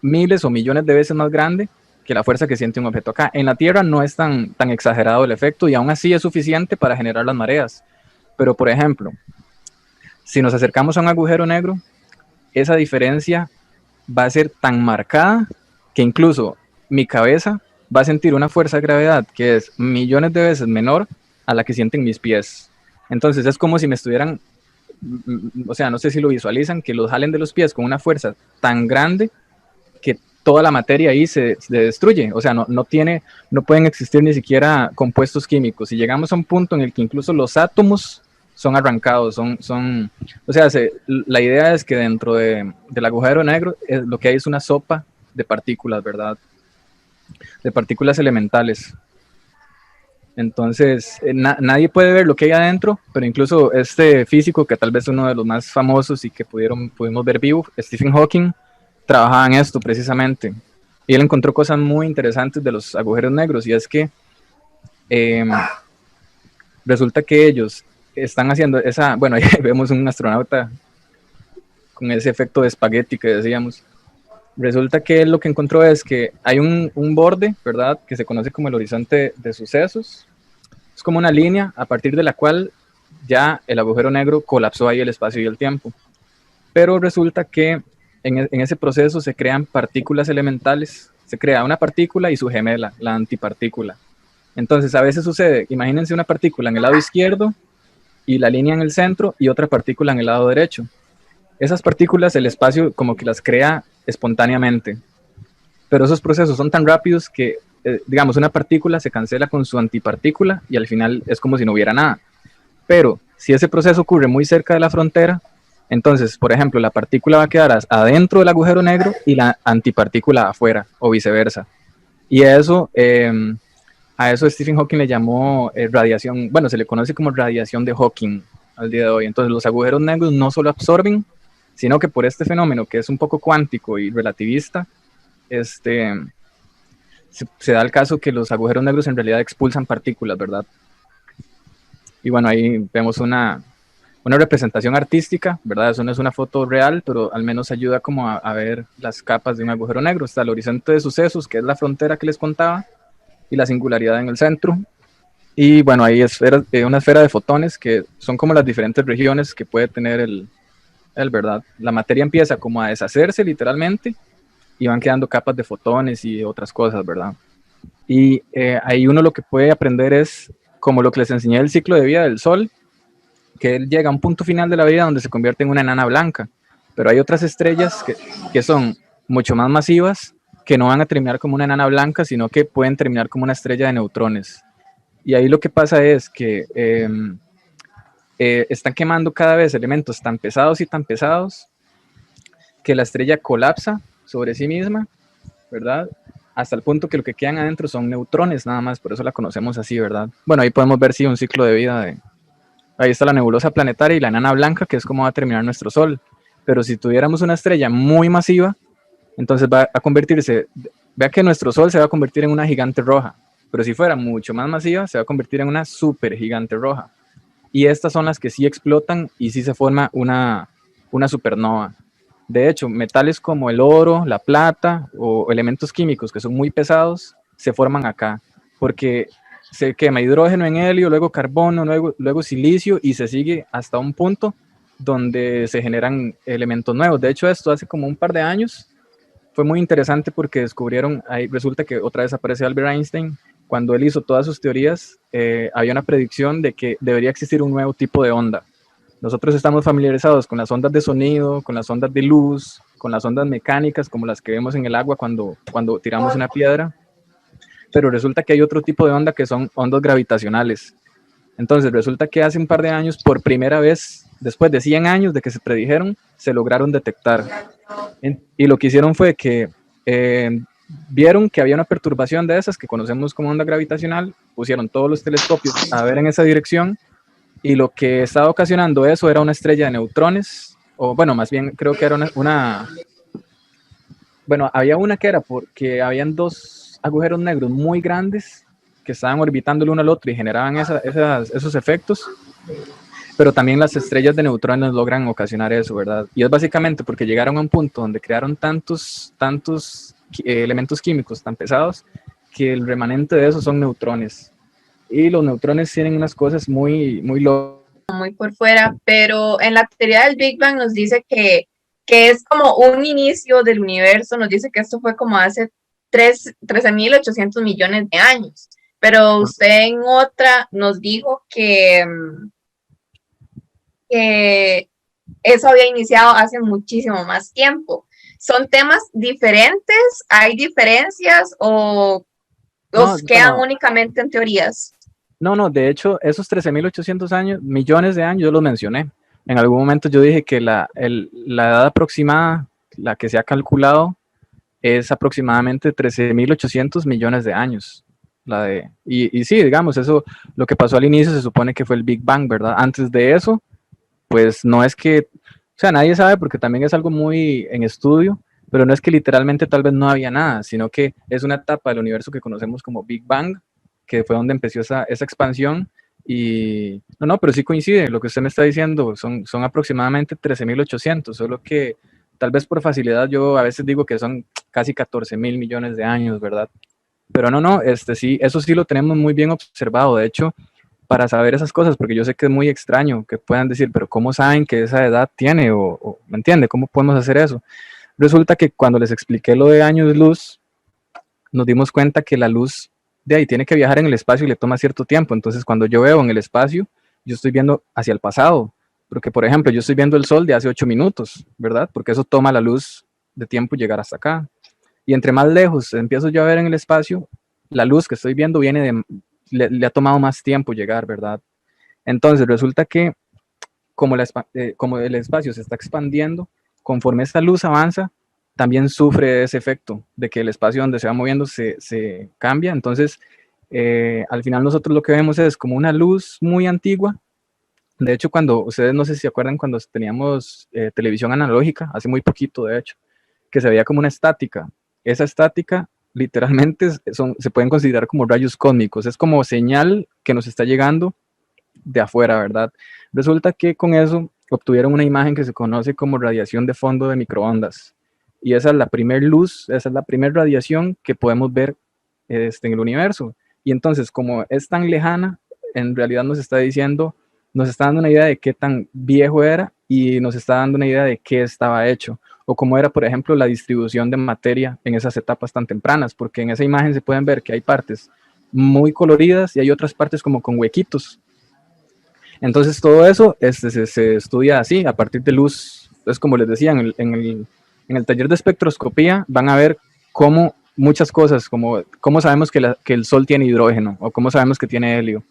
miles o millones de veces más grande que la fuerza que siente un objeto acá. En la Tierra no es tan exagerado el efecto y aún así es suficiente para generar las mareas. Pero, por ejemplo, si nos acercamos a un agujero negro, esa diferencia va a ser tan marcada que incluso mi cabeza va a sentir una fuerza de gravedad que es millones de veces menor a la que sienten mis pies. Entonces es como si me estuvieran, o sea, no sé si lo visualizan, que los jalen de los pies con una fuerza tan grande que toda la materia ahí se destruye. O sea, no pueden existir ni siquiera compuestos químicos. Si llegamos a un punto en el que incluso los átomos son arrancados, o sea, la idea es que dentro del agujero negro lo que hay es una sopa de partículas, ¿verdad? De partículas elementales. Entonces, nadie puede ver lo que hay adentro, pero incluso este físico, que tal vez es uno de los más famosos y que pudimos ver vivo, Stephen Hawking, trabajaba en esto precisamente. Y él encontró cosas muy interesantes de los agujeros negros, y es que resulta que ellos están haciendo bueno, ahí vemos un astronauta con ese efecto de espagueti que decíamos. Resulta que él lo que encontró es que hay un borde, ¿verdad?, que se conoce como el horizonte de sucesos. Es como una línea a partir de la cual ya el agujero negro colapsó ahí el espacio y el tiempo. Pero resulta que en ese proceso se crean partículas elementales. Se crea una partícula y su gemela, la antipartícula. Entonces a veces sucede, imagínense una partícula en el lado izquierdo y la línea en el centro y otra partícula en el lado derecho. Esas partículas el espacio como que las crea espontáneamente, pero esos procesos son tan rápidos que, digamos, una partícula se cancela con su antipartícula y al final es como si no hubiera nada. Pero si ese proceso ocurre muy cerca de la frontera, entonces, por ejemplo, la partícula va a quedar adentro del agujero negro y la antipartícula afuera, o viceversa. Y a eso Stephen Hawking le llamó radiación, bueno, se le conoce como radiación de Hawking al día de hoy. Entonces los agujeros negros no solo absorben, sino que por este fenómeno que es un poco cuántico y relativista, se da el caso que los agujeros negros en realidad expulsan partículas, ¿verdad? Y bueno, ahí vemos una representación artística, ¿verdad? Eso no es una foto real, pero al menos ayuda como a ver las capas de un agujero negro. Está el horizonte de sucesos, que es la frontera que les contaba, y la singularidad en el centro. Y bueno, ahí es una esfera de fotones que son como las diferentes regiones que puede tener ¿verdad? La materia empieza como a deshacerse literalmente y van quedando capas de fotones y otras cosas, ¿verdad? Y ahí uno lo que puede aprender es como lo que les enseñé del ciclo de vida del Sol, que él llega a un punto final de la vida donde se convierte en una enana blanca, pero hay otras estrellas que son mucho más masivas, que no van a terminar como una enana blanca, sino que pueden terminar como una estrella de neutrones. Y ahí lo que pasa es que están quemando cada vez elementos tan pesados y tan pesados que la estrella colapsa sobre sí misma, ¿verdad? Hasta el punto que lo que quedan adentro son neutrones nada más, por eso la conocemos así, ¿verdad? Bueno, ahí podemos ver, sí, un ciclo de vida ahí está la nebulosa planetaria y la enana blanca, que es como va a terminar nuestro Sol. Pero si tuviéramos una estrella muy masiva, entonces va a convertirse, vea que nuestro Sol se va a convertir en una gigante roja, pero si fuera mucho más masiva, se va a convertir en una super gigante roja. Y estas son las que sí explotan y sí se forma una supernova. De hecho, metales como el oro, la plata o elementos químicos que son muy pesados se forman acá, porque se quema hidrógeno en helio, luego carbono, luego silicio y se sigue hasta un punto donde se generan elementos nuevos. De hecho, esto hace como un par de años fue muy interesante porque descubrieron, ahí resulta que otra vez aparece Albert Einstein. Cuando él hizo todas sus teorías, había una predicción de que debería existir un nuevo tipo de onda. Nosotros estamos familiarizados con las ondas de sonido, con las ondas de luz, con las ondas mecánicas como las que vemos en el agua cuando tiramos una piedra, pero resulta que hay otro tipo de onda que son ondas gravitacionales. Entonces resulta que hace un par de años, por primera vez, después de 100 años de que se predijeron, se lograron detectar. Y lo que hicieron fue que vieron que había una perturbación de esas que conocemos como onda gravitacional, pusieron todos los telescopios a ver en esa dirección, y lo que estaba ocasionando eso era una estrella de neutrones, o bueno, más bien creo que era bueno, había una que era porque habían dos agujeros negros muy grandes que estaban orbitando el uno al otro y generaban esos efectos, pero también las estrellas de neutrones logran ocasionar eso, ¿verdad? Y es básicamente porque llegaron a un punto donde crearon tantos elementos químicos tan pesados que el remanente de esos son neutrones. Y los neutrones tienen unas cosas muy por fuera, pero en la teoría del Big Bang nos dice que es como un inicio del universo, nos dice que esto fue como hace 13.800 millones de años, pero usted en otra nos dijo que eso había iniciado hace muchísimo más tiempo. ¿Son temas diferentes? ¿Hay diferencias o quedan únicamente en teorías? No, de hecho, esos 13.800 millones de años, yo los mencioné. En algún momento yo dije que la edad aproximada, la que se ha calculado, es aproximadamente 13.800 millones de años. Y sí, digamos, eso, lo que pasó al inicio se supone que fue el Big Bang, ¿verdad? Antes de eso, pues no es que, o sea, nadie sabe porque también es algo muy en estudio, pero no es que literalmente tal vez no había nada, sino que es una etapa del universo que conocemos como Big Bang, que fue donde empezó esa expansión. Y no, pero sí coincide, lo que usted me está diciendo, son aproximadamente 13.800, solo que tal vez por facilidad yo a veces digo que son casi 14.000 millones de años, ¿verdad? Pero sí, eso sí lo tenemos muy bien observado, de hecho, para saber esas cosas, porque yo sé que es muy extraño que puedan decir, pero ¿cómo saben que esa edad tiene? O ¿me entiende? ¿Cómo podemos hacer eso? Resulta que cuando les expliqué lo de años de luz, nos dimos cuenta que la luz de ahí tiene que viajar en el espacio y le toma cierto tiempo. Entonces, cuando yo veo en el espacio, yo estoy viendo hacia el pasado. Porque, por ejemplo, yo estoy viendo el sol de hace 8 minutos, ¿verdad? Porque eso toma la luz de tiempo llegar hasta acá. Y entre más lejos empiezo yo a ver en el espacio, la luz que estoy viendo le ha tomado más tiempo llegar, ¿verdad? Entonces, resulta que como el espacio se está expandiendo, conforme esta luz avanza, también sufre ese efecto de que el espacio donde se va moviendo se cambia. Entonces, al final nosotros lo que vemos es como una luz muy antigua. De hecho, cuando ustedes no sé si se acuerdan cuando teníamos televisión analógica, hace muy poquito de hecho, que se veía como una estática. Esa estática literalmente se pueden considerar como rayos cósmicos. Es como señal que nos está llegando de afuera, ¿verdad? Resulta que con eso obtuvieron una imagen que se conoce como radiación de fondo de microondas. Y esa es la primera luz, esa es la primera radiación que podemos ver en el universo. Y entonces, como es tan lejana, en realidad nos está dando una idea de qué tan viejo era y nos está dando una idea de qué estaba hecho. O cómo era, por ejemplo, la distribución de materia en esas etapas tan tempranas, porque en esa imagen se pueden ver que hay partes muy coloridas y hay otras partes como con huequitos. Entonces, todo eso se estudia así, a partir de luz. Es como les decía, en el taller de espectroscopía van a ver cómo muchas cosas, como cómo sabemos que el Sol tiene hidrógeno o cómo sabemos que tiene helio.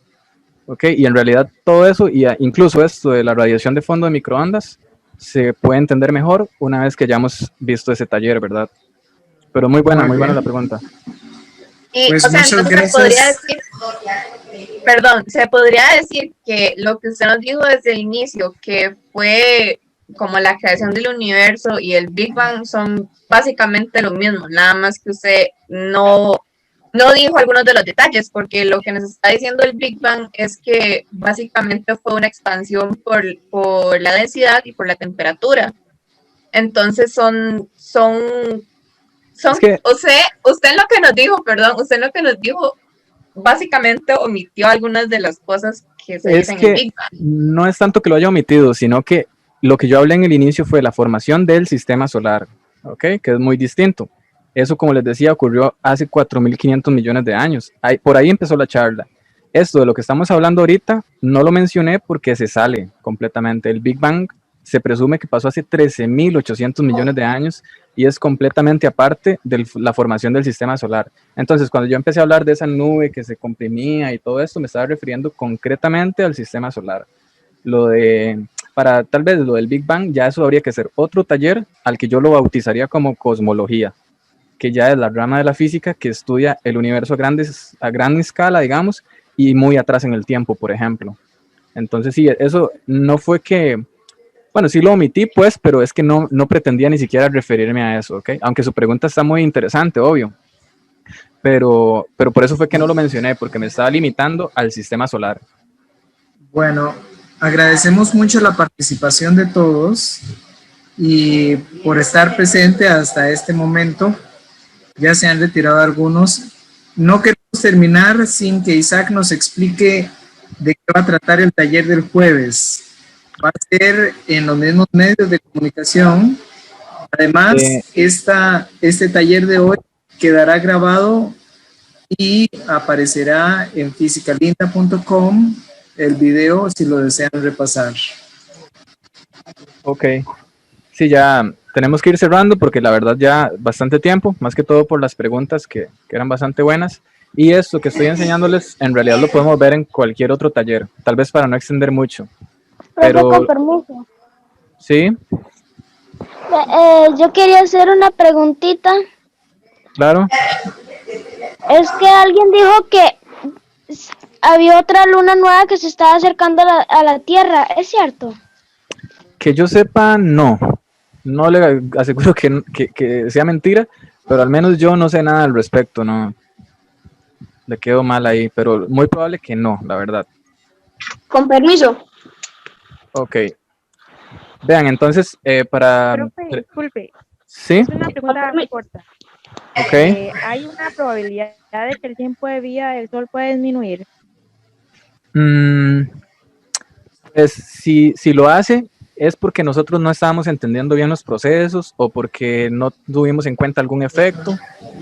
¿Ok? Y en realidad todo eso, y incluso esto de la radiación de fondo de microondas, se puede entender mejor una vez que hayamos visto ese taller, ¿verdad? Pero muy buena la pregunta. Y, pues o sea, muchas entonces gracias. se podría decir que lo que usted nos dijo desde el inicio, que fue como la creación del universo y el Big Bang, son básicamente lo mismo, nada más que usted no dijo algunos de los detalles, porque lo que nos está diciendo el Big Bang es que básicamente fue una expansión por la densidad y por la temperatura. Entonces es que, usted lo que nos dijo, básicamente omitió algunas de las cosas que se dicen en el Big Bang. No es tanto que lo haya omitido, sino que lo que yo hablé en el inicio fue la formación del sistema solar, ¿ok? Que es muy distinto. Eso, como les decía, ocurrió hace 4.500 millones de años. Por ahí empezó la charla. esto de lo que estamos hablando ahorita, no lo mencioné porque se sale completamente. El Big Bang se presume que pasó hace 13.800 millones de años y es completamente aparte de la formación del sistema solar. Entonces, cuando yo empecé a hablar de esa nube que se comprimía y todo esto, me estaba refiriendo concretamente al sistema solar. Para tal vez lo del Big Bang, ya eso habría que ser otro taller al que yo lo bautizaría como cosmología, que ya es la rama de la física que estudia el universo a gran escala, digamos, y muy atrás en el tiempo, por ejemplo. Entonces, sí, eso no fue que, bueno, sí lo omití, pues, pero es que no pretendía ni siquiera referirme a eso, ¿ok? Aunque su pregunta está muy interesante, obvio, pero por eso fue que no lo mencioné, porque me estaba limitando al sistema solar. Bueno, agradecemos mucho la participación de todos y por estar presente hasta este momento. Ya se han retirado algunos. No queremos terminar sin que Isaac nos explique de qué va a tratar el taller del jueves. Va a ser en los mismos medios de comunicación. Además, este taller de hoy quedará grabado y aparecerá en fizicalinda.com el video si lo desean repasar. Ok. Sí, ya tenemos que ir cerrando porque la verdad ya bastante tiempo, más que todo por las preguntas que eran bastante buenas. Y esto que estoy enseñándoles, en realidad lo podemos ver en cualquier otro taller, tal vez para no extender mucho. Pero, con permiso. ¿sí? Yo quería hacer una preguntita. Claro. Es que alguien dijo que había otra luna nueva que se estaba acercando a la Tierra, ¿es cierto? Que yo sepa, no. No le aseguro que sea mentira, pero al menos yo no sé nada al respecto, no. Le quedo mal ahí, pero muy probable que no, la verdad. Con permiso. Ok. Vean, entonces, Profe, disculpe, ¿sí? es una pregunta muy corta. Ok. ¿Hay una probabilidad de que el tiempo de vida del Sol pueda disminuir? Pues si lo hace, es porque nosotros no estábamos entendiendo bien los procesos o porque no tuvimos en cuenta algún efecto,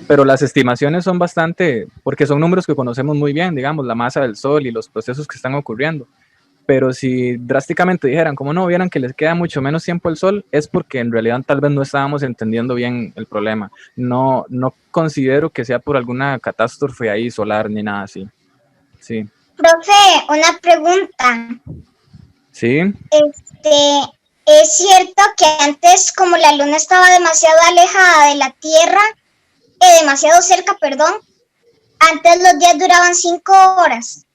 pero las estimaciones son porque son números que conocemos muy bien, digamos, la masa del Sol y los procesos que están ocurriendo. Pero si drásticamente dijeran, como no, vieran que les queda mucho menos tiempo al Sol, es porque en realidad tal vez no estábamos entendiendo bien el problema. No considero que sea por alguna catástrofe ahí solar ni nada así. Sí. Profe, una pregunta. Sí. ¿Es cierto que antes, como la luna estaba demasiado alejada de la Tierra, demasiado cerca, perdón, antes los días duraban 5 horas?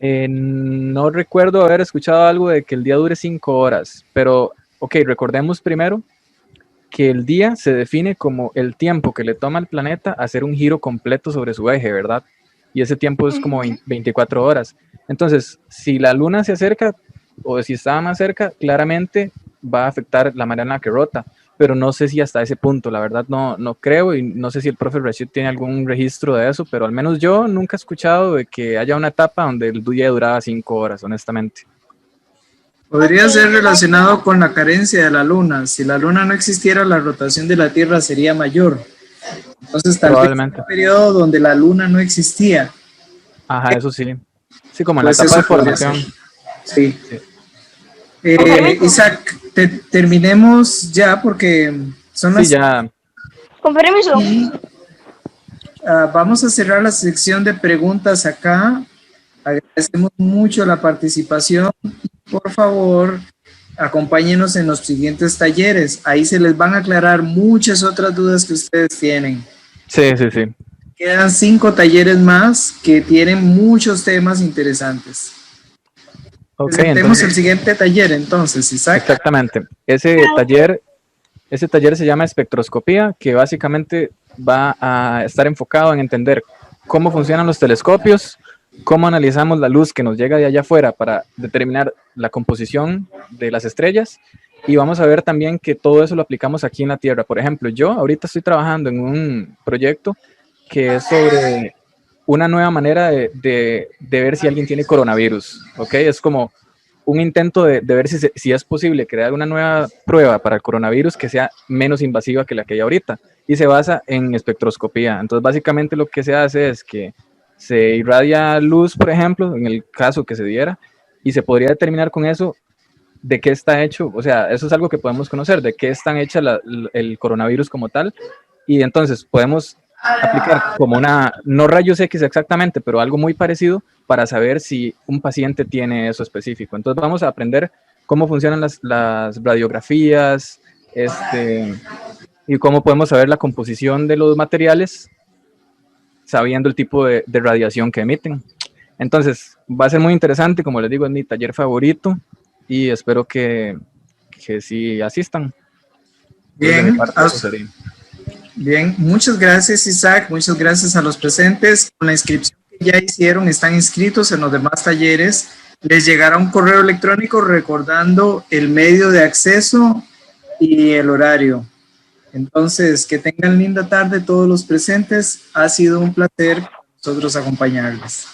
No recuerdo haber escuchado algo de que el día dure 5 horas, pero ok, recordemos primero que el día se define como el tiempo que le toma al planeta hacer un giro completo sobre su eje, ¿verdad? Y ese tiempo es como 24 horas. Entonces, si la luna se acerca o si estaba más cerca, claramente va a afectar la manera en la que rota, pero no sé si hasta ese punto, la verdad no creo, y no sé si el profe Rashid tiene algún registro de eso, pero al menos yo nunca he escuchado de que haya una etapa donde el día duraba 5 horas, honestamente. Podría ser relacionado con la carencia de la luna. Si la luna no existiera, la rotación de la Tierra sería mayor. Entonces, tal vez en un periodo donde la luna no existía. Ajá, eso sí. Sí, como en Pues la etapa de formación. Sí. Isaac, terminemos ya porque son las... Sí, ya. Con permiso. Vamos a cerrar la sección de preguntas acá. Agradecemos mucho la participación. Por favor, acompáñenos en los siguientes talleres. Ahí se les van a aclarar muchas otras dudas que ustedes tienen. Sí. Quedan 5 talleres más que tienen muchos temas interesantes. Okay, Presentemos el siguiente taller entonces, Isaac. Exactamente. Ese taller se llama espectroscopía, que básicamente va a estar enfocado en entender cómo funcionan los telescopios, cómo analizamos la luz que nos llega de allá afuera para determinar la composición de las estrellas, y vamos a ver también que todo eso lo aplicamos aquí en la Tierra. Por ejemplo, yo ahorita estoy trabajando en un proyecto que es sobre una nueva manera de ver si alguien tiene coronavirus, ¿ok? Es como un intento de ver si es posible crear una nueva prueba para el coronavirus que sea menos invasiva que la que hay ahorita, y se basa en espectroscopía. Entonces, básicamente lo que se hace es que se irradia luz, por ejemplo, en el caso que se diera, y se podría determinar con eso de qué está hecho, o sea, eso es algo que podemos conocer, de qué están hechas el coronavirus como tal, y entonces podemos aplicar como una, no rayos X exactamente, pero algo muy parecido para saber si un paciente tiene eso específico. Entonces vamos a aprender cómo funcionan las radiografías, y cómo podemos saber la composición de los materiales sabiendo el tipo de radiación que emiten. Entonces va a ser muy interesante, como les digo, es mi taller favorito y espero que sí asistan. Bien, bien, muchas gracias Isaac, muchas gracias a los presentes. Con la inscripción que ya hicieron, están inscritos en los demás talleres, les llegará un correo electrónico recordando el medio de acceso y el horario. Entonces, que tengan linda tarde todos los presentes, ha sido un placer nosotros acompañarles.